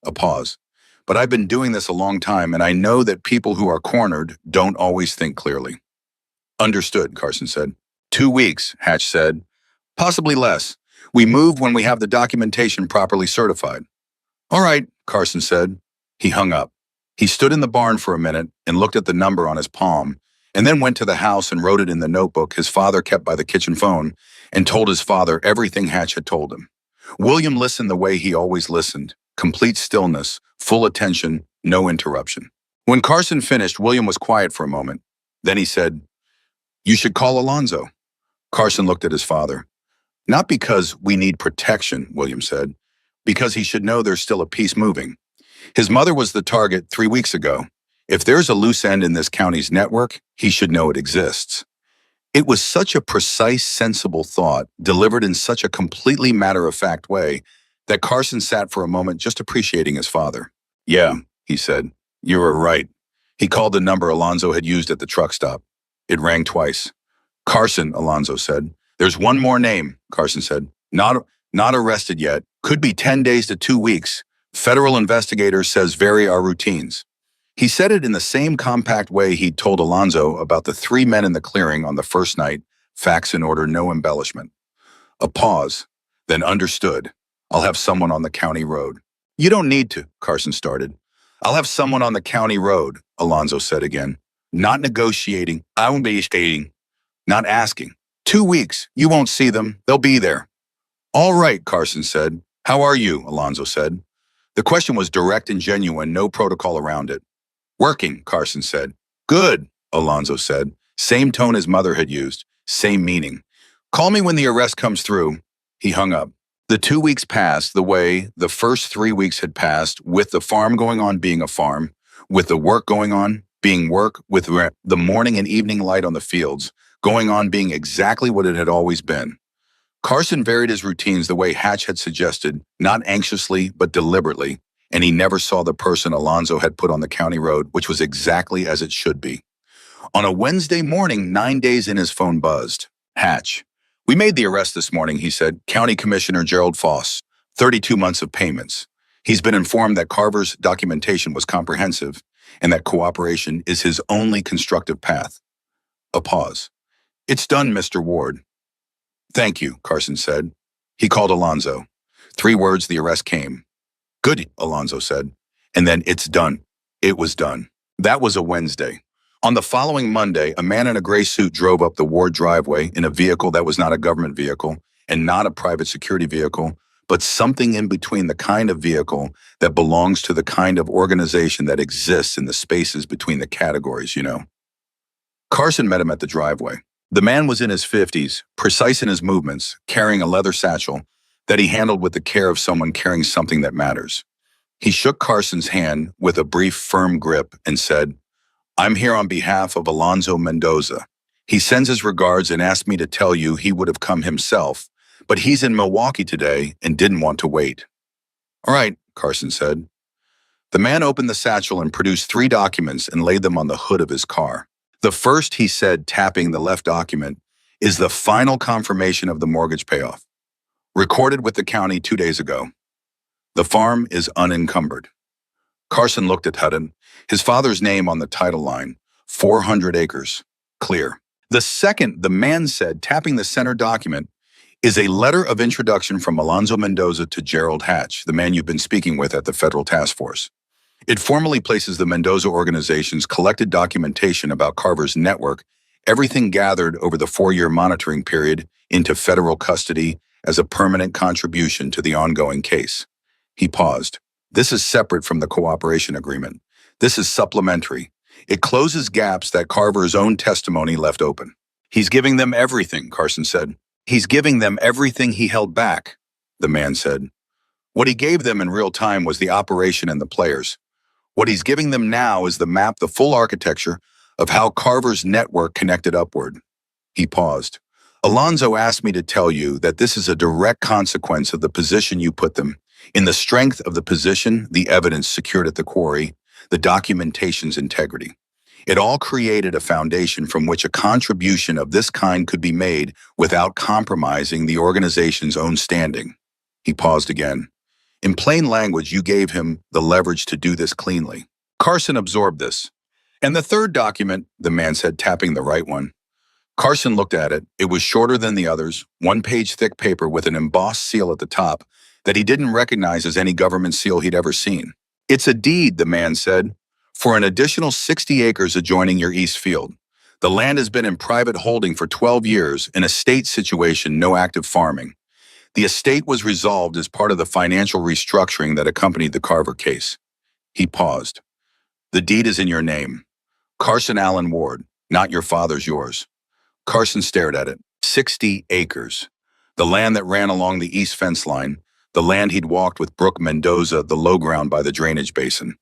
A pause. But I've been doing this a long time, and I know that people who are cornered don't always think clearly. Understood, Carson said. 2 weeks, Hatch said. Possibly less. We move when we have the documentation properly certified. All right, Carson said. He hung up. He stood in the barn for a minute and looked at the number on his palm, and then went to the house and wrote it in the notebook his father kept by the kitchen phone and told his father everything Hatch had told him. William listened the way he always listened. Complete stillness, full attention, no interruption. When Carson finished, William was quiet for a moment. Then he said, You should call Alonzo. Carson looked at his father. Not because we need protection, William said, because he should know there's still a piece moving. His mother was the target 3 weeks ago. If there's a loose end in this county's network, he should know it exists. It was such a precise, sensible thought, delivered in such a completely matter-of-fact way, that Carson sat for a moment just appreciating his father. Yeah, he said, you were right. He called the number Alonzo had used at the truck stop. It rang twice. Carson, Alonzo said. There's one more name, Carson said. Not arrested yet. Could be 10 days to 2 weeks. Federal investigator says vary our routines. He said it in the same compact way he'd told Alonzo about the 3 men in the clearing on the first night, facts in order, no embellishment. A pause, then understood. I'll have someone on the county road. You don't need to, Carson started. I'll have someone on the county road, Alonzo said again. Not negotiating, I won't be stating. Not asking. 2 weeks, you won't see them, they'll be there. All right, Carson said. How are you, Alonzo said. The question was direct and genuine, no protocol around it. Working, Carson said. Good, Alonzo said. Same tone his mother had used, same meaning. Call me when the arrest comes through. He hung up. The 2 weeks passed the way the first 3 weeks had passed, with the farm going on being a farm, with the work going on being work, with the morning and evening light on the fields going on being exactly what it had always been. Carson varied his routines the way Hatch had suggested, not anxiously but deliberately, and he never saw the person Alonzo had put on the county road, which was exactly as it should be. On a Wednesday morning, 9 days in, his phone buzzed. Hatch. "We made the arrest this morning," he said. "County Commissioner Gerald Foss. 32 months of payments. He's been informed that Carver's documentation was comprehensive and that cooperation is his only constructive path." A pause. "It's done, Mr. Ward." "Thank you," Carson said. He called Alonzo. 3 words, the arrest came. "Good," Alonzo said. And then, "It's done." It was done. That was a Wednesday. On the following Monday, a man in a gray suit drove up the Ward driveway in a vehicle that was not a government vehicle and not a private security vehicle, but something in between, the kind of vehicle that belongs to the kind of organization that exists in the spaces between the categories, you know. Carson met him at the driveway. The man was in his 50s, precise in his movements, carrying a leather satchel that he handled with the care of someone carrying something that matters. He shook Carson's hand with a brief, firm grip and said, "I'm here on behalf of Alonzo Mendoza. He sends his regards and asked me to tell you he would have come himself, but he's in Milwaukee today and didn't want to wait." "All right," Carson said. The man opened the satchel and produced 3 documents and laid them on the hood of his car. "The first," he said, tapping the left document, "is the final confirmation of the mortgage payoff. Recorded with the county 2 days ago. The farm is unencumbered." Carson looked at Hutton, his father's name on the title line. 400 acres. Clear. "The second," the man said, tapping the center document, "is a letter of introduction from Alonzo Mendoza to Gerald Hatch, the man you've been speaking with at the federal task force. It formally places the Mendoza organization's collected documentation about Carver's network, everything gathered over the 4-year monitoring period, into federal custody as a permanent contribution to the ongoing case." He paused. "This is separate from the cooperation agreement. This is supplementary. It closes gaps that Carver's own testimony left open." "He's giving them everything," Carson said. "He's giving them everything he held back," the man said. "What he gave them in real time was the operation and the players. What he's giving them now is the map, the full architecture of how Carver's network connected upward." He paused. "Alonzo asked me to tell you that this is a direct consequence of the position you put them. In the strength of the position, the evidence secured at the quarry, the documentation's integrity. It all created a foundation from which a contribution of this kind could be made without compromising the organization's own standing." He paused again. "In plain language, you gave him the leverage to do this cleanly." Carson absorbed this. "And the third document," the man said, tapping the right one. Carson looked at it. It was shorter than the others, 1-page thick paper with an embossed seal at the top that he didn't recognize as any government seal he'd ever seen. "It's a deed," the man said, "for an additional 60 acres adjoining your east field. The land has been in private holding for 12 years, in a state situation, no active farming. The estate was resolved as part of the financial restructuring that accompanied the Carver case." He paused. "The deed is in your name. Carson Allen Ward, not your father's, yours." Carson stared at it. 60 acres. The land that ran along the east fence line, the land he'd walked with Brooke Mendoza, the low ground by the drainage basin.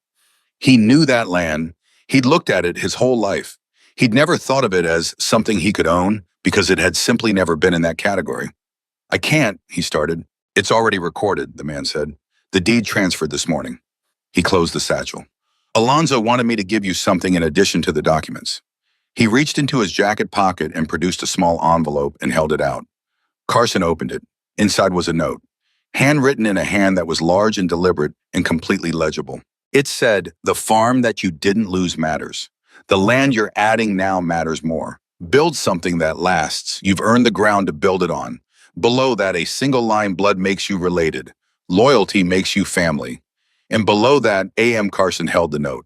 He knew that land. He'd looked at it his whole life. He'd never thought of it as something he could own because it had simply never been in that category. "I can't," he started. "It's already recorded," the man said. "The deed transferred this morning." He closed the satchel. "Alonzo wanted me to give you something in addition to the documents." He reached into his jacket pocket and produced a small envelope and held it out. Carson opened it. Inside was a note, handwritten in a hand that was large and deliberate and completely legible. It said, "The farm that you didn't lose matters. The land you're adding now matters more. Build something that lasts. You've earned the ground to build it on. Below that, a single line, blood makes you related. Loyalty makes you family." And below that, A.M. Carson held the note.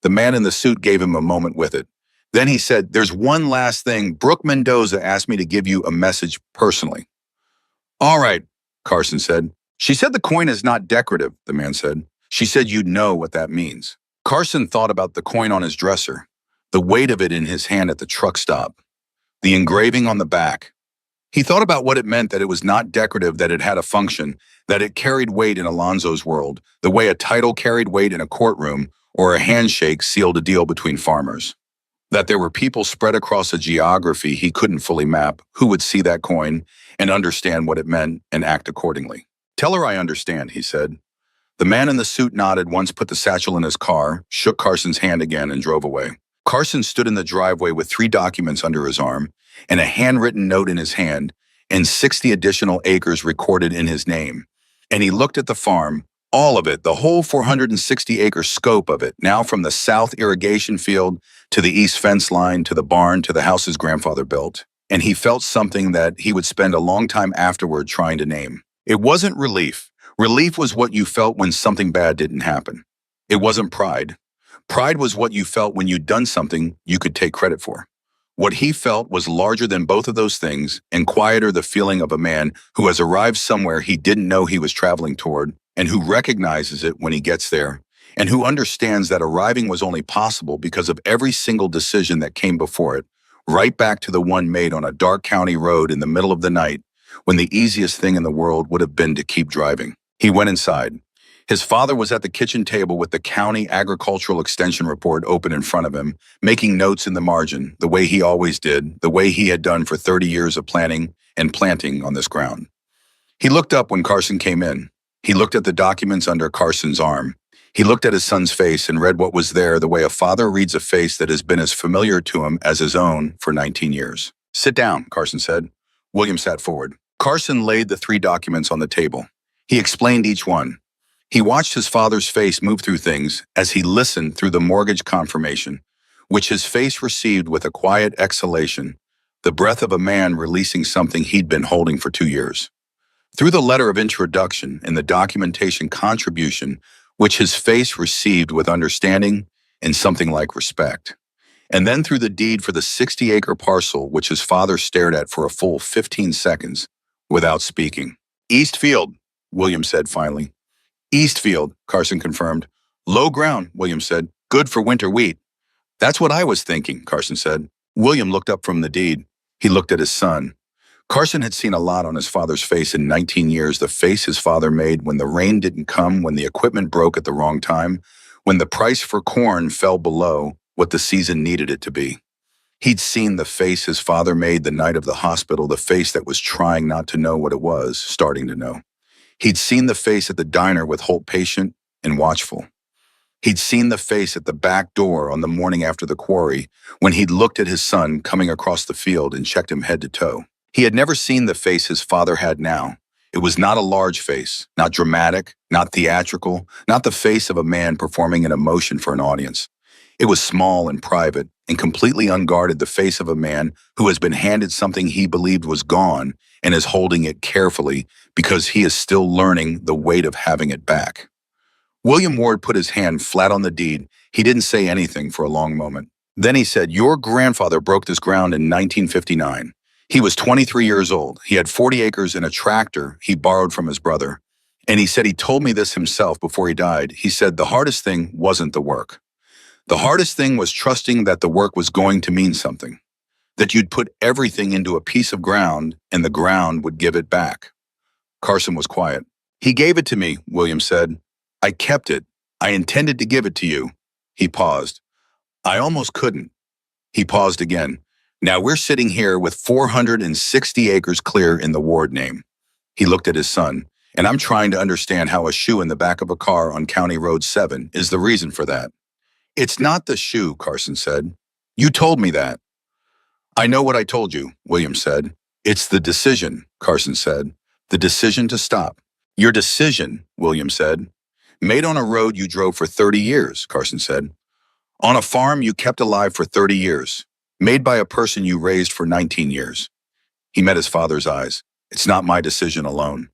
The man in the suit gave him a moment with it. Then he said, "There's one last thing. Brooke Mendoza asked me to give you a message personally." "All right," Carson said. "She said the coin is not decorative," the man said. "She said you'd know what that means." Carson thought about the coin on his dresser, the weight of it in his hand at the truck stop, the engraving on the back. He thought about what it meant that it was not decorative, that it had a function, that it carried weight in Alonzo's world, the way a title carried weight in a courtroom or a handshake sealed a deal between farmers. that there were people spread across a geography he couldn't fully map who would see that coin and understand what it meant and act accordingly. "Tell her I understand," he said. The man in the suit nodded once, put the satchel in his car, shook Carson's hand again, and drove away. Carson stood in the driveway with 3 documents under his arm and a handwritten note in his hand and 60 additional acres recorded in his name. And he looked at the farm, all of it, the whole 460-acre scope of it, now from the south irrigation field to the east fence line to the barn to the house his grandfather built. And he felt something that he would spend a long time afterward trying to name. It wasn't relief. Relief was what you felt when something bad didn't happen. It wasn't pride. Pride was what you felt when you'd done something you could take credit for. What he felt was larger than both of those things and quieter, the feeling of a man who has arrived somewhere he didn't know he was traveling toward and who recognizes it when he gets there and who understands that arriving was only possible because of every single decision that came before it, right back to the one made on a dark county road in the middle of the night when the easiest thing in the world would have been to keep driving. He went inside. His father was at the kitchen table with the county agricultural extension report open in front of him, making notes in the margin, the way he always did, the way he had done for 30 years of planning and planting on this ground. He looked up when Carson came in. He looked at the documents under Carson's arm. He looked at his son's face and read what was there the way a father reads a face that has been as familiar to him as his own for 19 years. "Sit down," Carson said. William sat forward. Carson laid the 3 documents on the table. He explained each one. He watched his father's face move through things as he listened through the mortgage confirmation, which his face received with a quiet exhalation, the breath of a man releasing something he'd been holding for 2 years. Through the letter of introduction and the documentation contribution, which his face received with understanding and something like respect. And then through the deed for the 60-acre parcel, which his father stared at for a full 15 seconds without speaking. "Eastfield," William said finally. "Eastfield," Carson confirmed. "Low ground," William said. "Good for winter wheat." "That's what I was thinking," Carson said. William looked up from the deed. He looked at his son. Carson had seen a lot on his father's face in 19 years, the face his father made when the rain didn't come, when the equipment broke at the wrong time, when the price for corn fell below what the season needed it to be. He'd seen the face his father made the night of the hospital, the face that was trying not to know what it was, starting to know. He'd seen the face at the diner with Holt patient and watchful. He'd seen the face at the back door on the morning after the quarry when he'd looked at his son coming across the field and checked him head to toe. He had never seen the face his father had now. It was not a large face, not dramatic, not theatrical, not the face of a man performing an emotion for an audience. It was small and private and completely unguarded, the face of a man who has been handed something he believed was gone and is holding it carefully because he is still learning the weight of having it back. William Ward put his hand flat on the deed. He didn't say anything for a long moment. Then he said, "Your grandfather broke this ground in 1959. He was 23 years old. He had 40 acres and a tractor he borrowed from his brother. And he said he told me this himself before he died. He said the hardest thing wasn't the work. The hardest thing was trusting that the work was going to mean something, that you'd put everything into a piece of ground and the ground would give it back." Carson was quiet. "He gave it to me," William said. "I kept it. I intended to give it to you." He paused. "I almost couldn't." He paused again. "Now we're sitting here with 460 acres clear in the Ward name." He looked at his son. "And I'm trying to understand how a shoe in the back of a car on County Road 7 is the reason for that." "It's not the shoe," Carson said. "You told me that." "I know what I told you," William said. "It's the decision," Carson said. "The decision to stop." "Your decision," William said. "Made on a road you drove for 30 years, Carson said. "On a farm you kept alive for 30 years. Made by a person you raised for 19 years. He met his father's eyes. "It's not my decision alone."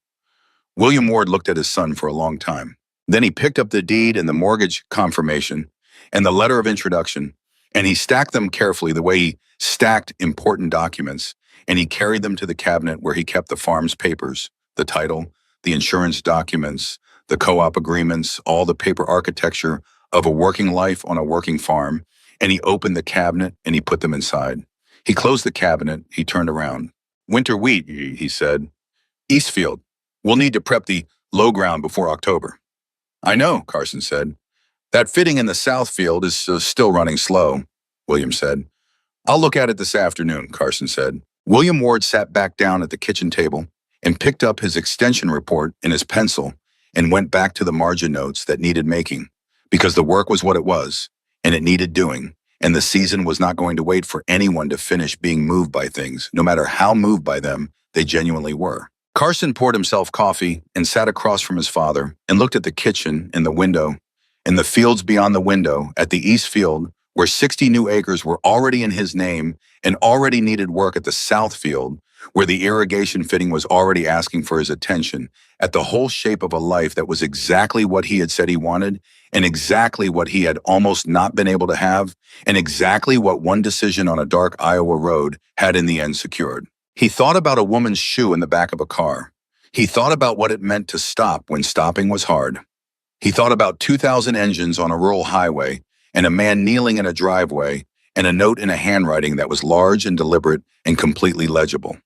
William Ward looked at his son for a long time. Then he picked up the deed and the mortgage confirmation and the letter of introduction, and he stacked them carefully the way he stacked important documents, and he carried them to the cabinet where he kept the farm's papers, the title, the insurance documents, the co-op agreements, all the paper architecture of a working life on a working farm, and he opened the cabinet and he put them inside. He closed the cabinet, he turned around. "Winter wheat," he said. "Eastfield. We'll need to prep the low ground before October." "I know," Carson said. "That fitting in the south field is still running slow." William said. I'll look at it this afternoon, Carson said. William Ward sat back down at the kitchen table and picked up his extension report and his pencil and went back to the margin notes that needed making, because the work was what it was, and it needed doing, and the season was not going to wait for anyone to finish being moved by things, no matter how moved by them they genuinely were. Carson poured himself coffee and sat across from his father and looked at the kitchen and the window and the fields beyond the window at the east field where 60 new acres were already in his name and already needed work at the south field where the irrigation fitting was already asking for his attention, at the whole shape of a life that was exactly what he had said he wanted and exactly what he had almost not been able to have and exactly what one decision on a dark Iowa road had in the end secured. He thought about a woman's shoe in the back of a car. He thought about what it meant to stop when stopping was hard. He thought about 2,000 engines on a rural highway and a man kneeling in a driveway and a note in a handwriting that was large and deliberate and completely legible.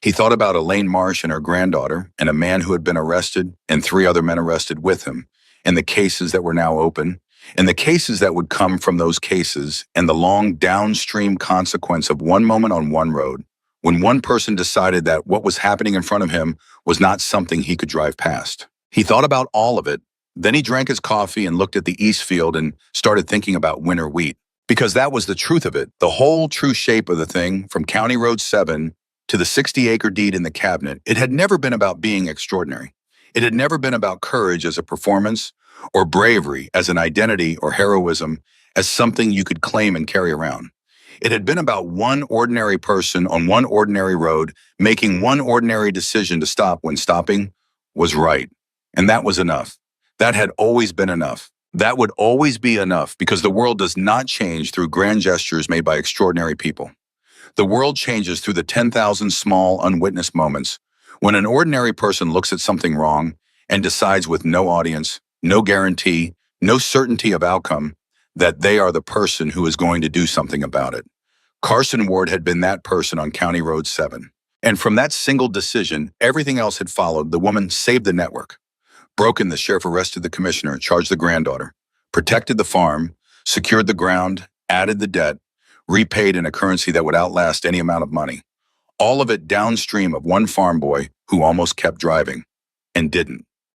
He thought about Elaine Marsh and her granddaughter and a man who had been arrested and 3 other men arrested with him, and the cases that were now open, and the cases that would come from those cases, and the long downstream consequence of one moment on one road, when one person decided that what was happening in front of him was not something he could drive past. He thought about all of it. Then he drank his coffee and looked at the east field and started thinking about winter wheat. Because that was the truth of it, the whole true shape of the thing, from County Road 7 to the 60-acre deed in the cabinet. It had never been about being extraordinary. It had never been about courage as a performance or bravery as an identity or heroism as something you could claim and carry around. It had been about one ordinary person on one ordinary road making one ordinary decision to stop when stopping was right. And that was enough. That had always been enough. That would always be enough, because the world does not change through grand gestures made by extraordinary people. The world changes through the 10,000 small, unwitnessed moments when an ordinary person looks at something wrong and decides with no audience, no guarantee, no certainty of outcome that they are the person who is going to do something about it. Carson Ward had been that person on County Road 7. And from that single decision, everything else had followed. The woman saved the network. Broken, the sheriff arrested the commissioner, charged the granddaughter, protected the farm, secured the ground, added the debt, repaid in a currency that would outlast any amount of money. All of it downstream of one farm boy who almost kept driving and didn't.